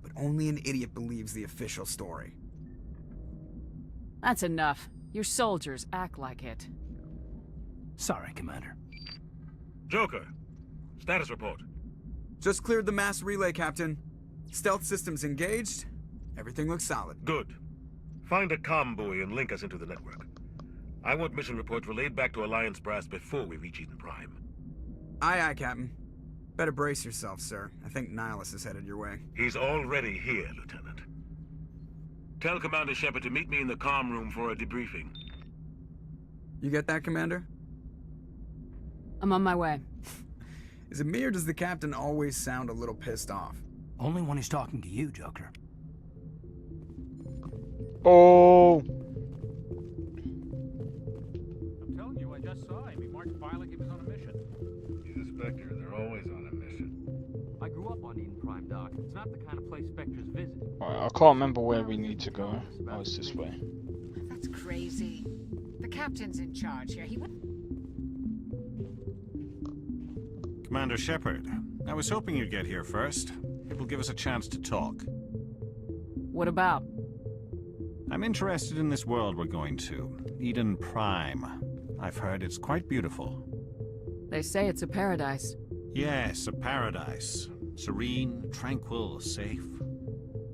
But only an idiot believes the official story. That's enough. Your soldiers act like it. Sorry, Commander. Joker, status report. Just cleared the mass relay, Captain. Stealth systems engaged. Everything looks solid. Good. Find a comm buoy and link us into the network. I want mission reports relayed back to Alliance Brass before we reach Eden Prime. Aye, aye, Captain. Better brace yourself, sir. I think Nihilus is headed your way. He's already here, Lieutenant. Tell Commander Shepard to meet me in the comm room for a debriefing. You get that, Commander? I'm on my way. Is it me or does the Captain always sound a little pissed off? Only when he's talking to you, Joker. Oh! I'm telling you, I just saw him. He marched by like he was on a mission. He's a Spectre. They're always on a mission. I grew up on Eden Prime, Doc. It's not the kind of place Spectres visit. Alright, I can't remember where we need to go. Oh, it's this way. That's crazy. The captain's in charge here. He would. Commander Shepard, I was hoping you'd get here first. It will give us a chance to talk. What about? I'm interested in this world we're going to, Eden Prime. I've heard it's quite beautiful. They say it's a paradise. Yes, a paradise. Serene, tranquil, safe.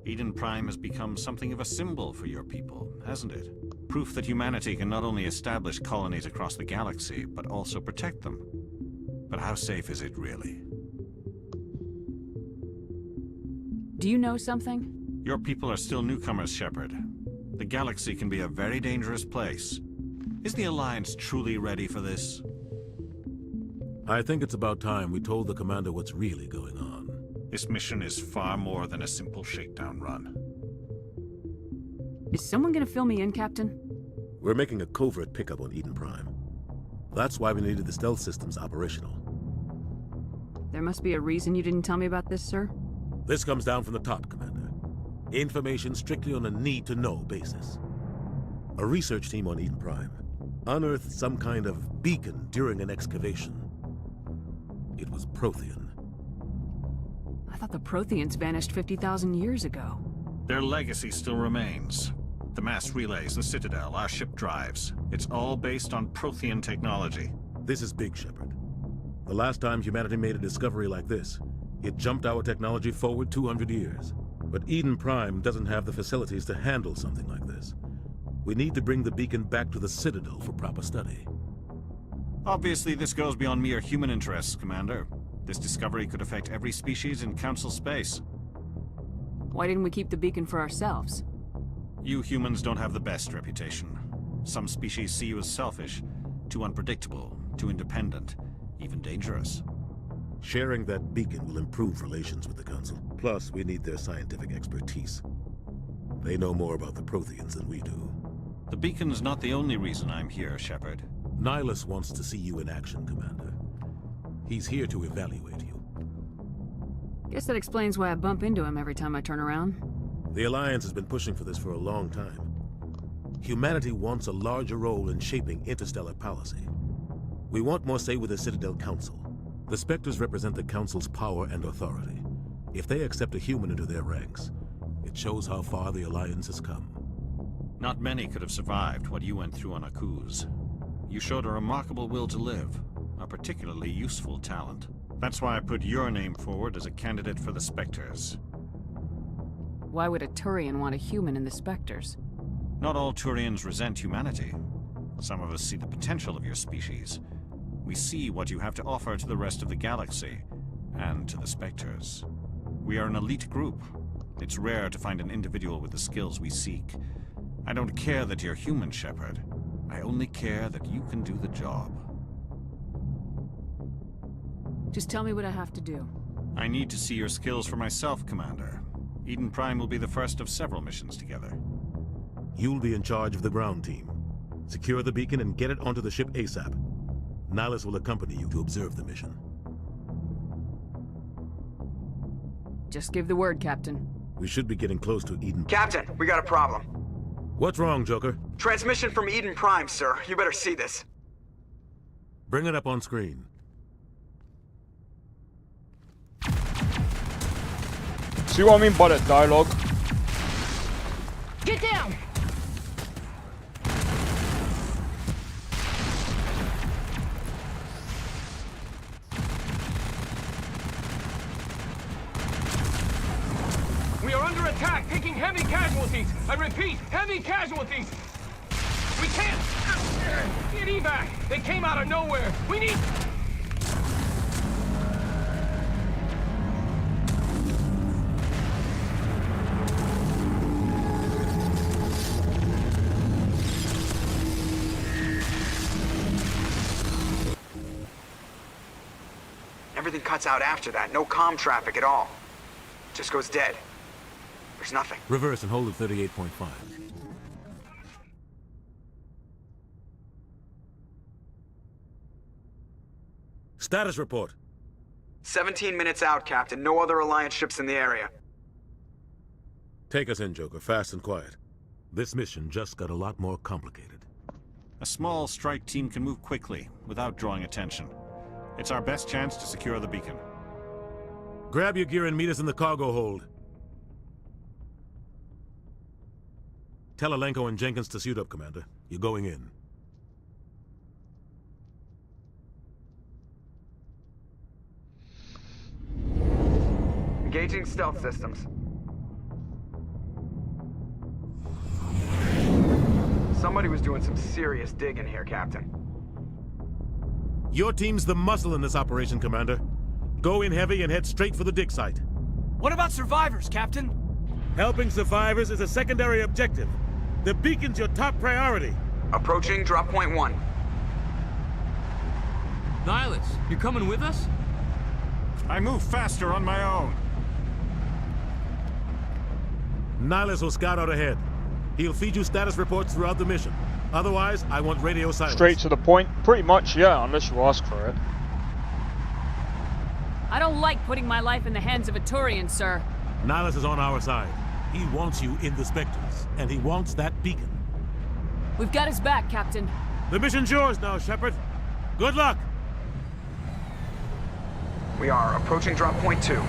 Eden Prime has become something of a symbol for your people, hasn't it? Proof that humanity can not only establish colonies across the galaxy, but also protect them. But how safe is it really? Do you know something? Your people are still newcomers, Shepard. The galaxy can be a very dangerous place. Is the Alliance truly ready for this? I think it's about time we told the Commander what's really going on. This mission is far more than a simple shakedown run. Is someone gonna fill me in, Captain? We're making a covert pickup on Eden Prime. That's why we needed the stealth systems operational. There must be a reason you didn't tell me about this, sir? This comes down from the top, Commander. Information strictly on a need-to-know basis. A research team on Eden Prime unearthed some kind of beacon during an excavation. It was Prothean. I thought the Protheans vanished 50,000 years ago. Their legacy still remains. The mass relays, the Citadel, our ship drives. It's all based on Prothean technology. This is big, Shepard. The last time humanity made a discovery like this, it jumped our technology forward 200 years. But Eden Prime doesn't have the facilities to handle something like this. We need to bring the beacon back to the Citadel for proper study. Obviously, this goes beyond mere human interests, Commander. This discovery could affect every species in Council space. Why didn't we keep the beacon for ourselves? You humans don't have the best reputation. Some species see you as selfish, too unpredictable, too independent, even dangerous. Sharing that beacon will improve relations with the Council. Plus, we need their scientific expertise. They know more about the Protheans than we do. The beacon's not the only reason I'm here, Shepard. Nihilus wants to see you in action, Commander. He's here to evaluate you. Guess that explains why I bump into him every time I turn around. The Alliance has been pushing for this for a long time. Humanity wants a larger role in shaping interstellar policy. We want more say with the Citadel Council. The Spectres represent the Council's power and authority. If they accept a human into their ranks, it shows how far the Alliance has come. Not many could have survived what you went through on Akuz. You showed a remarkable will to live, a particularly useful talent. That's why I put your name forward as a candidate for the Spectres. Why would a Turian want a human in the Spectres? Not all Turians resent humanity. Some of us see the potential of your species. We see what you have to offer to the rest of the galaxy, and to the Spectres. We are an elite group. It's rare to find an individual with the skills we seek. I don't care that you're human, Shepard. I only care that you can do the job. Just tell me what I have to do. I need to see your skills for myself, Commander. Eden Prime will be the first of several missions together. You'll be in charge of the ground team. Secure the beacon and get it onto the ship ASAP. Nihilus will accompany you to observe the mission. Just give the word, Captain. We should be getting close to Eden. Captain, we got a problem. What's wrong, Joker? Transmission from Eden Prime, sir. You better see this. Bring it up on screen. See what I mean by that dialogue? Get down! We are under under attack, taking heavy casualties. I repeat, heavy casualties. We can't get evac. They came out of nowhere. We need... Everything cuts out after that. No comm traffic at all. Just goes dead. There's nothing. Reverse and hold at 38.5. Status report. 17 minutes out, Captain. No other Alliance ships in the area. Take us in, Joker. Fast and quiet. This mission just got a lot more complicated. A small strike team can move quickly, without drawing attention. It's our best chance to secure the beacon. Grab your gear and meet us in the cargo hold. Tell Alenko and Jenkins to suit up, Commander. You're going in. Engaging stealth systems. Somebody was doing some serious digging here, Captain. Your team's the muscle in this operation, Commander. Go in heavy and head straight for the dig site. What about survivors, Captain? Helping survivors is a secondary objective. The beacon's your top priority. Approaching drop point 1. Nihilus, you coming with us? I move faster on my own. Nihilus will scout out ahead. He'll feed you status reports throughout the mission. Otherwise, I want radio silence. Straight to the point? Pretty much, yeah, unless you ask for it. I don't like putting my life in the hands of a Turian, sir. Nihilus is on our side. He wants you in the Spectres, and he wants that beacon. We've got his back, Captain. The mission's yours now, Shepard. Good luck! We are approaching drop point 2.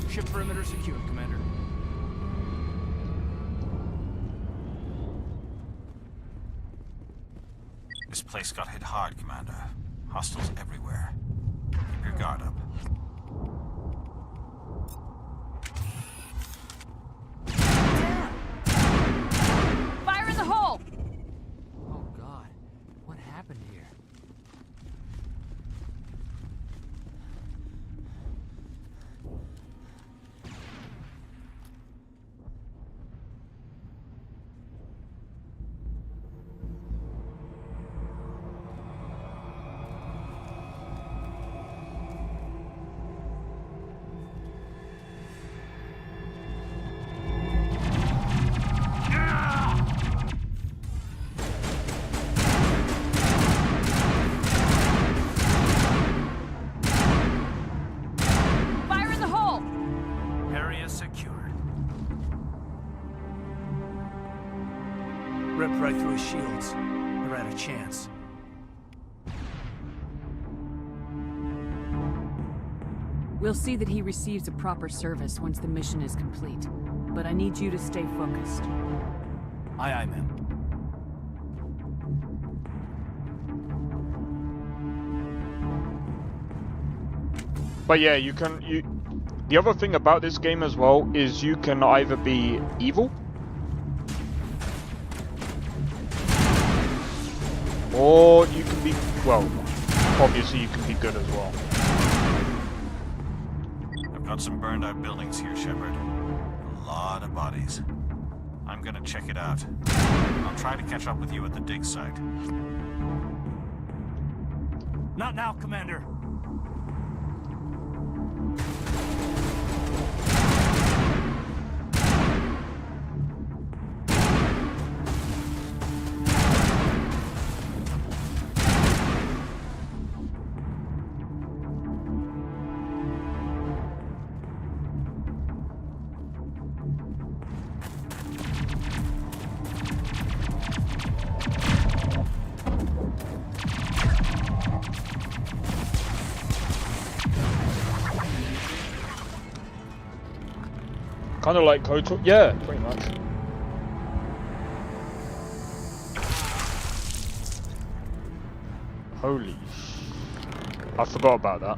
Ship perimeter secured, Commander. This place got hit hard, Commander. Hostiles everywhere. Keep your guard up. Fire in the hole! Oh God, what happened here? Ripped right through his shields. Never had a chance. We'll see that he receives a proper service once the mission is complete. But I need you to stay focused. Aye, aye, ma'am. But yeah, the other thing about this game as well is you can either be evil or you can be, well, obviously you can be good as well. I've got some burned out buildings here, Shepard. A lot of bodies. I'm gonna check it out. I'll try to catch up with you at the dig site. Not now, Commander. Kind of like KOTOR, yeah, pretty much. Holy I forgot about that.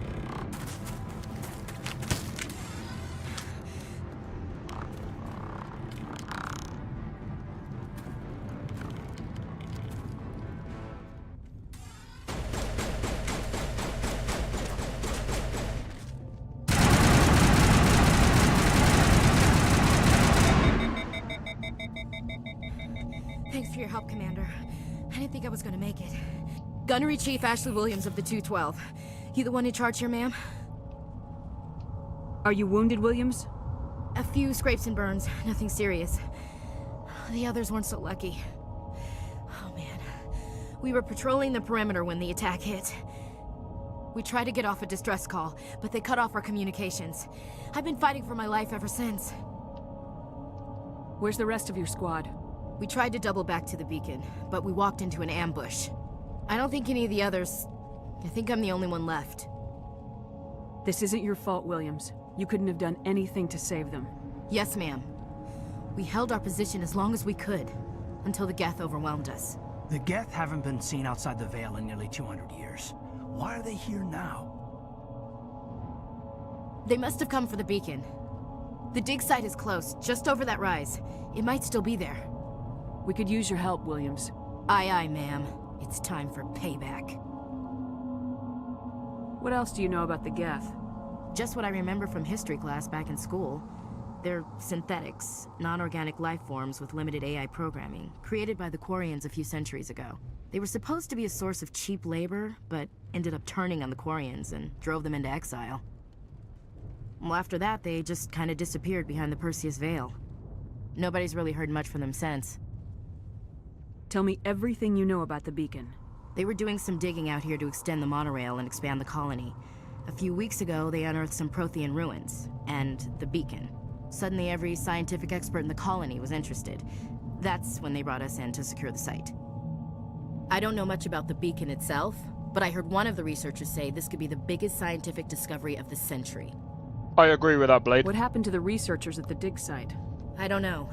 Thanks for your help, Commander. I didn't think I was gonna make it. Gunnery Chief Ashley Williams of the 212. You the one in charge here, ma'am? Are you wounded, Williams? A few scrapes and burns, nothing serious. The others weren't so lucky. Oh man. We were patrolling the perimeter when the attack hit. We tried to get off a distress call, but they cut off our communications. I've been fighting for my life ever since. Where's the rest of your squad? We tried to double back to the beacon, but we walked into an ambush. I don't think any of the others... I think I'm the only one left. This isn't your fault, Williams. You couldn't have done anything to save them. Yes, ma'am. We held our position as long as we could, until the Geth overwhelmed us. The Geth haven't been seen outside the Veil in nearly 200 years. Why are they here now? They must have come for the beacon. The dig site is close, just over that rise. It might still be there. We could use your help, Williams. Aye, aye, ma'am. It's time for payback. What else do you know about the Geth? Just what I remember from history class back in school. They're synthetics, non-organic life forms with limited AI programming, created by the Quarians a few centuries ago. They were supposed to be a source of cheap labor, but ended up turning on the Quarians and drove them into exile. Well, after that, they just kind of disappeared behind the Perseus Veil. Nobody's really heard much from them since. Tell me everything you know about the beacon. They were doing some digging out here to extend the monorail and expand the colony. A few weeks ago, they unearthed some Prothean ruins, and the beacon. Suddenly, every scientific expert in the colony was interested. That's when they brought us in to secure the site. I don't know much about the beacon itself, but I heard one of the researchers say this could be the biggest scientific discovery of the century. I agree with that, Blade. What happened to the researchers at the dig site? I don't know.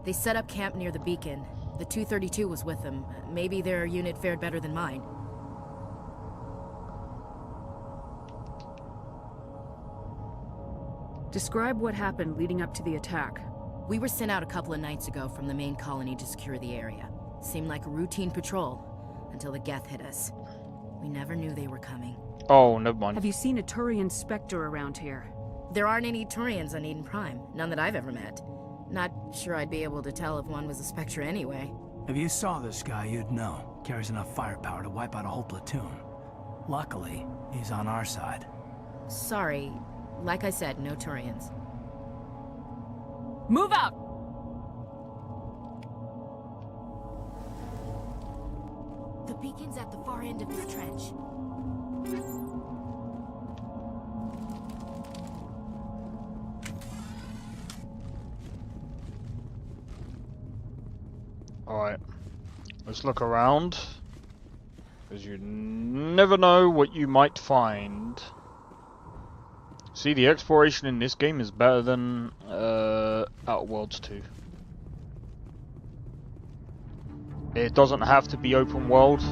They set up camp near the beacon. The 232 was with them. Maybe their unit fared better than mine. Describe what happened leading up to the attack. We were sent out a couple of nights ago from the main colony to secure the area. Seemed like a routine patrol, until the Geth hit us. We never knew they were coming. Oh, never mind. Have you seen a Turian Spectre around here? There aren't any Turians on Eden Prime. None that I've ever met. Not sure I'd be able to tell if one was a Spectre anyway. If you saw this guy, you'd know. Carries enough firepower to wipe out a whole platoon. Luckily, he's on our side. Sorry. Like I said, no Turians. Move out! The beacon's at the far end of this trench. Alright. Let's look around. Because you never know what you might find. See, the exploration in this game is better than Outer Worlds 2. It doesn't have to be open world.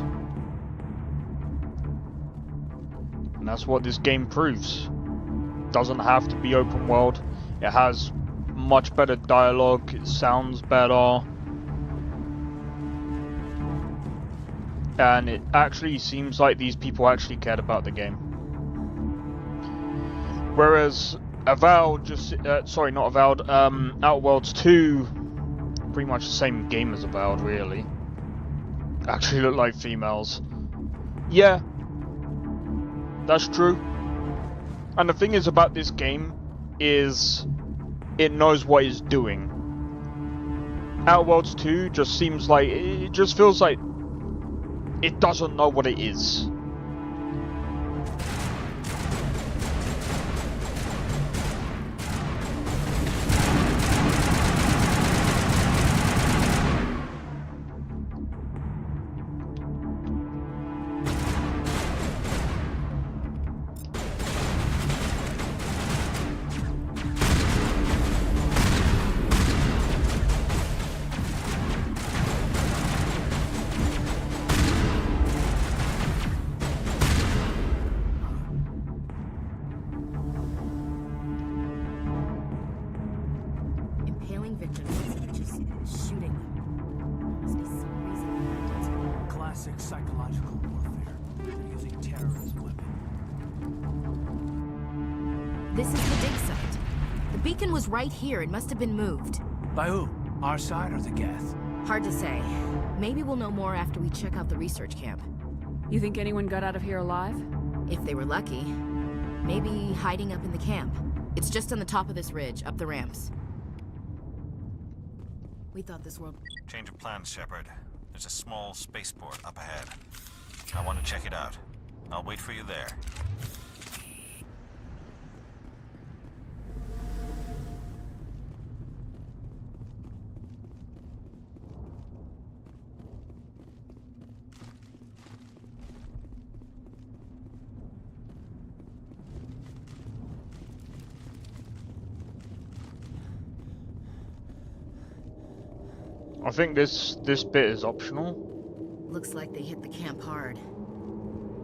And that's what this game proves. It doesn't have to be open world. It has much better dialogue, it sounds better. And it actually seems like these people actually cared about the game. Whereas Avowed just, sorry, not Avowed, Outer Worlds 2, pretty much the same game as Avowed, really. Actually look like females. Yeah, that's true. And the thing is about this game is it knows what it's doing. Outer Worlds 2 just seems like, it just feels like it doesn't know what it is. Biological warfare. They're using terror as a weapon. This is the dig site. The beacon was right here. It must have been moved. By who? Our side or the Geth? Hard to say. Maybe we'll know more after we check out the research camp. You think anyone got out of here alive? If they were lucky. Maybe hiding up in the camp. It's just on the top of this ridge, up the ramps. We thought this world... Change of plans, Shepard. There's a small spaceport up ahead. I want to check it out. I'll wait for you there. I think this bit is optional. Looks like they hit the camp hard.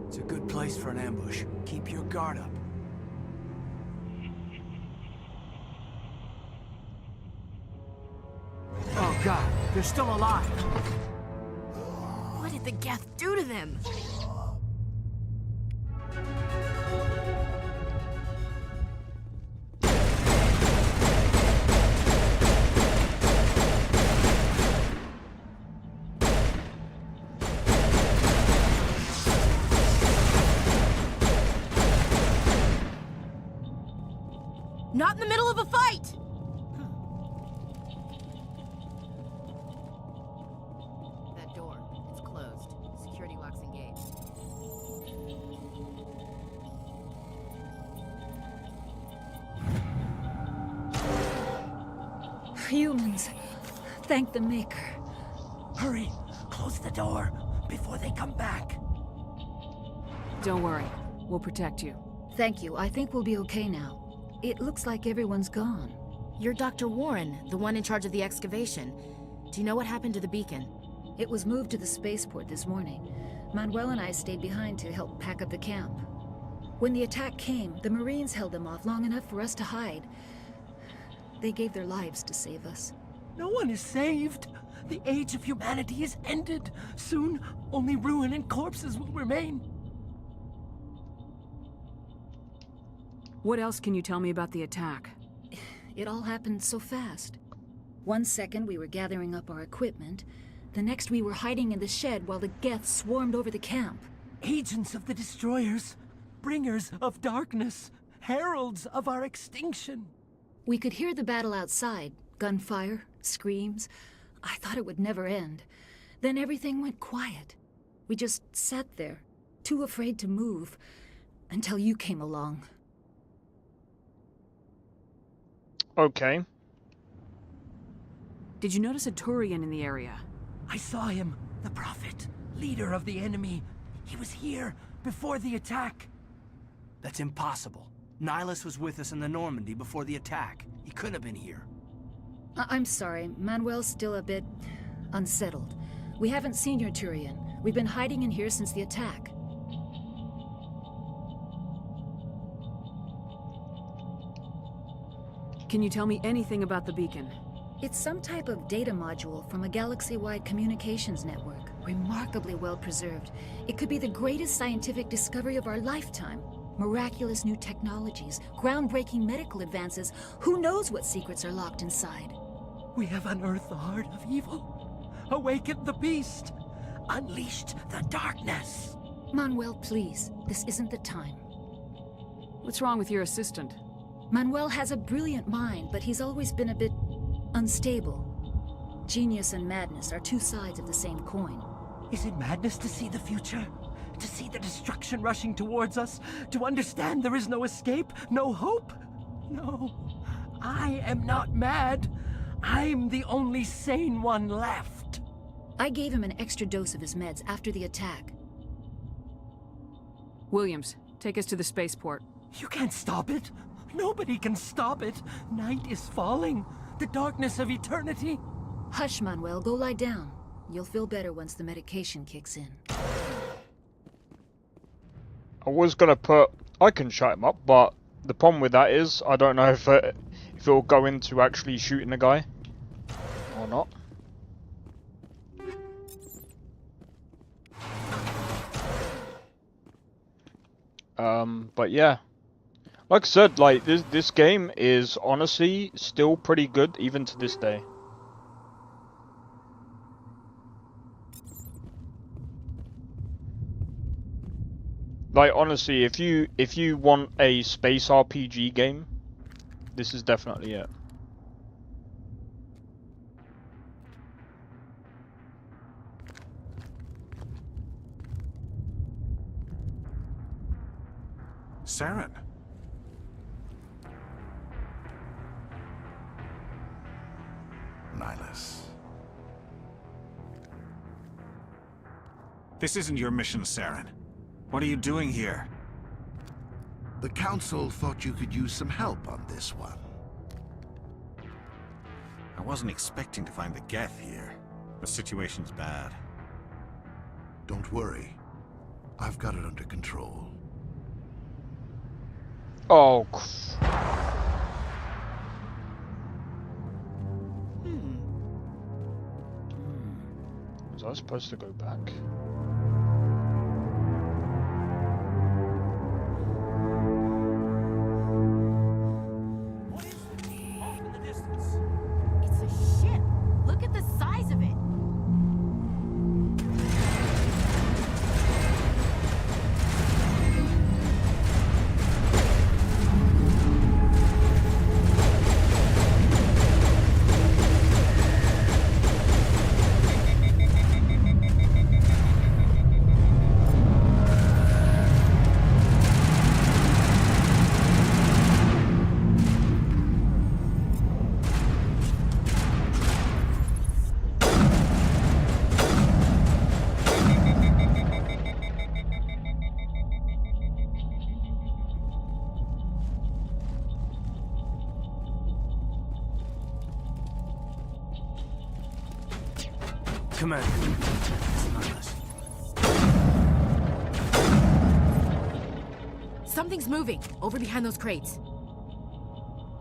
It's a good place for an ambush. Keep your guard up. Oh god, they're still alive! What did the Geth do to them? Not in the middle of a fight! That door, it's closed. Security lock's engaged. Humans. Thank the Maker. Hurry! Close the door before they come back. Don't worry. We'll protect you. Thank you. I think we'll be okay now. It looks like everyone's gone. You're Dr. Warren, the one in charge of the excavation. Do you know what happened to the beacon? It was moved to the spaceport this morning. Manuel and I stayed behind to help pack up the camp. When the attack came, the Marines held them off long enough for us to hide. They gave their lives to save us. No one is saved. The age of humanity is ended. Soon, only ruin and corpses will remain. What else can you tell me about the attack? It all happened so fast. 1 second we were gathering up our equipment. The next we were hiding in the shed while the Geth swarmed over the camp. Agents of the Destroyers, bringers of darkness, heralds of our extinction. We could hear the battle outside. Gunfire, screams. I thought it would never end. Then everything went quiet. We just sat there, too afraid to move, until you came along. Okay. Did you notice a Turian in the area? I saw him, the Prophet, leader of the enemy. He was here before the attack. That's impossible. Nihilus was with us in the Normandy before the attack. He couldn't have been here. I'm sorry. Manuel's still a bit unsettled. We haven't seen your Turian. We've been hiding in here since the attack. Can you tell me anything about the beacon? It's some type of data module from a galaxy-wide communications network. Remarkably well preserved. It could be the greatest scientific discovery of our lifetime. Miraculous new technologies, groundbreaking medical advances. Who knows what secrets are locked inside? We have unearthed the heart of evil, awakened the beast, unleashed the darkness. Manuel, please. This isn't the time. What's wrong with your assistant? Manuel has a brilliant mind, but he's always been a bit unstable. Genius and madness are two sides of the same coin. Is it madness to see the future? To see the destruction rushing towards us? To understand there is no escape? No hope? No. I am not mad. I'm the only sane one left. I gave him an extra dose of his meds after the attack. Williams, take us to the spaceport. You can't stop it. Nobody can stop it. Night is falling. The darkness of eternity. Hush, Manuel. Go lie down. You'll feel better once the medication kicks in. I was gonna put... I can shut him up, but the problem with that is I don't know if it'll go into actually shooting the guy or not. But yeah, like I said, like this game is honestly still pretty good even to this day. Like honestly, if you want a space RPG game, this is definitely it. Saren. Nihlus. This isn't your mission, Saren. What are you doing here? The Council thought you could use some help on this one. I wasn't expecting to find the Geth here. The situation's bad. Don't worry. I've got it under control. Oh. Was I supposed to go back? It's a ship. Look at the size of it. Commander. Something's moving over behind those crates.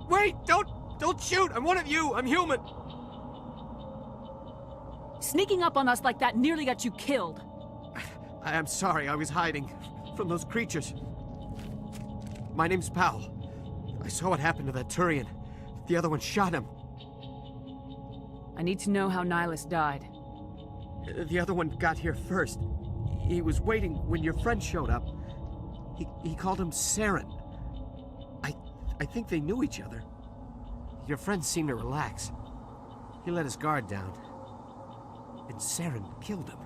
Wait! Don't shoot! I'm one of you! I'm human! Sneaking up on us like that nearly got you killed. I am sorry, I was hiding from those creatures. My name's Powell. I saw what happened to that Turian. The other one shot him. I need to know how Nihlus died. The other one got here first. He was waiting when your friend showed up. He called him Saren. I think they knew each other. Your friend seemed to relax. He let his guard down. And Saren killed him.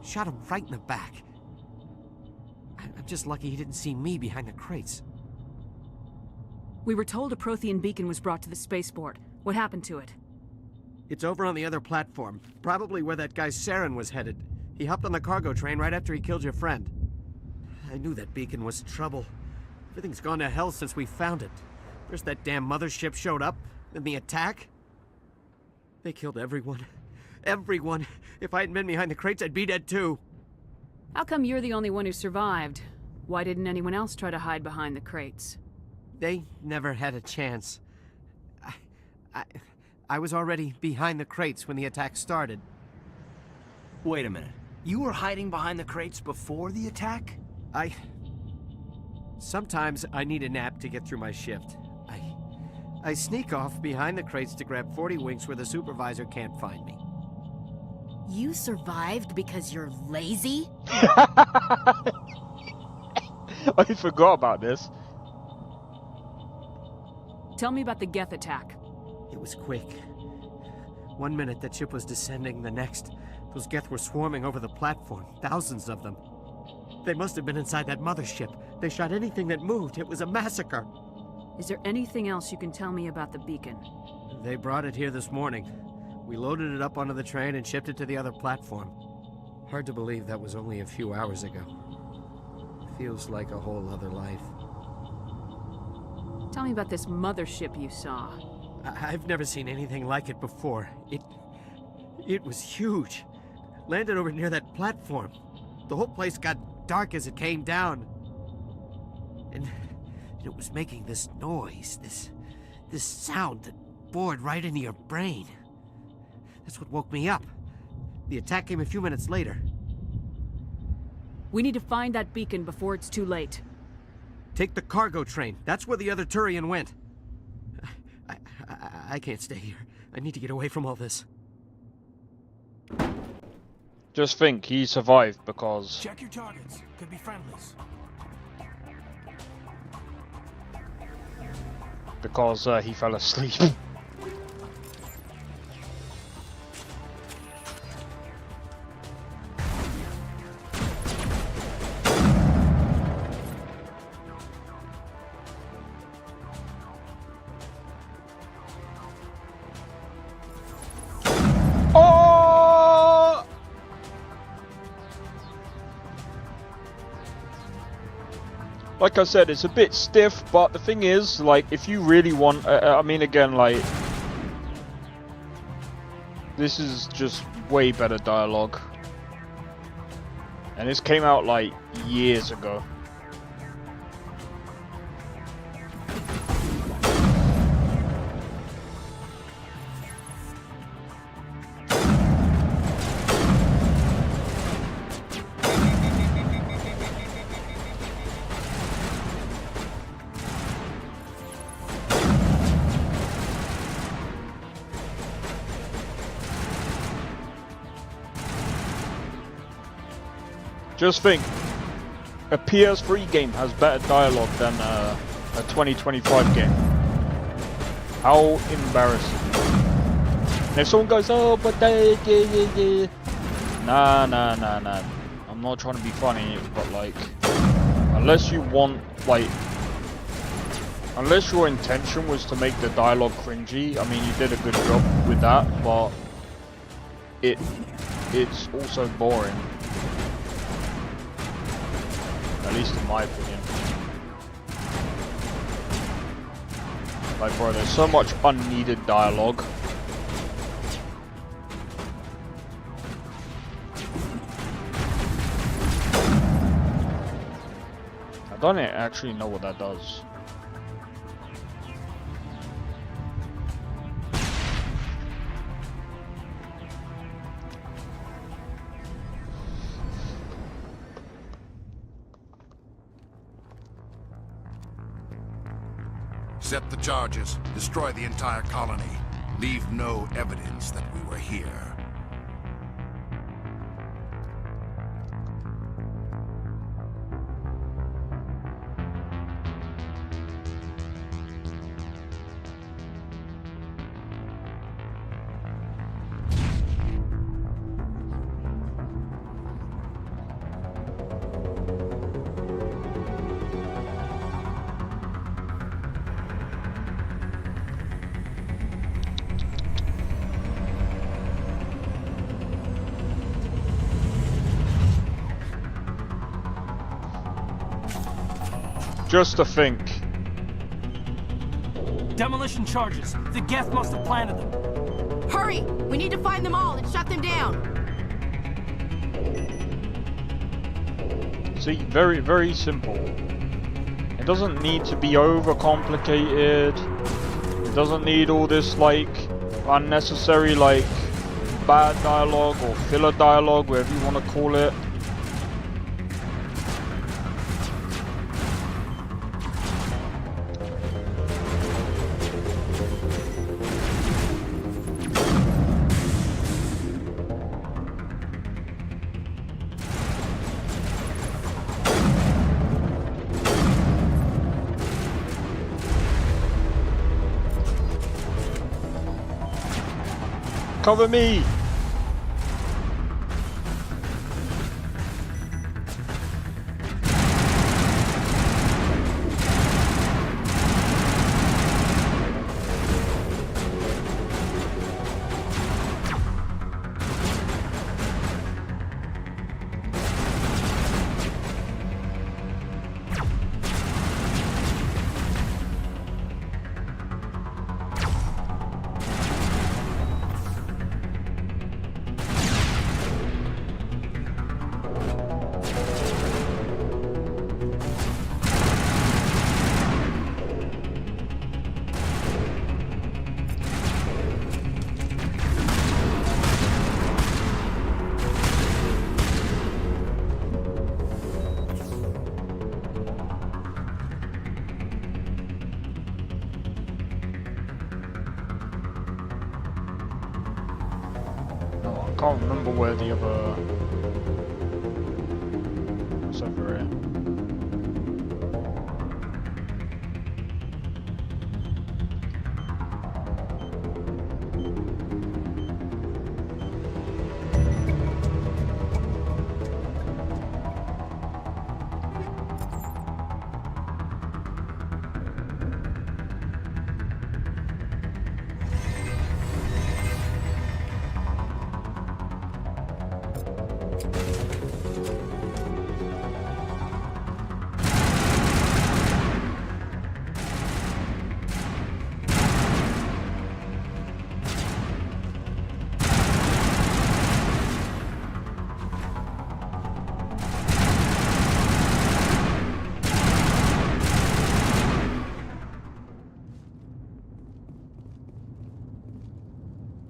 Shot him right in the back. I'm just lucky he didn't see me behind the crates. We were told a Prothean beacon was brought to the spaceport. What happened to it? It's over on the other platform. Probably where that guy Saren was headed. He hopped on the cargo train right after he killed your friend. I knew that beacon was trouble. Everything's gone to hell since we found it. First that damn mothership showed up, then the attack. They killed everyone. Everyone. If I hadn't been behind the crates, I'd be dead too. How come you're the only one who survived? Why didn't anyone else try to hide behind the crates? They never had a chance. I was already behind the crates when the attack started. Wait a minute. You were hiding behind the crates before the attack? Sometimes I need a nap to get through my shift. I sneak off behind the crates to grab 40 winks where the supervisor can't find me. You survived because you're lazy? I forgot about this. Tell me about the Geth attack. It was quick. 1 minute that ship was descending, the next, those Geth were swarming over the platform, thousands of them. They must have been inside that mothership. They shot anything that moved. It was a massacre. Is there anything else you can tell me about the beacon? They brought it here this morning. We loaded it up onto the train and shipped it to the other platform. Hard to believe that was only a few hours ago. Feels like a whole other life. Tell me about this mothership you saw. I've never seen anything like it before. It was huge. Landed over near that platform. The whole place got dark as it came down. And it was making this noise, this sound that bored right into your brain. That's what woke me up. The attack came a few minutes later. We need to find that beacon before it's too late. Take the cargo train. That's where the other Turian went. I can't stay here. I need to get away from all this. Just think, he survived because... Check your targets. Could be friendlies. Because he fell asleep. Like I said, it's a bit stiff, but the thing is, like, if you really want, I mean, again, like, this is just way better dialogue. And this came out, like, years ago. Just think, a PS3 game has better dialogue than a 2025 game. How embarrassing. And if someone goes, oh, but they, Nah. I'm not trying to be funny, but like, unless you want, like, unless your intention was to make the dialogue cringy, I mean, you did a good job with that, but it's also boring. At least in my opinion. Like, bro, there's so much unneeded dialogue. I don't actually know what that does. Set the charges. Destroy the entire colony. Leave no evidence that we were here. Just to think. Demolition charges. The Geth must have planted them. Hurry! We need to find them all and shut them down. See, very, very simple. It doesn't need to be overcomplicated. It doesn't need all this, like, unnecessary, like, bad dialogue or filler dialogue, whatever you want to call it. Cover me! can't remember where the other... What's over here?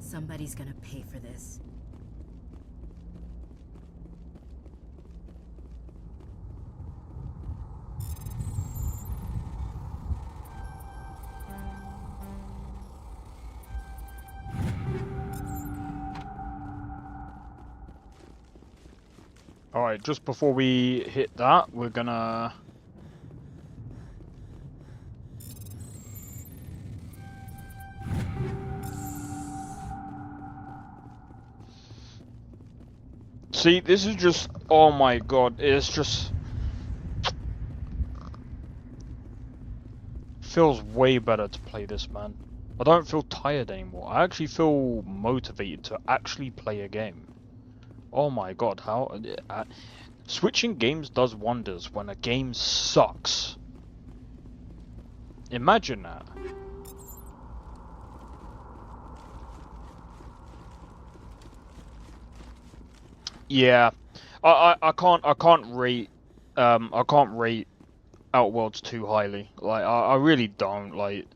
Somebody's gonna pay for this. Alright, just before we hit that, we're gonna... See, this is just... Oh my god, it's just... Feels way better to play this, man. I don't feel tired anymore. I actually feel motivated to actually play a game. Oh my god, how... switching games does wonders when a game sucks. Imagine that. Yeah, I can't rate Outer Worlds too highly. Like I really don't. Like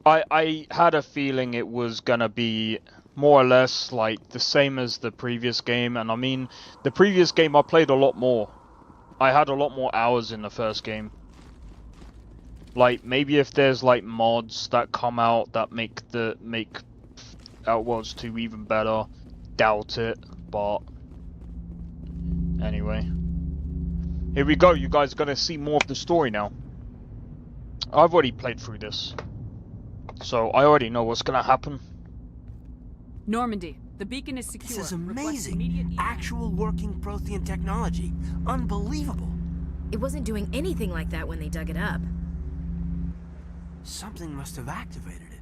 I had a feeling it was gonna be more or less like the same as the previous game, and I mean the previous game I played a lot more. I had a lot more hours in the first game. Like maybe if there's like mods that come out that make Outer Worlds 2 even better, doubt it. But anyway, here we go. You guys are gonna see more of the story now. I've already played through this, so I already know what's gonna happen. Normandy, the beacon is secure. This is amazing. Actual working Prothean technology. Unbelievable. It wasn't doing anything like that when they dug it up. Something must have activated it.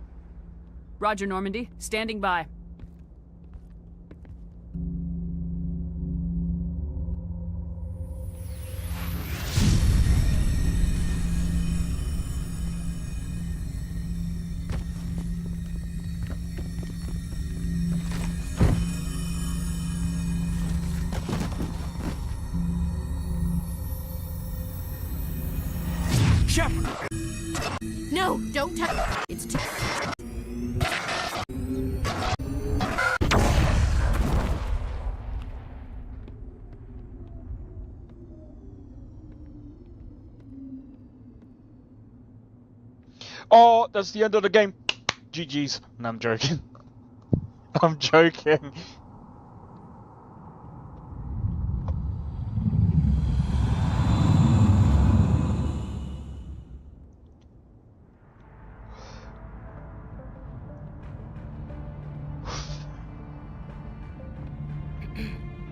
Roger, Normandy. Standing by. No, don't touch. It's too... Oh, that's the end of the game. GG's. No, I'm joking. I'm joking.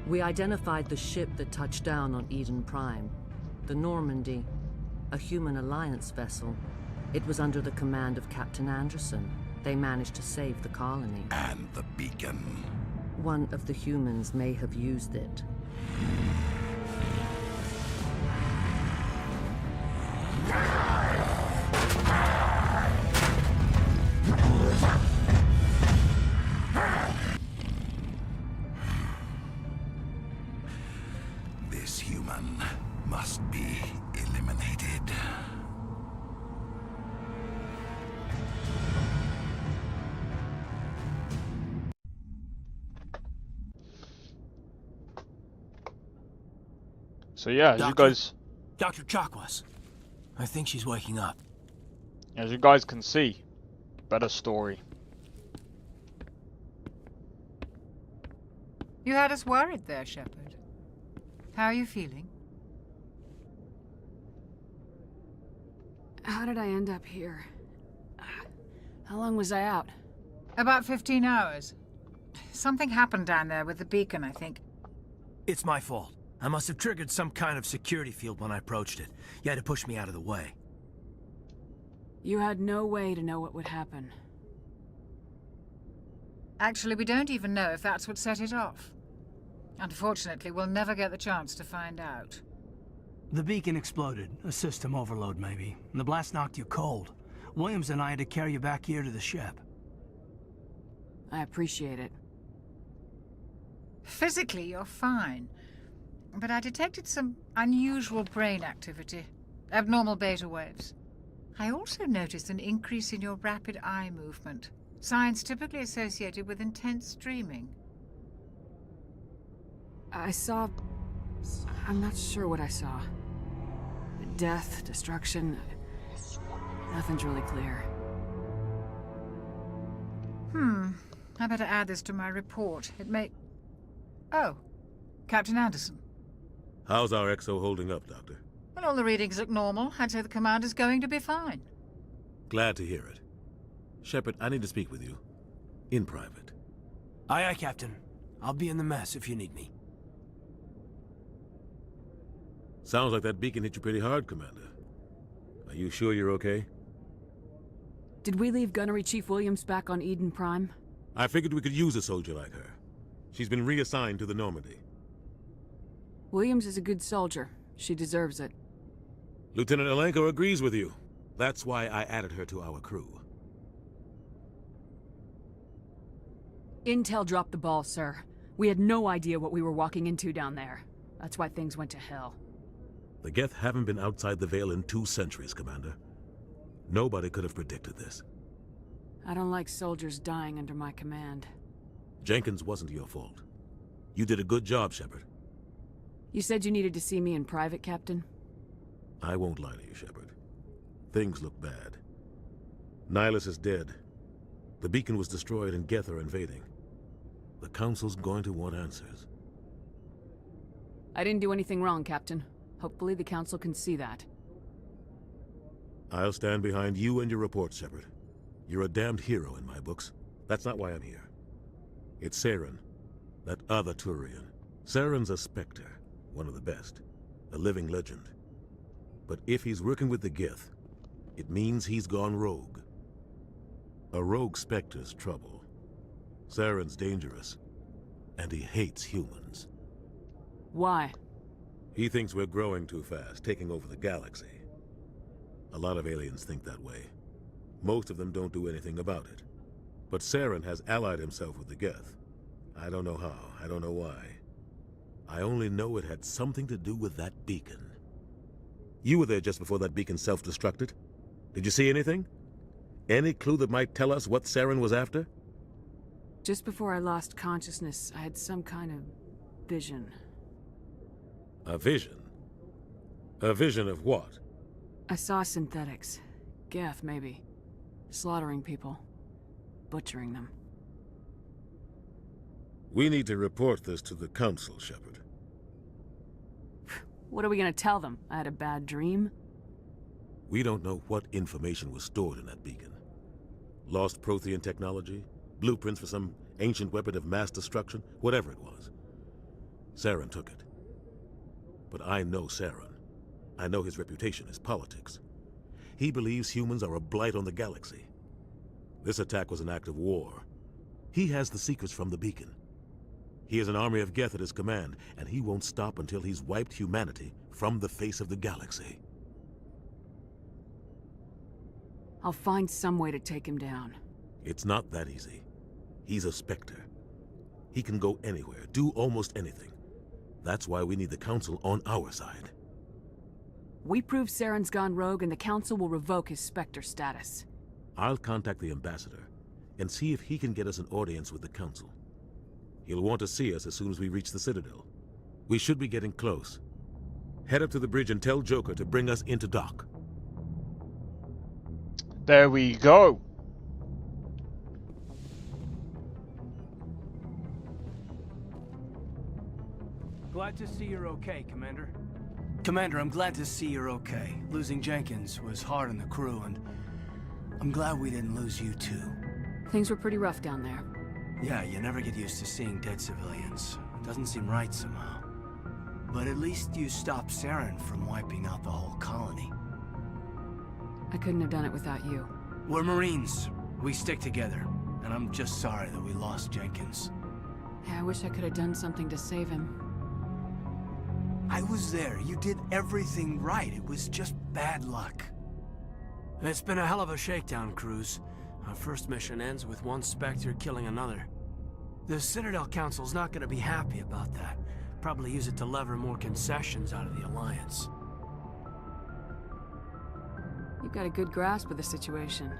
We identified the ship that touched down on Eden Prime. The Normandy. A human alliance vessel. It was under the command of Captain Anderson. They managed to save the colony. And the beacon. One of the humans may have used it. This human must be eliminated. So yeah, as you guys... Dr. Chakwas. I think she's waking up. As you guys can see, better story. You had us worried there, Shepard. How are you feeling? How did I end up here? How long was I out? About 15 hours. Something happened down there with the beacon, I think. It's my fault. I must have triggered some kind of security field when I approached it. You had to push me out of the way. You had no way to know what would happen. Actually, we don't even know if that's what set it off. Unfortunately, we'll never get the chance to find out. The beacon exploded. A system overload, maybe. And the blast knocked you cold. Williams and I had to carry you back here to the ship. I appreciate it. Physically, you're fine. But I detected some unusual brain activity. Abnormal beta waves. I also noticed an increase in your rapid eye movement. Signs typically associated with intense dreaming. I saw... I'm not sure what I saw. Death, destruction... Nothing's really clear. I better add this to my report. It may... Oh, Captain Anderson. How's our XO holding up, Doctor? Well, all the readings look normal. I'd say the commander's going to be fine. Glad to hear it. Shepard, I need to speak with you. In private. Aye, aye, Captain. I'll be in the mess if you need me. Sounds like that beacon hit you pretty hard, Commander. Are you sure you're okay? Did we leave Gunnery Chief Williams back on Eden Prime? I figured we could use a soldier like her. She's been reassigned to the Normandy. Williams is a good soldier. She deserves it. Lieutenant Alenko agrees with you. That's why I added her to our crew. Intel dropped the ball, sir. We had no idea what we were walking into down there. That's why things went to hell. The Geth haven't been outside the Veil in 2 centuries, Commander. Nobody could have predicted this. I don't like soldiers dying under my command. Jenkins wasn't your fault. You did a good job, Shepard. You said you needed to see me in private, Captain? I won't lie to you, Shepard. Things look bad. Nihilus is dead. The beacon was destroyed and Geth are invading. The Council's going to want answers. I didn't do anything wrong, Captain. Hopefully the Council can see that. I'll stand behind you and your report, Shepard. You're a damned hero in my books. That's not why I'm here. It's Saren, that other Turian. Saren's a Spectre, one of the best, a living legend. But if he's working with the Geth, it means he's gone rogue. A rogue Spectre's trouble. Saren's dangerous, and he hates humans. Why? He thinks we're growing too fast, taking over the galaxy. A lot of aliens think that way. Most of them don't do anything about it. But Saren has allied himself with the Geth. I don't know how, I don't know why. I only know it had something to do with that beacon. You were there just before that beacon self-destructed. Did you see anything? Any clue that might tell us what Saren was after? Just before I lost consciousness, I had some kind of vision. A vision? A vision of what? I saw synthetics. Geth, maybe. Slaughtering people. Butchering them. We need to report this to the Council, Shepard. What are we gonna tell them? I had a bad dream? We don't know what information was stored in that beacon. Lost Prothean technology? Blueprints for some ancient weapon of mass destruction? Whatever it was. Saren took it. But I know Saren. I know his reputation is politics. He believes humans are a blight on the galaxy. This attack was an act of war. He has the secrets from the beacon. He has an army of Geth at his command, and he won't stop until he's wiped humanity from the face of the galaxy. I'll find some way to take him down. It's not that easy. He's a Spectre. He can go anywhere, do almost anything. That's why we need the Council on our side. We prove Saren's gone rogue and the Council will revoke his Spectre status. I'll contact the Ambassador and see if he can get us an audience with the Council. He'll want to see us as soon as we reach the Citadel. We should be getting close. Head up to the bridge and tell Joker to bring us into dock. There we go. Glad to see you're okay, Commander. Commander, I'm glad to see you're okay. Losing Jenkins was hard on the crew, and I'm glad we didn't lose you too. Things were pretty rough down there. Yeah, you never get used to seeing dead civilians. It doesn't seem right somehow. But at least you stopped Saren from wiping out the whole colony. I couldn't have done it without you. We're Marines. We stick together. And I'm just sorry that we lost Jenkins. Yeah, I wish I could have done something to save him. I was there. You did everything right. It was just bad luck. It's been a hell of a shakedown, Cruz. Our first mission ends with one Spectre killing another. The Citadel Council's not gonna be happy about that. Probably use it to lever more concessions out of the Alliance. You've got a good grasp of the situation.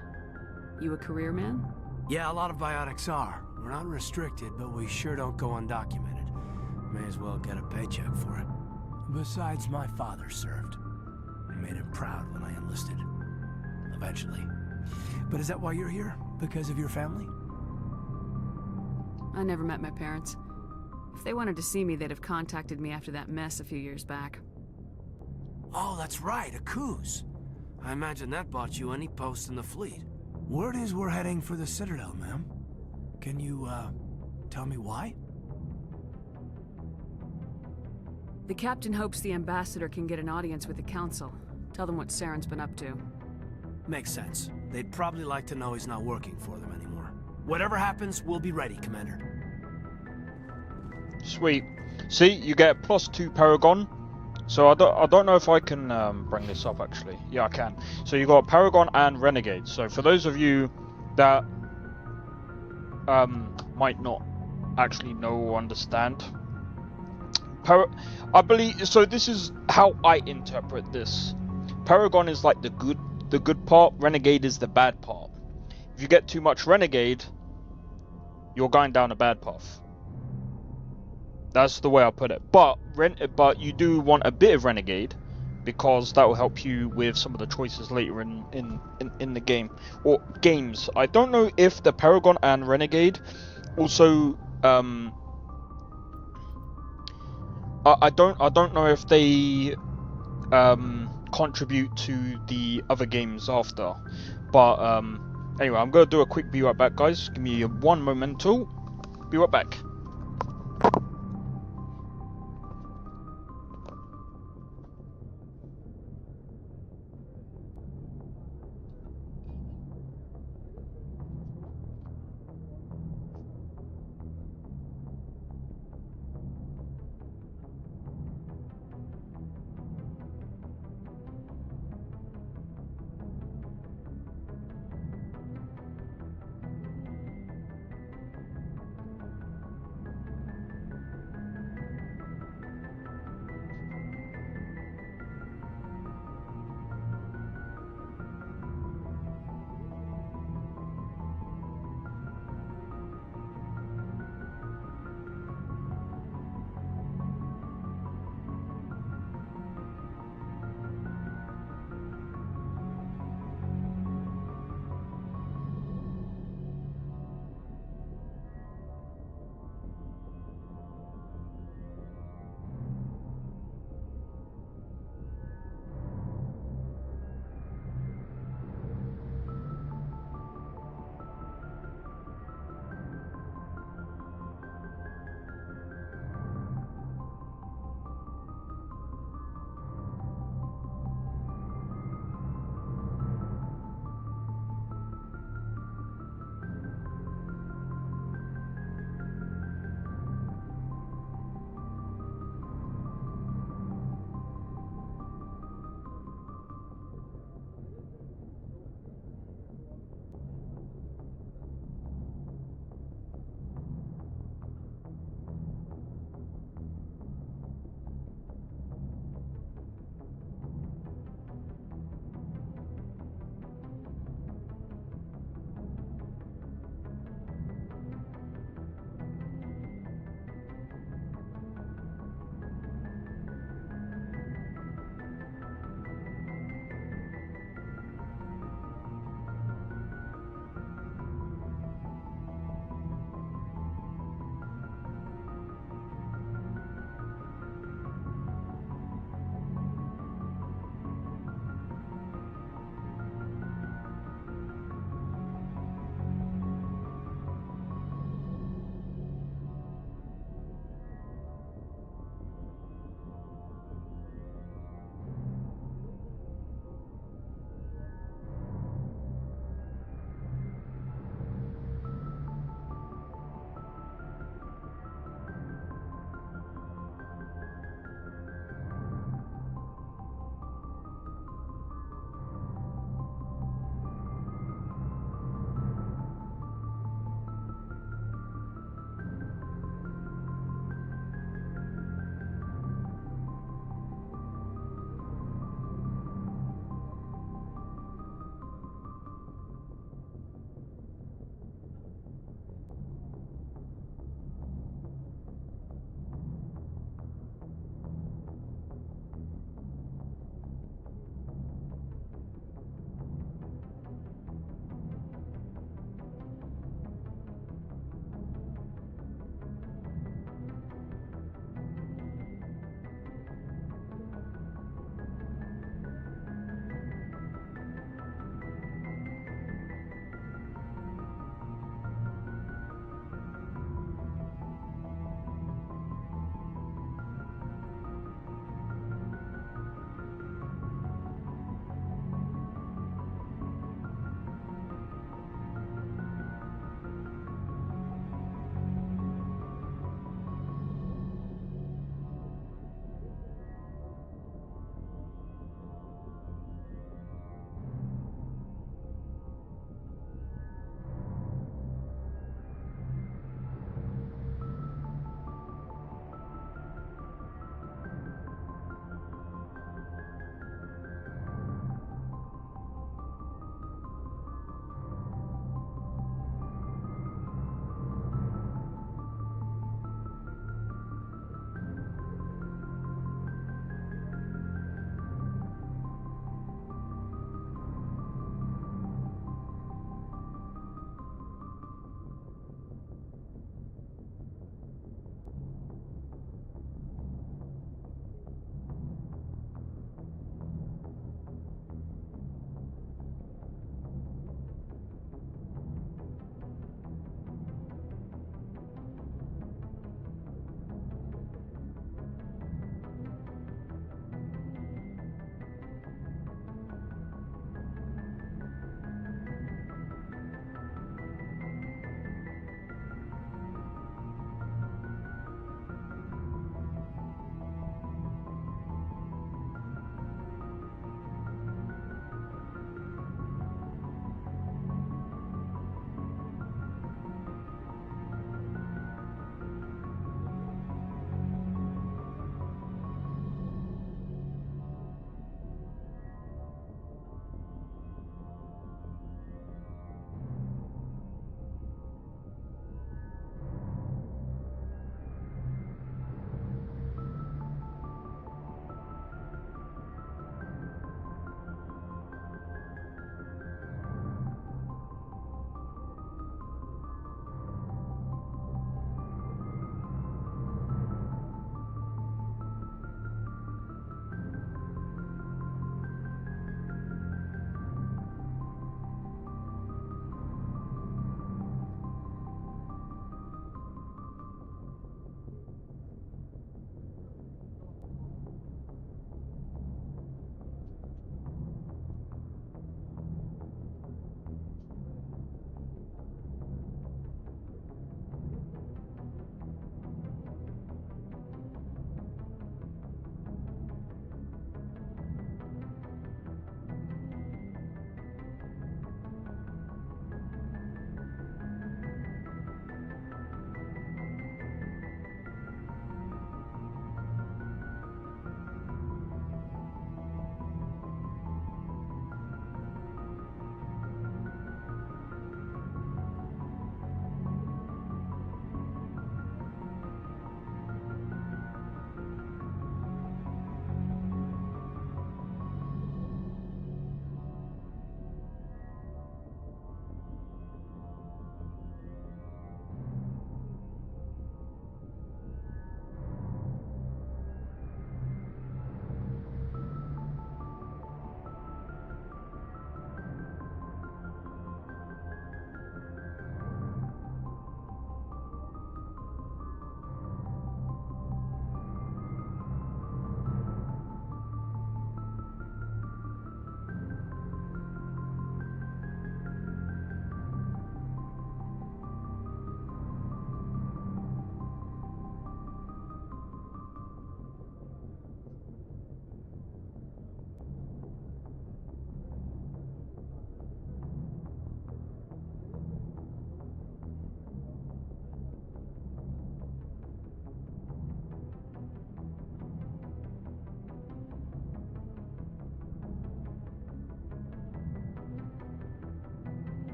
You a career man? Yeah, a lot of biotics are. We're not restricted, but we sure don't go undocumented. May as well get a paycheck for it. Besides, my father served. I made him proud when I enlisted. Eventually. But is that why you're here? Because of your family? I never met my parents. If they wanted to see me, they'd have contacted me after that mess a few years back. Oh, that's right, Akuz. I imagine that bought you any post in the fleet. Word is we're heading for the Citadel, ma'am. Can you, tell me why? The captain hopes the ambassador can get an audience with the council. Tell them what Saren's been up to. Makes sense. They'd probably like to know he's not working for them anymore. Whatever happens, we'll be ready, Commander. Sweet. See, you get +2 Paragon. So I don't know if I can bring this up actually. Yeah, I can. So you got Paragon and Renegade. So for those of you that might not actually know or understand, I believe so. This is how I interpret this. Paragon is like the good part. Renegade is the bad part. If you get too much Renegade, you're going down a bad path. That's the way I put it. But you do want a bit of Renegade, because that will help you with some of the choices later in the game or games. I don't know if the Paragon and Renegade also I don't know if they contribute to the other games after. But anyway, I'm gonna do a quick be right back, guys. Give me one momento. Be right back.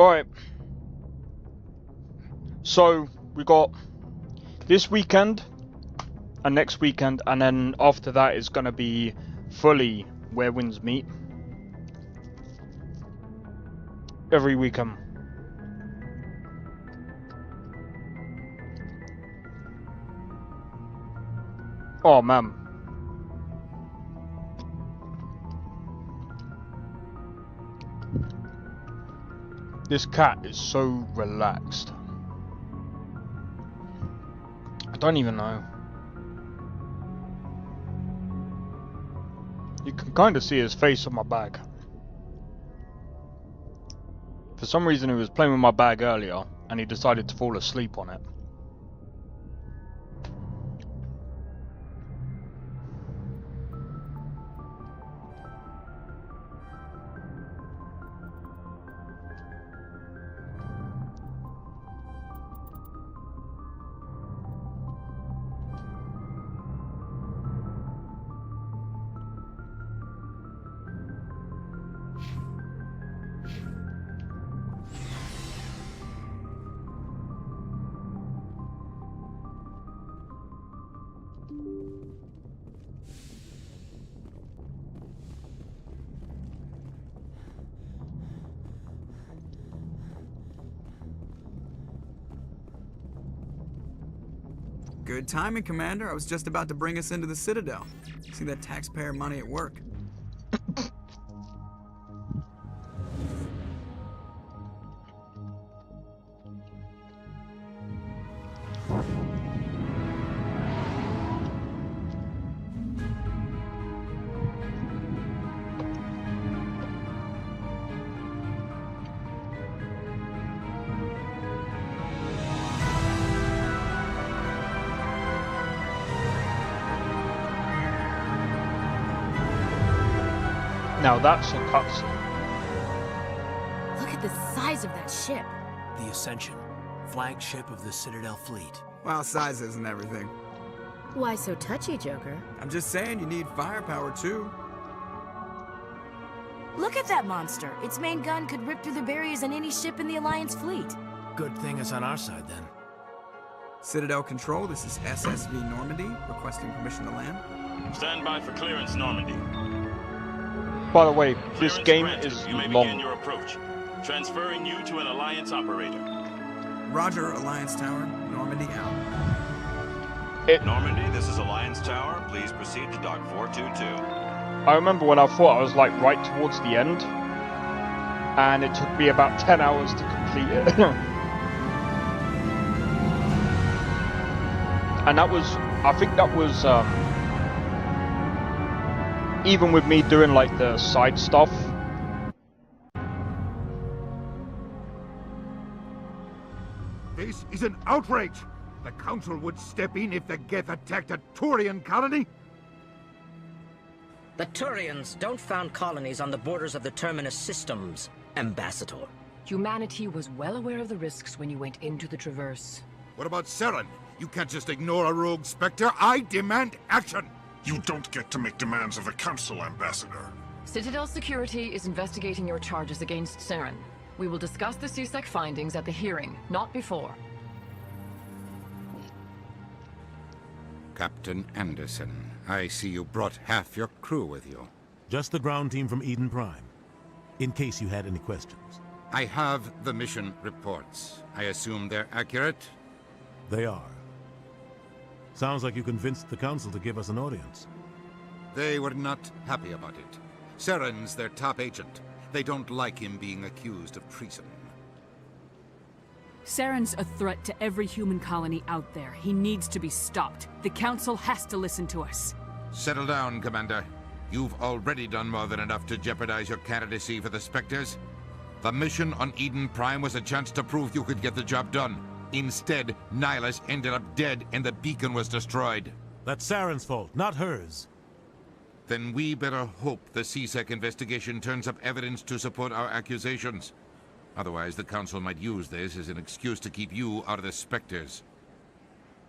Alright. So, we got this weekend and next weekend, and then after that is going to be fully Where Winds Meet. Every weekend. Oh man. This cat is so relaxed. I don't even know. You can kind of see his face on my bag. For some reason he was playing with my bag earlier and he decided to fall asleep on it. Good timing, Commander. I was just about to bring us into the Citadel. See that taxpayer money at work. Now that's a cutscene. Look at the size of that ship. The Ascension, flagship of the Citadel fleet. Well, size isn't everything. Why so touchy, Joker? I'm just saying you need firepower too. Look at that monster. Its main gun could rip through the barriers in any ship in the Alliance fleet. Good thing it's on our side then. Citadel Control, this is SSV Normandy, requesting permission to land. Stand by for clearance, Normandy. By the way, this Clearance game granted. is You may long. begin your approach. Transferring you to an Alliance operator. Roger, Alliance Tower, Normandy out. Normandy, this is Alliance Tower. Please proceed to Dock 422. I remember when I thought I was like right towards the end, and it took me about 10 hours to complete it. And that was, I think that was, even with me doing like the side stuff. This is an outrage! The Council would step in if the Geth attacked a Turian colony? The Turians don't found colonies on the borders of the Terminus systems, Ambassador. Humanity was well aware of the risks when you went into the Traverse. What about Saren? You can't just ignore a rogue Spectre. I demand action! You don't get to make demands of the Council, Ambassador. Citadel Security is investigating your charges against Saren. We will discuss the CSEC findings at the hearing, not before. Captain Anderson, I see you brought half your crew with you. Just the ground team from Eden Prime, in case you had any questions. I have the mission reports. I assume they're accurate? They are. Sounds like you convinced the Council to give us an audience. They were not happy about it. Saren's their top agent. They don't like him being accused of treason. Saren's a threat to every human colony out there. He needs to be stopped. The Council has to listen to us. Settle down, Commander. You've already done more than enough to jeopardize your candidacy for the Spectres. The mission on Eden Prime was a chance to prove you could get the job done. Instead, Nihilus ended up dead and the beacon was destroyed. That's Saren's fault, not hers. Then we better hope the CSEC investigation turns up evidence to support our accusations. Otherwise, the Council might use this as an excuse to keep you out of the Spectres.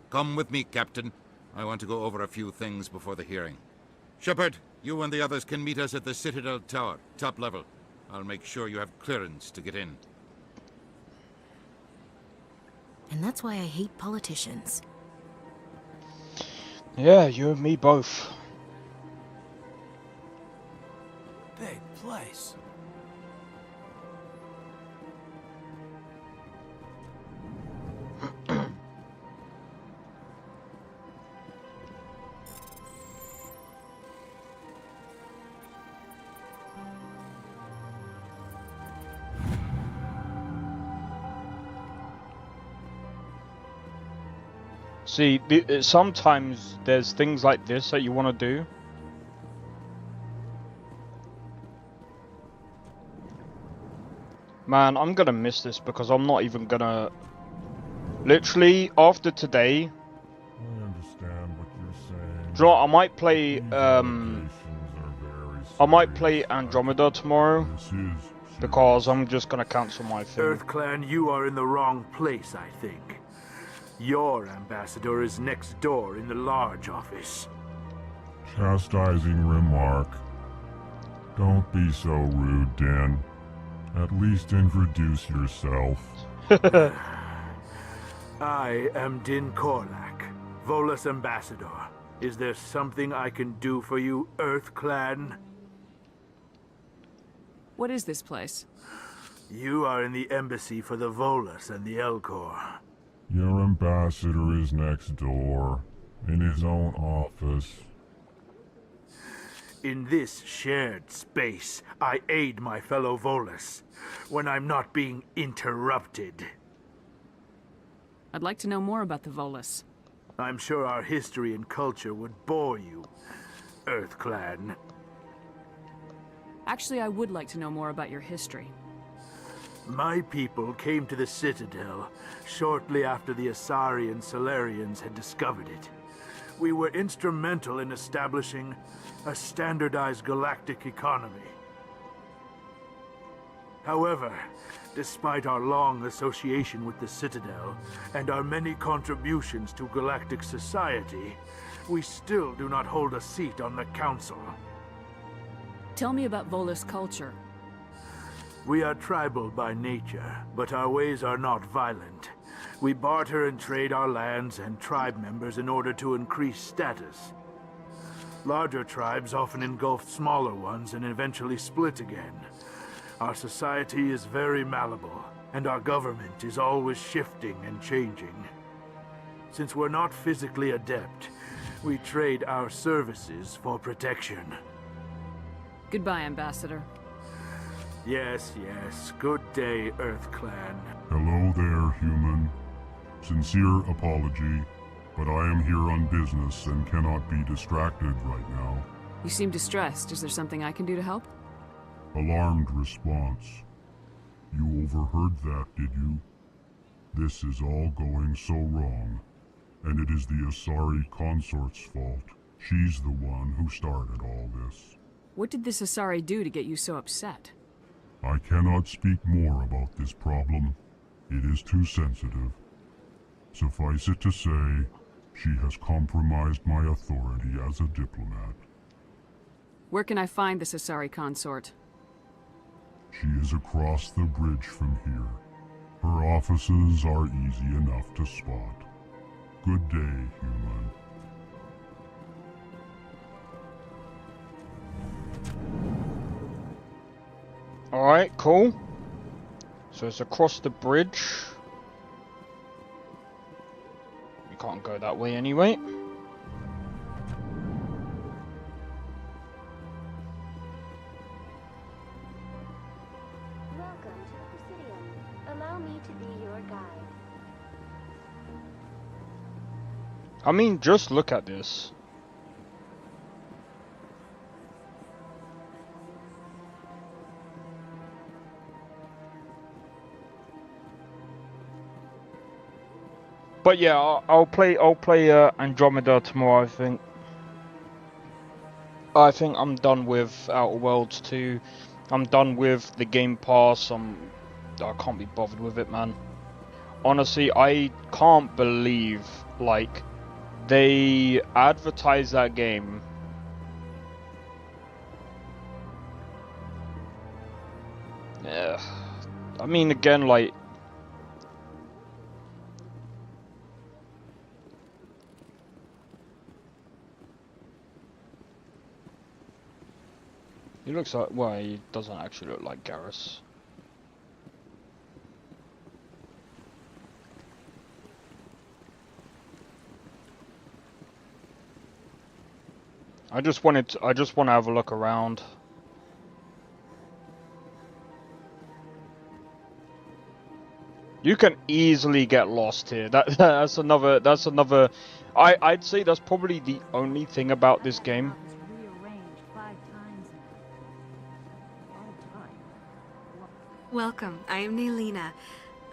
Come with me, Captain. I want to go over a few things before the hearing. Shepard, you and the others can meet us at the Citadel Tower, top level. I'll make sure you have clearance to get in. And that's why I hate politicians. Yeah, you and me both. Big place. See, sometimes there's things like this that you want to do. Man, I'm gonna miss this because I'm not even gonna... Literally, after today... I understand what you're saying. Do you know what, I might play Andromeda tomorrow. Because I'm just gonna cancel my thing. EarthClan, you are in the wrong place, I think. Your ambassador is next door in the large office. Chastising remark. Don't be so rude, Dan. At least introduce yourself. I am Din Korlak, Volus ambassador. Is there something I can do for you, EarthClan? What is this place? You are in the embassy for the Volus and the Elcor. Your ambassador is next door, in his own office. In this shared space, I aid my fellow Volus when I'm not being interrupted. I'd like to know more about the Volus. I'm sure our history and culture would bore you, EarthClan. Actually, I would like to know more about your history. My people came to the Citadel shortly after the Asari and Salarians had discovered it. We were instrumental in establishing a standardized galactic economy. However, despite our long association with the Citadel and our many contributions to galactic society, we still do not hold a seat on the Council. Tell me about Volus culture. We are tribal by nature, but our ways are not violent. We barter and trade our lands and tribe members in order to increase status. Larger tribes often engulf smaller ones and eventually split again. Our society is very malleable, and our government is always shifting and changing. Since we're not physically adept, we trade our services for protection. Goodbye, Ambassador. Yes, yes. Good day, EarthClan. Hello there, human. Sincere apology, but I am here on business and cannot be distracted right now. You seem distressed. Is there something I can do to help? Alarmed response. You overheard that, did you? This is all going so wrong, and it is the Asari consort's fault. She's the one who started all this. What did this Asari do to get you so upset? I cannot speak more about this problem. It is too sensitive. Suffice it to say, she has compromised my authority as a diplomat. Where can I find this Asari consort? She is across the bridge from here. Her offices are easy enough to spot. Good day, human. Alright, cool. So it's across the bridge. You can't go that way anyway. Welcome to the Presidium. Allow me to be your guide. I mean, just look at this. But yeah, I'll play Andromeda tomorrow. I think I'm done with Outer Worlds 2. I'm done with the Game Pass. I can't be bothered with it, man. Honestly, I can't believe like they advertised that game. Yeah, I mean, again, like He looks like, well, he doesn't actually look like Garrus. I just want to have a look around. You can easily get lost here. That's another. I'd say that's probably the only thing about this game. Welcome, I am Nelina.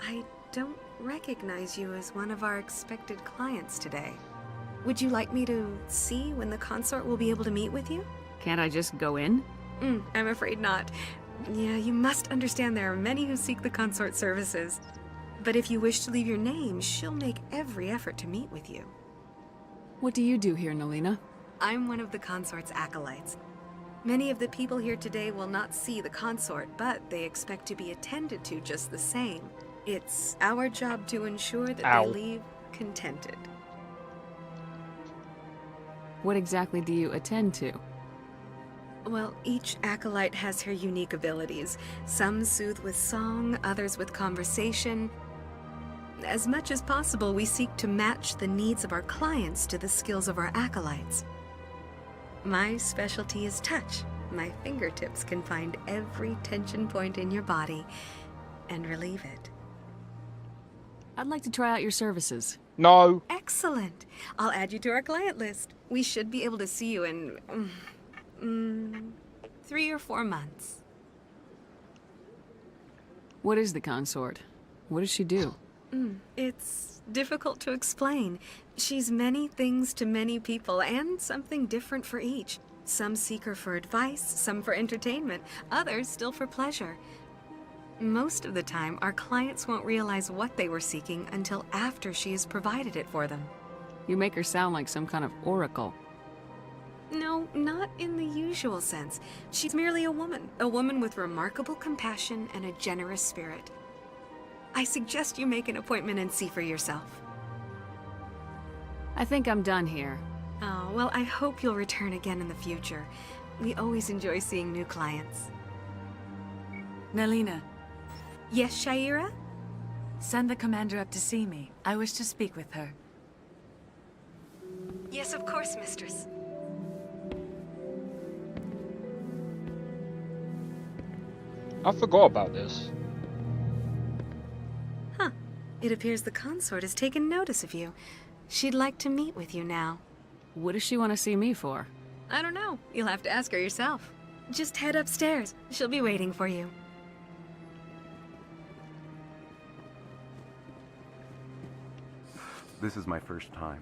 I don't recognize you as one of our expected clients today. Would you like me to see when the consort will be able to meet with you? Can't I just go in? I'm afraid not. Yeah, you must understand there are many who seek the consort services. But if you wish to leave your name, she'll make every effort to meet with you. What do you do here, Nelina? I'm one of the consort's acolytes. Many of the people here today will not see the consort, but they expect to be attended to just the same. It's our job to ensure that they leave contented. What exactly do you attend to? Well, each acolyte has her unique abilities. Some soothe with song, others with conversation. As much as possible, we seek to match the needs of our clients to the skills of our acolytes. My specialty is touch. My fingertips can find every tension point in your body and relieve it. I'd like to try out your services. No. Excellent. I'll add you to our client list. We should be able to see you in 3 or 4 months. What is the consort? What does she do? It's difficult to explain. She's many things to many people, and something different for each. Some seek her for advice, some for entertainment, others still for pleasure. Most of the time, our clients won't realize what they were seeking until after she has provided it for them. You make her sound like some kind of oracle. No, not in the usual sense. She's merely a woman with remarkable compassion and a generous spirit. I suggest you make an appointment and see for yourself. I think I'm done here. Oh, well, I hope you'll return again in the future. We always enjoy seeing new clients. Nelina. Yes, Shaira? Send the commander up to see me. I wish to speak with her. Yes, of course, mistress. I forgot about this. Huh. It appears the consort has taken notice of you. She'd like to meet with you now. What does she want to see me for? I don't know. You'll have to ask her yourself. Just head upstairs. She'll be waiting for you. This is my first time.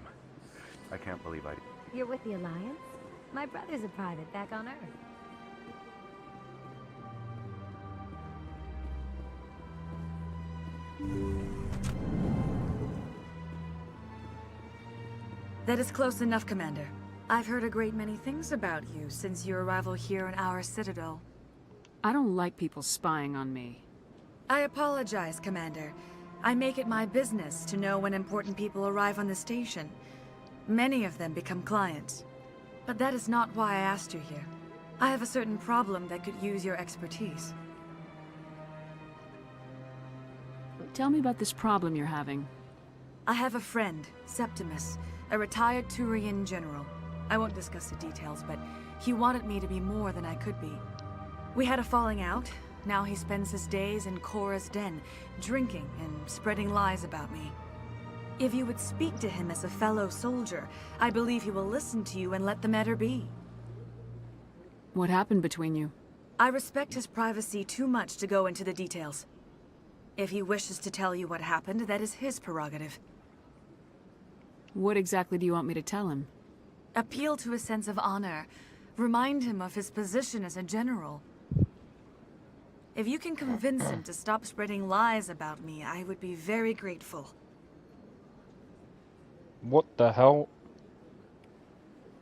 I can't believe I... You're with the Alliance? My brother's a private back on Earth. That is close enough, Commander. I've heard a great many things about you since your arrival here in our citadel. I don't like people spying on me. I apologize, Commander. I make it my business to know when important people arrive on the station. Many of them become clients. But that is not why I asked you here. I have a certain problem that could use your expertise. Tell me about this problem you're having. I have a friend, Septimus, a retired Turian general. I won't discuss the details, but he wanted me to be more than I could be. We had a falling out. Now he spends his days in Korra's den, drinking and spreading lies about me. If you would speak to him as a fellow soldier, I believe he will listen to you and let the matter be. What happened between you? I respect his privacy too much to go into the details. If he wishes to tell you what happened, that is his prerogative. What exactly do you want me to tell him? Appeal to his sense of honor. Remind him of his position as a general. If you can convince him to stop spreading lies about me, I would be very grateful. What the hell?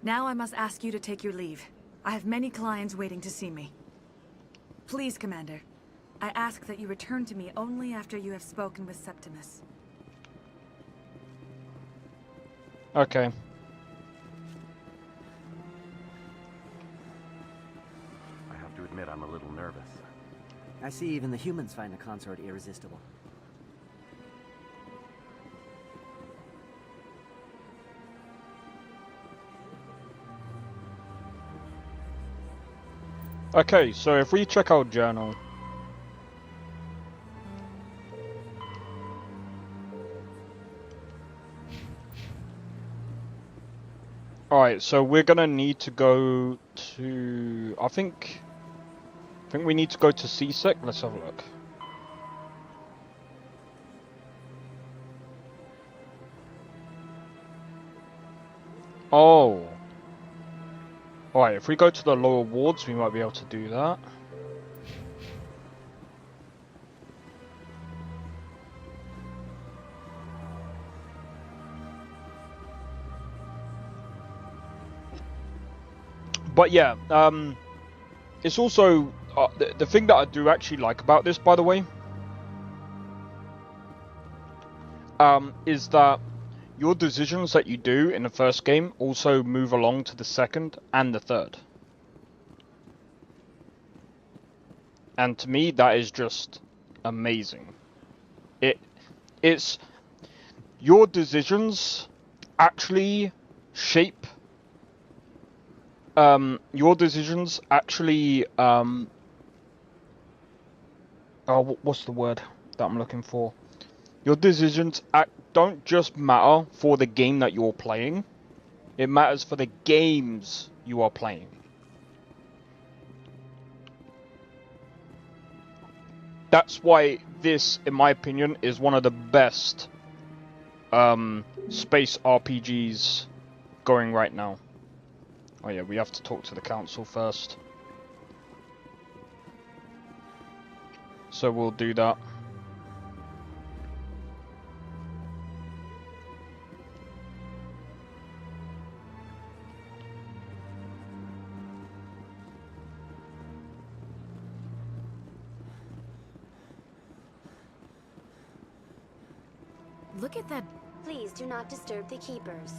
Now I must ask you to take your leave. I have many clients waiting to see me. Please, Commander. I ask that you return to me only after you have spoken with Septimus. Okay. I have to I see even the humans find the consort irresistible. Okay, so if we check our journal. Alright, so we're gonna need to go to... I think we need to go to CSEC. Let's have a look. Oh. Alright, if we go to the lower wards, we might be able to do that. But yeah, it's also the thing that I do actually like about this, by the way, is that your decisions that you do in the first game also move along to the second and the third. And to me, that is just amazing. It's your decisions actually shape. Your decisions actually, oh, what's the word that I'm looking for? Your decisions don't just matter for the game that you're playing. It matters for the games you are playing. That's why this, in my opinion, is one of the best space RPGs going right now. Oh yeah, we have to talk to the council first. So we'll do that. Look at that. Please do not disturb the keepers.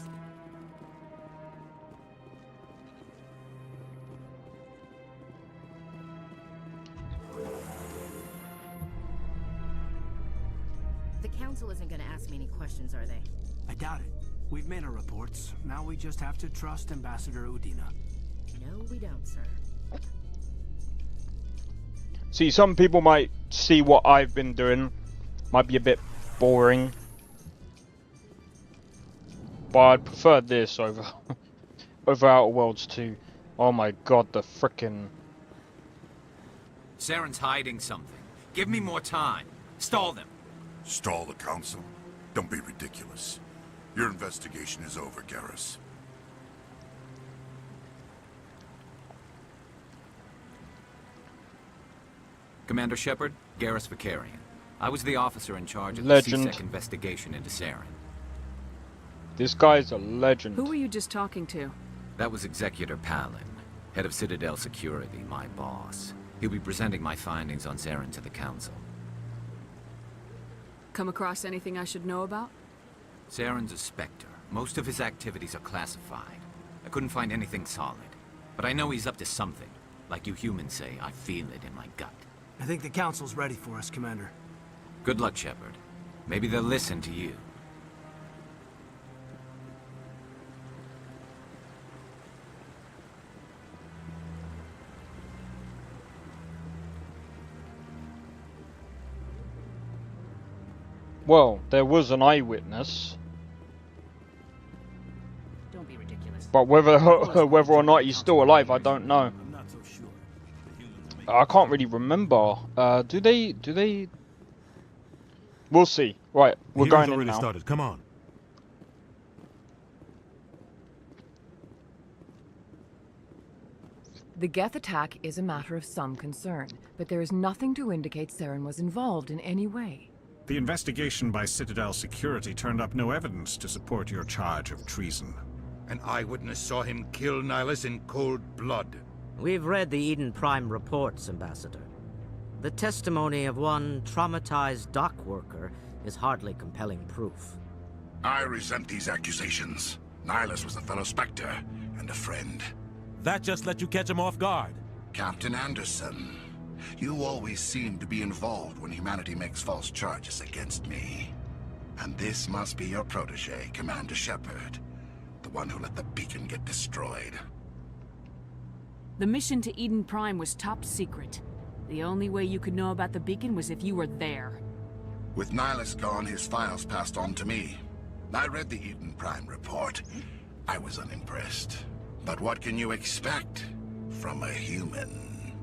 The council isn't going to ask me any questions, are they? I doubt it. We've made our reports. Now we just have to trust Ambassador Udina. No, we don't, sir. See, some people might see what I've been doing. Might be a bit boring. But I'd prefer this over Outer Worlds 2. Oh my god, the frickin'... Saren's hiding something. Give me more time. Stall them. Stall the council? Don't be ridiculous. Your investigation is over, Garrus. Commander Shepard, Garrus Vakarian. I was the officer in charge of Legend. the CSEC investigation into Saren. This guy's a legend. Who were you just talking to? That was Executor Palin, head of Citadel Security, my boss. He'll be presenting my findings on Saren to the council. Come across anything I should know about? Saren's a Spectre. Most of his activities are classified. I couldn't find anything solid. But I know he's up to something. Like you humans say, I feel it in my gut. I think the council's ready for us, Commander. Good luck, Shepard. Maybe they'll listen to you. Well, there was an eyewitness. Don't be ridiculous. But whether or not he's still alive, I don't know. I can't really remember. Do they? We'll see. Right, we're going in already now. started. Come on. The Geth attack is a matter of some concern, but there is nothing to indicate Saren was involved in any way. The investigation by Citadel Security turned up no evidence to support your charge of treason. An eyewitness saw him kill Nihilus in cold blood. We've read the Eden Prime reports, Ambassador. The testimony of one traumatized dock worker is hardly compelling proof. I resent these accusations. Nihilus was a fellow Spectre and a friend. That just let you catch him off guard. Captain Anderson. You always seem to be involved when humanity makes false charges against me. And this must be your protege, Commander Shepard. The one who let the beacon get destroyed. The mission to Eden Prime was top secret. The only way you could know about the beacon was if you were there. With Nihilus gone, his files passed on to me. I read the Eden Prime report. I was unimpressed. But what can you expect from a human?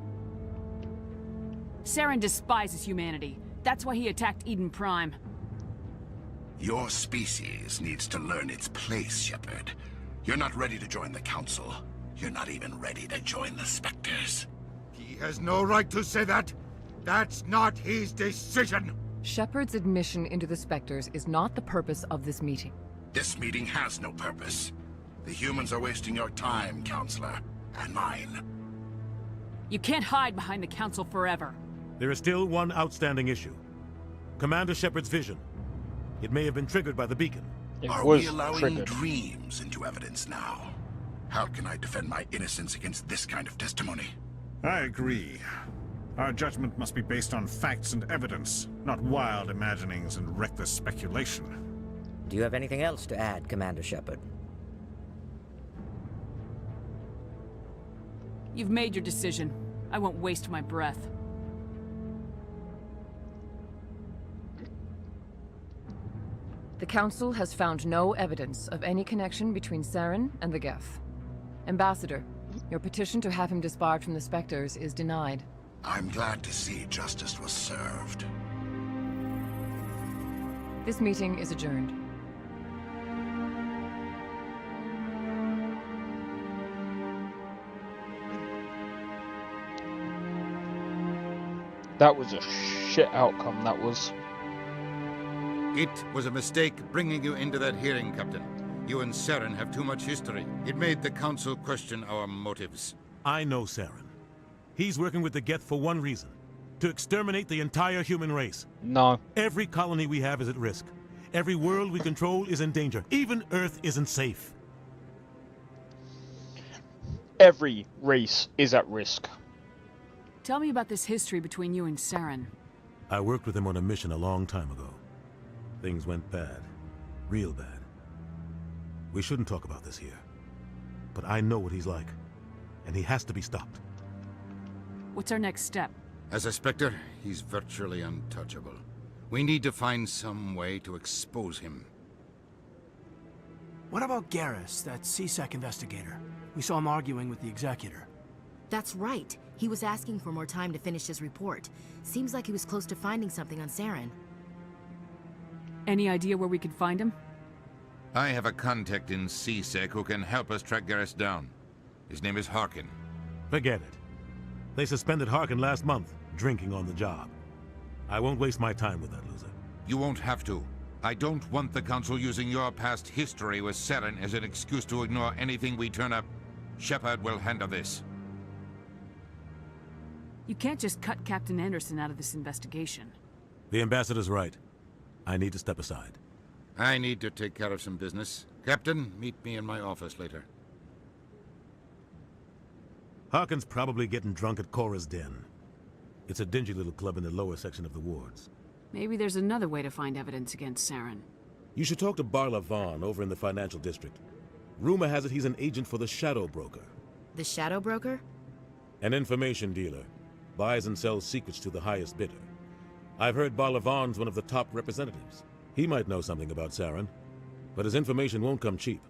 Saren despises humanity. That's why he attacked Eden Prime. Your species needs to learn its place, Shepard. You're not ready to join the Council. You're not even ready to join the Spectres. He has no right to say that. That's not his decision. Shepard's admission into the Spectres is not the purpose of this meeting. This meeting has no purpose. The humans are wasting your time, Counselor, and mine. You can't hide behind the Council forever. There is still one outstanding issue. Commander Shepard's vision. It may have been triggered by the beacon. Are we allowing dreams into evidence now? How can I defend my innocence against this kind of testimony? I agree. Our judgment must be based on facts and evidence, not wild imaginings and reckless speculation. Do you have anything else to add, Commander Shepard? You've made your decision. I won't waste my breath. The Council has found no evidence of any connection between Saren and the Geth. Ambassador, your petition to have him disbarred from the Spectres is denied. I'm glad to see justice was served. This meeting is adjourned. That was a shit outcome, that was. It was a mistake bringing you into that hearing, Captain. You and Saren have too much history. It made the Council question our motives. I know Saren. He's working with the Geth for one reason. To exterminate the entire human race. No. Every colony we have is at risk. Every world we control is in danger. Even Earth isn't safe. Every race is at risk. Tell me about this history between you and Saren. I worked with him on a mission a long time ago. Things went bad. Real bad. We shouldn't talk about this here. But I know what he's like. And he has to be stopped. What's our next step? As a Spectre, he's virtually untouchable. We need to find some way to expose him. What about Garrus, that CSEC investigator? We saw him arguing with the Executor. That's right. He was asking for more time to finish his report. Seems like he was close to finding something on Saren. Any idea where we could find him? I have a contact in CSEC who can help us track Garrus down. His name is Harkin. Forget it. They suspended Harkin last month, drinking on the job. I won't waste my time with that loser. You won't have to. I don't want the Council using your past history with Saren as an excuse to ignore anything we turn up. Shepard will handle this. You can't just cut Captain Anderson out of this investigation. The Ambassador's right. I need to step aside. I need to take care of some business. Captain, meet me in my office later. Harkin's probably getting drunk at Cora's Den. It's a dingy little club in the lower section of the wards. Maybe there's another way to find evidence against Saren. You should talk to Barla Vaughn over in the financial district. Rumor has it he's an agent for the Shadow Broker. The Shadow Broker? An information dealer. Buys and sells secrets to the highest bidder. I've heard Barla Vaughn's one of the top representatives. He might know something about Saren, but his information won't come cheap.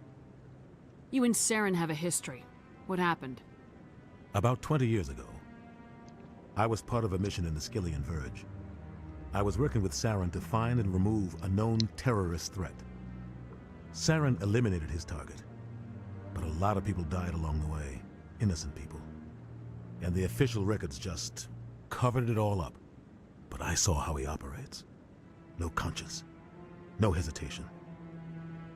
You and Saren have a history. What happened? About 20 years ago, I was part of a mission in the Skillian Verge. I was working with Saren to find and remove a known terrorist threat. Saren eliminated his target, but a lot of people died along the way, innocent people. And the official records just covered it all up. But I saw how he operates. No conscience, no hesitation.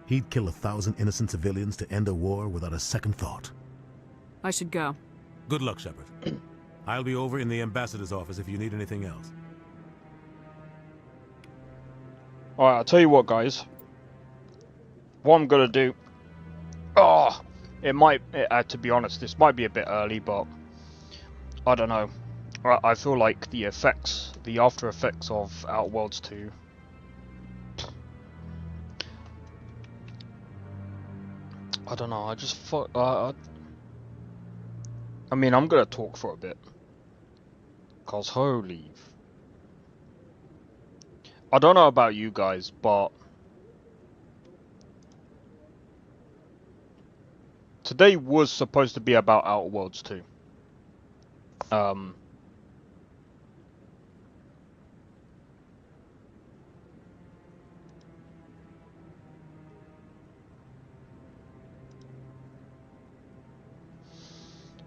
He'd kill 1,000 innocent civilians to end a war without a second thought. I should go. Good luck, Shepard. I'll be over in the Ambassador's office if you need anything else. Alright, I'll tell you what, guys. What I'm gonna do... to be honest, this might be a bit early, but... I don't know. I feel like the effects, the after effects of Outer Worlds 2. I don't know. I just thought. I mean, I'm gonna talk for a bit, cause holy. I don't know about you guys, but today was supposed to be about Outer Worlds 2.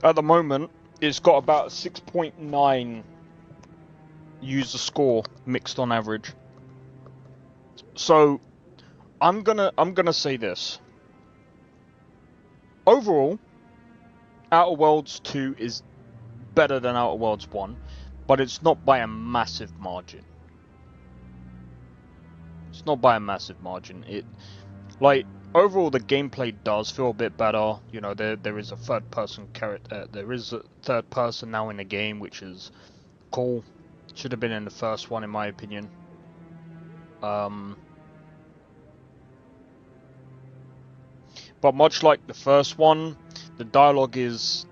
At the moment, it's got about 6.9 user score mixed on average. So, I'm gonna say this. Overall, Outer Worlds 2 is better than Outer Worlds 1, but it's not by a massive margin. It's not by a massive margin. Overall, the gameplay does feel a bit better. You know, there is a third-person character. There is a third person now in the game, which is cool. Should have been in the first one, in my opinion. But much like the first one, the dialogue is...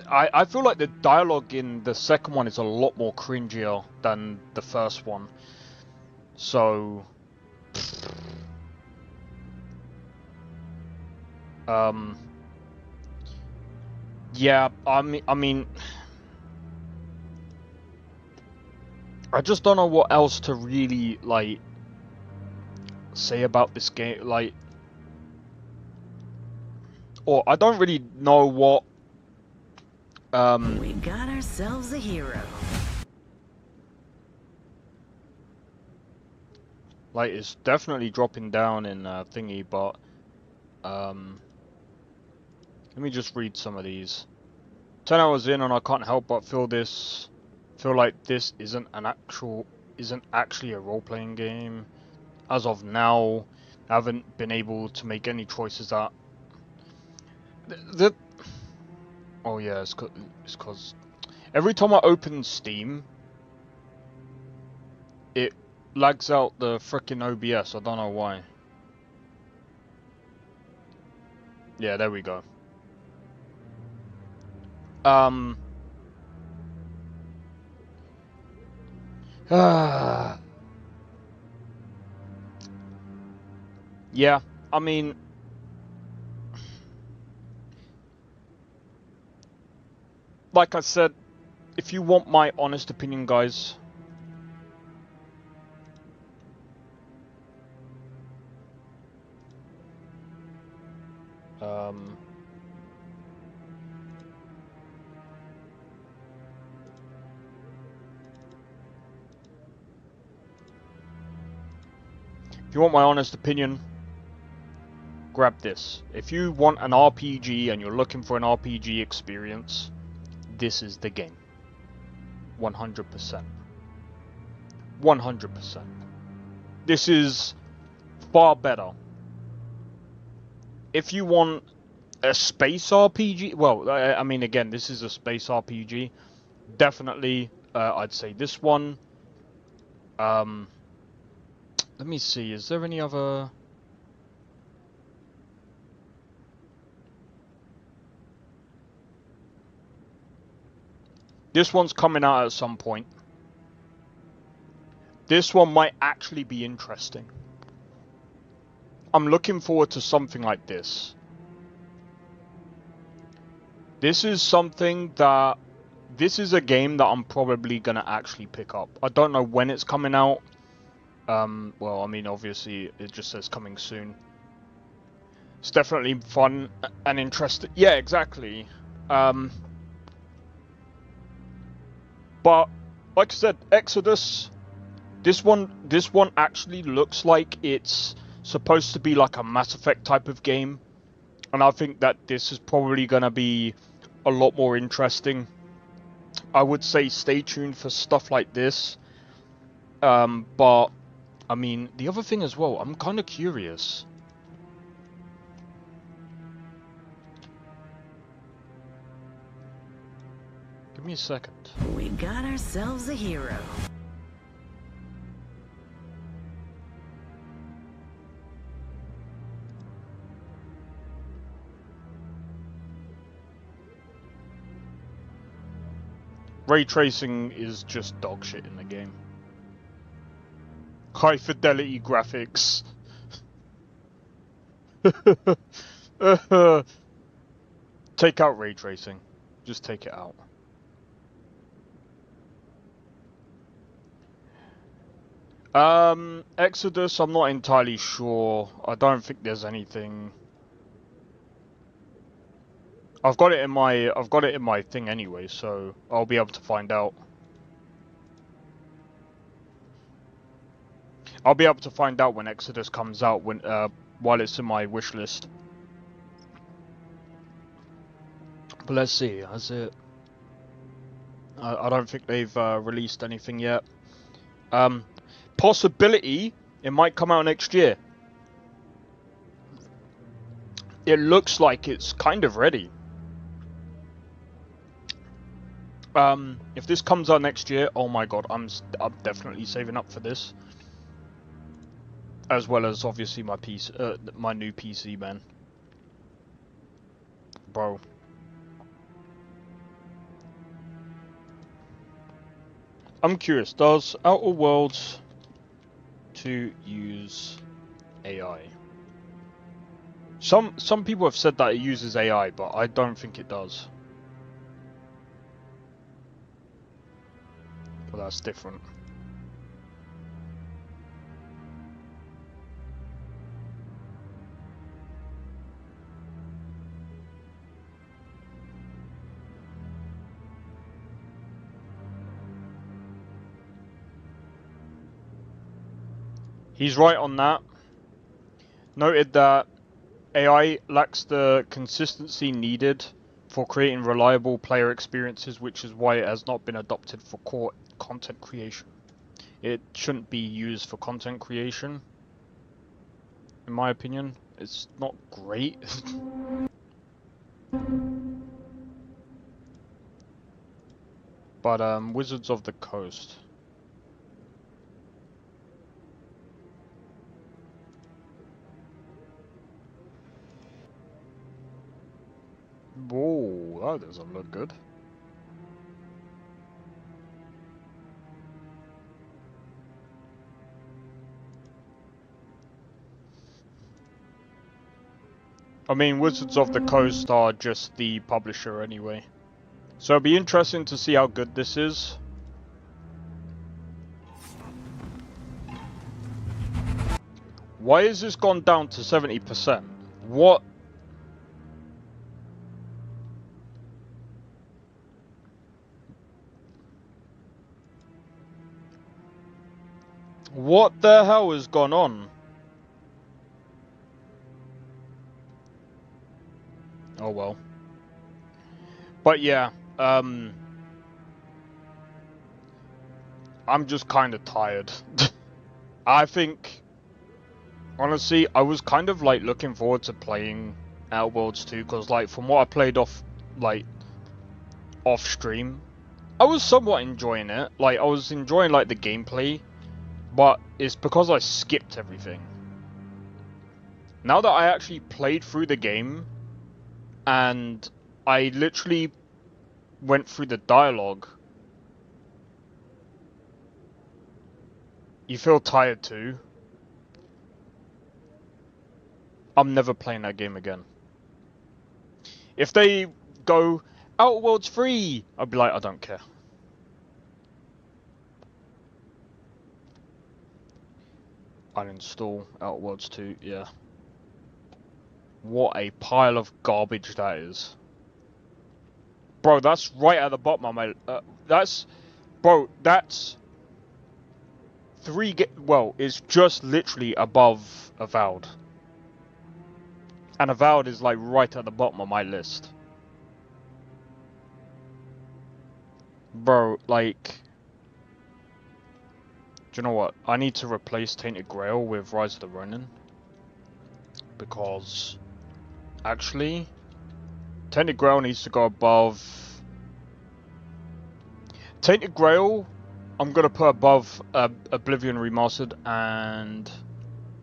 I feel like the dialogue in the second one is a lot more cringier than the first one. So... yeah, I mean, I just don't know what else to really, like, say about this game, like, or I don't really know what, We got ourselves a hero. like, it's definitely dropping down in, thingy, but, let me just read some of these. 10 hours in and I can't help but feel like this isn't actually a role-playing game. As of now, I haven't been able to make any choices that... Oh yeah, it's cause every time I open Steam, it lags out the frickin' OBS, I don't know why. Yeah, there we go. Yeah, I mean, like I said, if you want my honest opinion, guys, if you want my honest opinion, grab this. If you want an RPG and you're looking for an RPG experience, this is the game. 100%. 100%. This is far better. If you want a space RPG, well, I mean, again, this is a space RPG. Definitely, I'd say this one. Let me see, is there any other... This one's coming out at some point. This one might actually be interesting. I'm looking forward to something like this. This is something that... This is a game that I'm probably going to actually pick up. I don't know when it's coming out. Well, I mean, obviously, it just says coming soon. It's definitely fun and interesting. Yeah, exactly. But, like I said, Exodus, this one actually looks like it's supposed to be like a Mass Effect type of game. And I think that this is probably going to be a lot more interesting. I would say stay tuned for stuff like this. But, I mean, the other thing as well, I'm kind of curious. Give Give me a second. We got ourselves a hero. Ray tracing is just dog shit in the game. High fidelity graphics. Take out ray tracing. Just take it out. Exodus, I'm not entirely sure. I don't think there's anything. I've got it in my thing anyway, so I'll be able to find out. I'll be able to find out when Exodus comes out while it's in my wish list. But let's see, has it? I don't think they've released anything yet. Possibility, it might come out next year. It looks like it's kind of ready. If this comes out next year, oh my god, I'm definitely saving up for this. As well as obviously my my new PC, man. Bro. I'm curious, does Outer Worlds 2 use AI? Some people have said that it uses AI, but I don't think it does. But that's different. He's right on that. Noted that AI lacks the consistency needed for creating reliable player experiences, which is why it has not been adopted for core content creation. It shouldn't be used for content creation, in my opinion. It's not great. But Wizards of the Coast. Whoa, that doesn't look good. I mean, Wizards of the Coast are just the publisher anyway. So it'll be interesting to see how good this is. Why has this gone down to 70%? What? What the hell has gone on? Oh well. But yeah, I'm just kind of tired. I think, honestly, I was kind of like looking forward to playing Outer Worlds 2, because like from what I played off stream, I was somewhat enjoying it. Like I was enjoying like the gameplay. But it's because I skipped everything. Now that I actually played through the game, and I literally went through the dialogue, you feel tired too. I'm never playing that game again. If they go, Outer Worlds 3, I'd be like, I don't care. Uninstall Outer Worlds 2, yeah. What a pile of garbage that is. Bro, that's right at the bottom of my... Bro, that's... Well, it's just literally above Avowed. And Avowed is like right at the bottom of my list. Bro, like... Do you know what? I need to replace Tainted Grail with Rise of the Ronin. Because... Actually... Tainted Grail needs to go above... Tainted Grail, I'm gonna put above Oblivion Remastered, and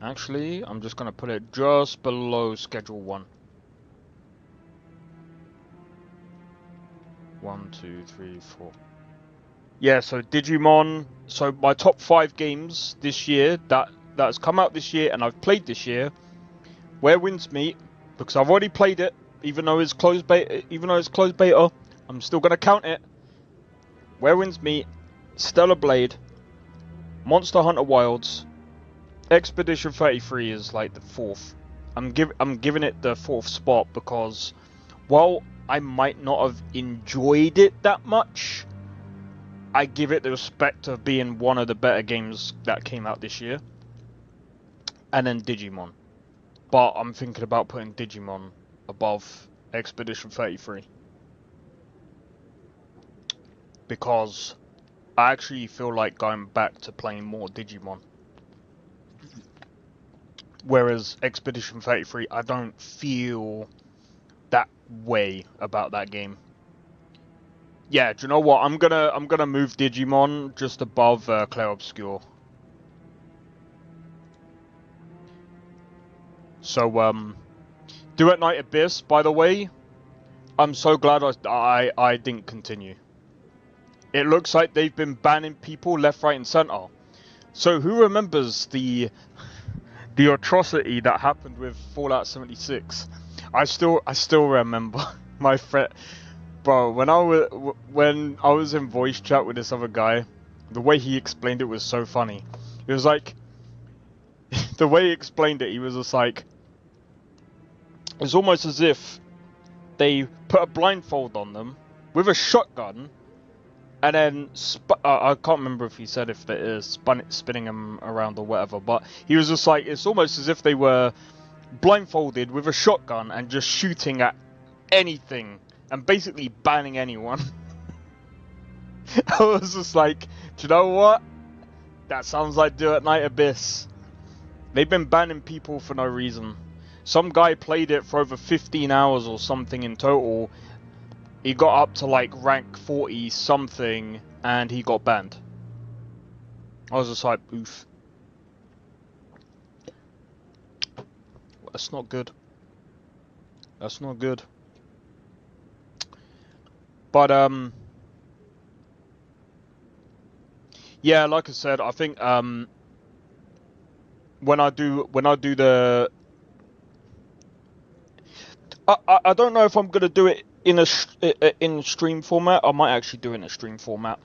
actually, I'm just gonna put it just below Schedule 1. 1, 2, 3, 4. Yeah, so Digimon. So my top 5 games this year that's come out this year and I've played this year. Where Winds Meet, because I've already played it, even though it's closed beta, I'm still gonna count it. Where Winds Meet, Stellar Blade, Monster Hunter Wilds, Expedition 33 is like the 4th. I'm giving it the 4th spot because while I might not have enjoyed it that much, I give it the respect of being one of the better games that came out this year. And then Digimon. But I'm thinking about putting Digimon above Expedition 33. Because I actually feel like going back to playing more Digimon. Whereas Expedition 33, I don't feel that way about that game. Yeah, do you know what? I'm gonna move Digimon just above Clair Obscur. So Do at Night Abyss, by the way, I'm so glad I didn't continue. It looks like they've been banning people left, right, and center. So who remembers the atrocity that happened with Fallout 76? I still remember my friend. Bro, when I was in voice chat with this other guy, the way he explained it was so funny. It was like, the way he explained it, he was just like, it's almost as if they put a blindfold on them with a shotgun, and then I can't remember if he said if it is spinning them around or whatever, but he was just like, it's almost as if they were blindfolded with a shotgun and just shooting at anything. And basically banning anyone. I was just like, do you know what? That sounds like Do at Night Abyss. They've been banning people for no reason. Some guy played it for over 15 hours or something in total. He got up to like rank 40 something and he got banned. I was just like, oof. That's not good. That's not good. But yeah, like I said, I think when I do the, I don't know if I'm gonna do it in stream format. I might actually do it in a stream format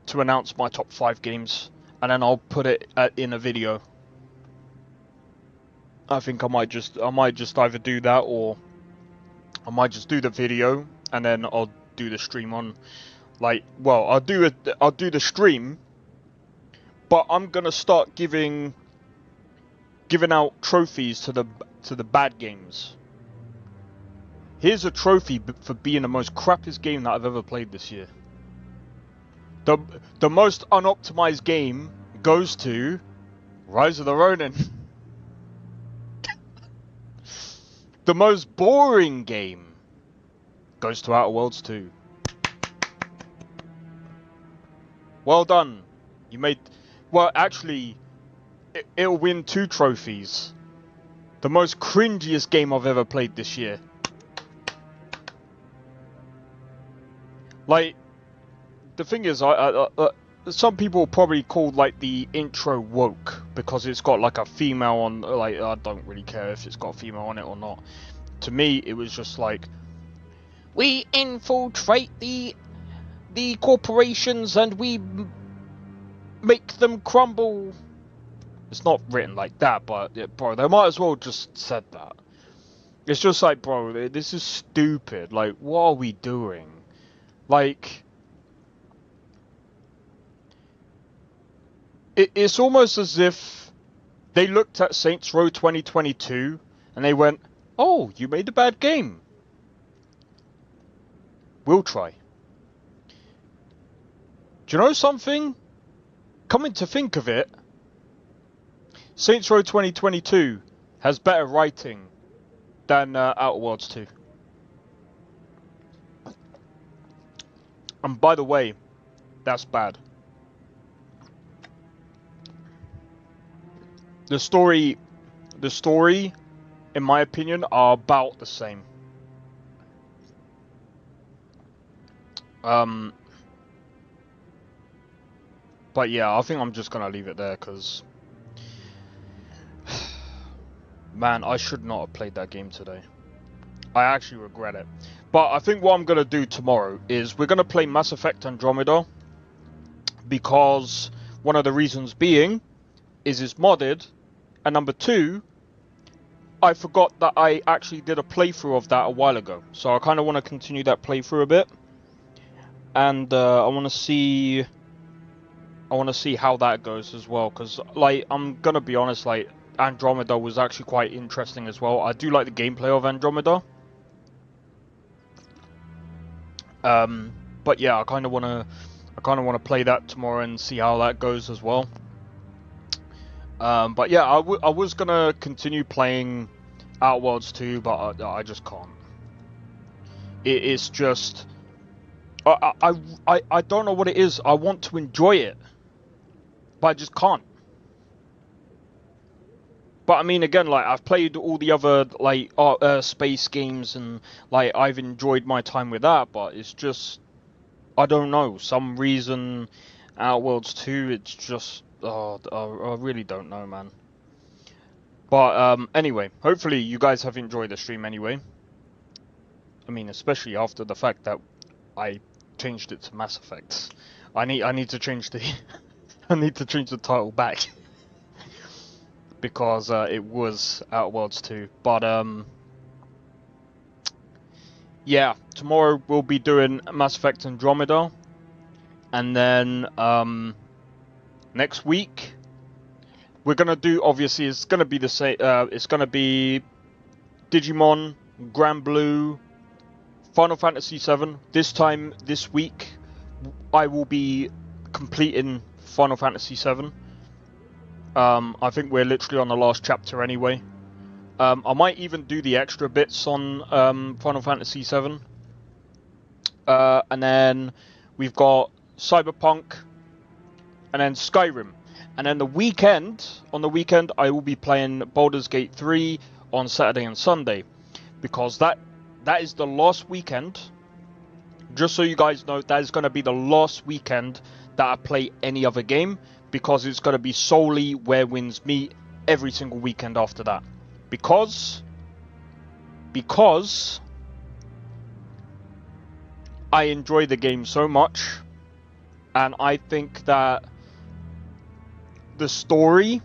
to announce my top 5 games, and then I'll put it in a video. I think I might just either do that, or I might just do the video and then I'll do the stream on, like, well, I'll do the stream, but I'm gonna start giving out trophies to the bad games. Here's a trophy for being the most crappiest game that I've ever played this year. The most unoptimized game goes to Rise of the Ronin. The most boring game goes to Outer Worlds 2. Well done. You made... Well, actually, it'll win 2 trophies. The most cringiest game I've ever played this year. Like, the thing is, some people probably call, like, the intro woke because it's got, like, a female on... Like, I don't really care if it's got a female on it or not. To me, it was just like, we infiltrate the corporations and we make them crumble. It's not written like that, but yeah, bro, they might as well just said that. It's just like, bro, this is stupid. Like, what are we doing? Like, it's almost as if they looked at Saints Row 2022 and they went, oh, you made a bad game. We'll try. Do you know something? Coming to think of it, Saints Row 2022 has better writing than Outer Worlds 2. And by the way, that's bad. The story, in my opinion, are about the same. But yeah, I think I'm just gonna leave it there, because man, I should not have played that game today. I actually regret it. But I think what I'm gonna do tomorrow is we're gonna play Mass Effect Andromeda, because one of the reasons being is it's modded, and number two, I forgot that I actually did a playthrough of that a while ago, so I kind of want to continue that playthrough a bit, and I want to see how that goes as well, because like I'm gonna be honest, like Andromeda was actually quite interesting as well. I do like the gameplay of Andromeda, but yeah, I kind of want to play that tomorrow and see how that goes as well. But yeah, I was gonna continue playing Outworlds 2, but I just can't. It's just I don't know what it is. I want to enjoy it, but I just can't. But I mean, again, like I've played all the other like space games, and like I've enjoyed my time with that. But it's just, I don't know, some reason Outworlds 2, it's just, I really don't know, man. But anyway, hopefully you guys have enjoyed the stream anyway. I mean, especially after the fact that I changed it to Mass Effect. I need to change the I need to change the title back. Because it was Outworlds 2. But yeah, tomorrow we'll be doing Mass Effect Andromeda, and then next week we're gonna do, obviously it's gonna be the same. It's gonna be Digimon, Grand Blue, Final Fantasy VII. This week I will be completing Final Fantasy VII. I think we're literally on the last chapter anyway. I might even do the extra bits on Final Fantasy VII. And then we've got Cyberpunk, and then Skyrim. And then on the weekend, I will be playing Baldur's Gate 3 on Saturday and Sunday. Because that is the last weekend. Just so you guys know, that is going to be the last weekend that I play any other game. Because it's going to be solely Where Winds Meet every single weekend after that. Because I enjoy the game so much, and I think that the story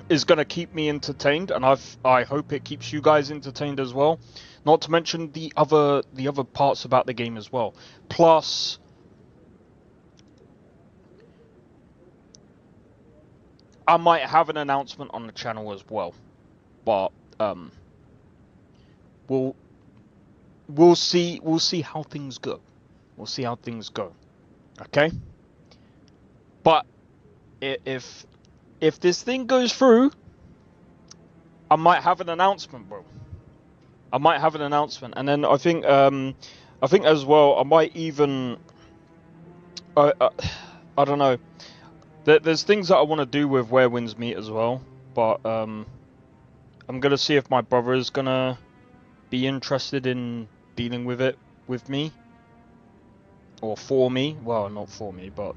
is going to keep me entertained, and I hope it keeps you guys entertained as well. Not to mention the other parts about the game as well. Plus, I might have an announcement on the channel as well, but we'll see how things go. We'll see how things go. Okay? But if this thing goes through, I might have an announcement, bro. I might have an announcement, and then I think as well I might even I don't know. There's things that I want to do with Where Winds Meet as well, but I'm gonna see if my brother is gonna be interested in dealing with it with me, or for me. Well, not for me, but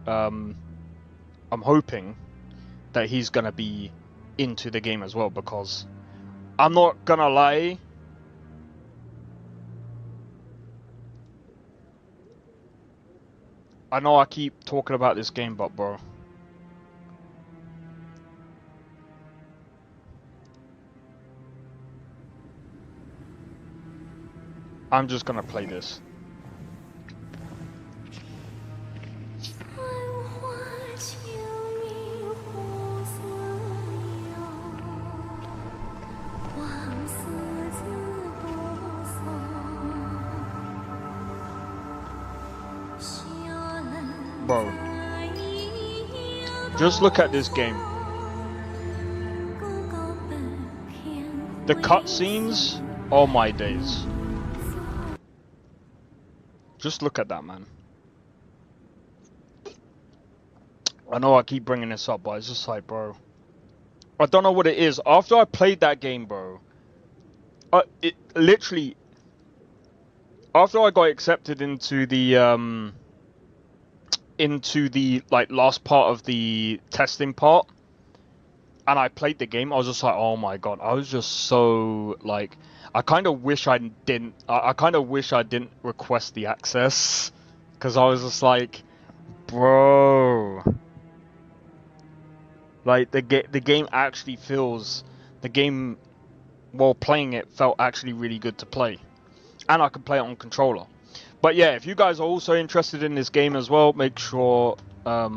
I'm hoping that he's gonna be into the game as well, because I'm not gonna lie. I know I keep talking about this game, but bro, I'm just gonna play this. Bro, just look at this game. The cutscenes, oh my days. Just look at that, man. I know I keep bringing this up, but it's just like, bro, I don't know what it is. After I played that game, bro, it literally, after I got accepted into the like last part of the testing part, and I played the game, I was just like, oh my god, I was just so like, I kind of wish I didn't. I kind of wish I didn't request the access, because I was just like, bro, like the game actually feels, the game while playing it felt actually really good to play, and I could play it on controller. But yeah, if you guys are also interested in this game as well, make sure I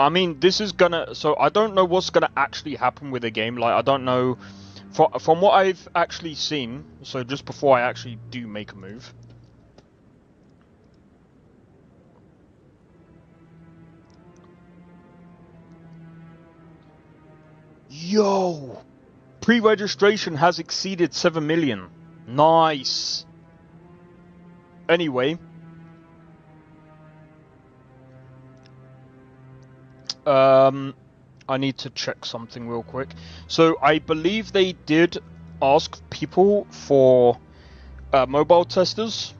mean, this is gonna, so I don't know what's gonna actually happen with the game. Like, I don't know from what I've actually seen, so just before I actually do make a move. Yo, pre-registration has exceeded 7 million. Nice. Anyway, I need to check something real quick. So I believe they did ask people for mobile testers.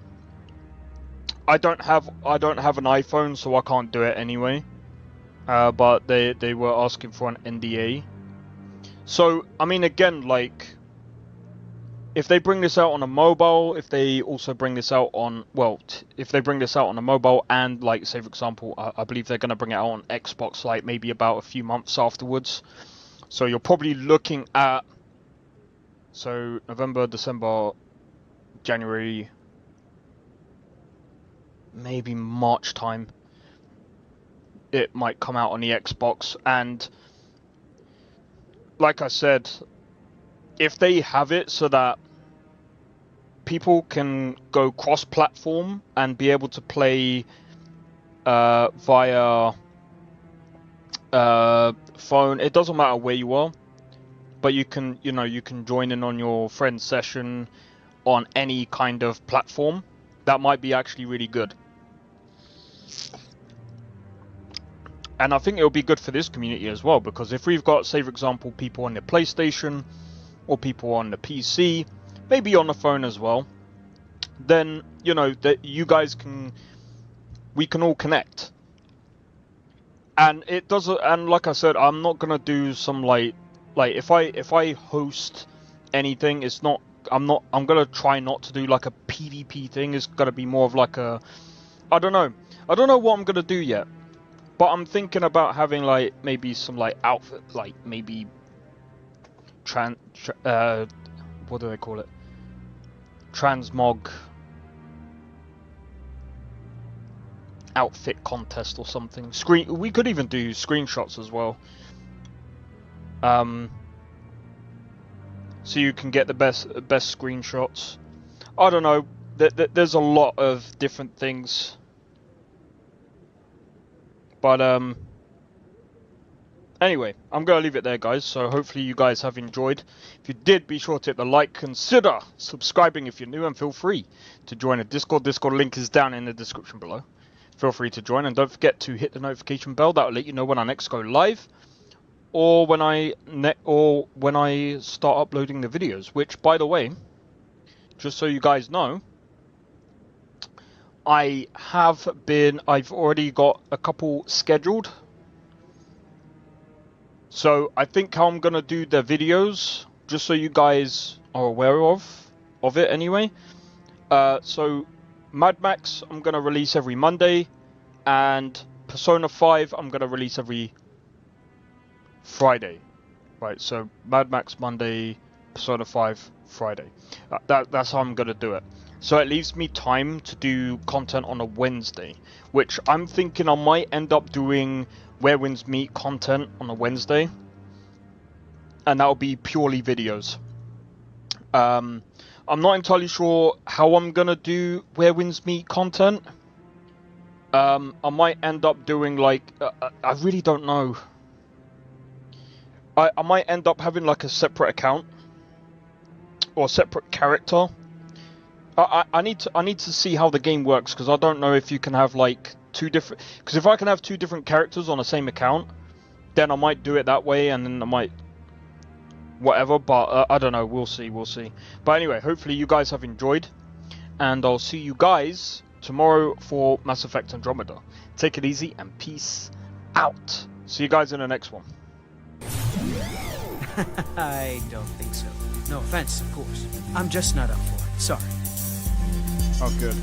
I don't have an iPhone, so I can't do it anyway. But they were asking for an NDA. So I mean, again, like, if they bring this out on a mobile, if they also bring this out on, well, if they bring this out on a mobile and, like, say for example, I believe they're going to bring it out on Xbox, like, maybe about a few months afterwards. So you're probably looking at, so November, December, January, maybe March time, it might come out on the Xbox. And like I said, if they have it so that people can go cross-platform and be able to play via phone, it doesn't matter where you are, but you can, you know, you can join in on your friend's session on any kind of platform. That might be actually really good. And I think it'll be good for this community as well, because if we've got, say for example, people on the PlayStation, or people on the PC, maybe on the phone as well, then, you know, that you guys can, we can all connect. And it doesn't, and like I said, I'm not gonna do some like if I host anything, it's not, I'm gonna try not to do like a PvP thing. It's gonna be more of like a, I don't know what I'm gonna do yet, but I'm thinking about having like maybe some like outfit, like maybe what do they call it? Transmog outfit contest or something. We could even do screenshots as well. So you can get the best screenshots. I don't know. There's a lot of different things. But anyway, I'm going to leave it there, guys. So hopefully you guys have enjoyed. If you did, be sure to hit the like. Consider subscribing if you're new, and feel free to join a Discord. Discord link is down in the description below. Feel free to join, and don't forget to hit the notification bell. That will let you know when I next go live, or when I start uploading the videos. Which, by the way, just so you guys know, I've already got a couple scheduled. So I think how I'm gonna do the videos, just so you guys are aware of it anyway. So Mad Max I'm gonna release every Monday, and Persona 5 I'm gonna release every Friday. Right, so Mad Max Monday, Persona 5 Friday. That's how I'm gonna do it. So it leaves me time to do content on a Wednesday, which I'm thinking I might end up doing Where Winds Meet content on a Wednesday, and that'll be purely videos. I'm not entirely sure how I'm gonna do Where Winds Meet content. I might end up doing like I really don't know. I might end up having like a separate account or a separate character. I need to see how the game works, because I don't know if you can have like two different... Because if I can have two different characters on the same account, then I might do it that way, and then I might... Whatever, but I don't know. We'll see, we'll see. But anyway, hopefully you guys have enjoyed. And I'll see you guys tomorrow for Mass Effect Andromeda. Take it easy, and peace out. See you guys in the next one. I don't think so. No offense, of course. I'm just not up for it. Sorry. Oh, good.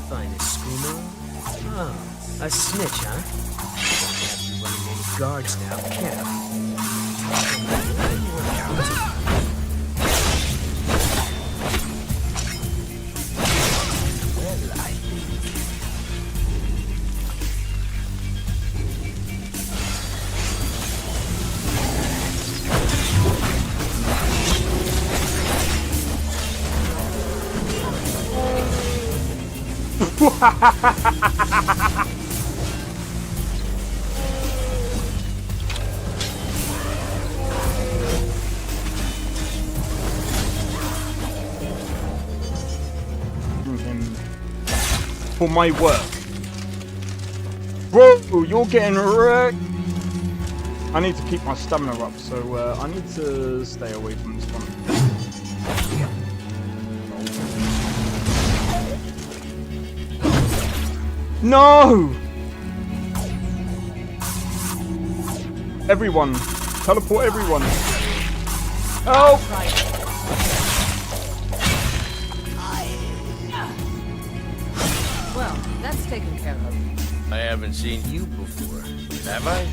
Finest schooner. Oh, a snitch, huh? Don't have you running any guards now, can I? Well, I think... For my work. Bro, you're getting wrecked. I need to keep my stamina up, so I need to stay away from this one. No! Everyone. Teleport everyone. Help! Well, that's taken care of. I haven't seen you before, have I?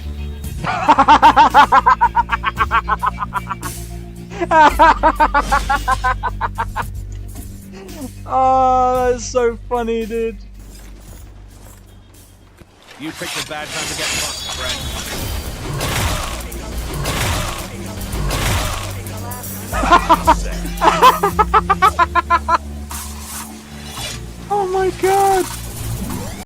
Oh, that's so funny, dude. You picked a bad time to get fucked, friend.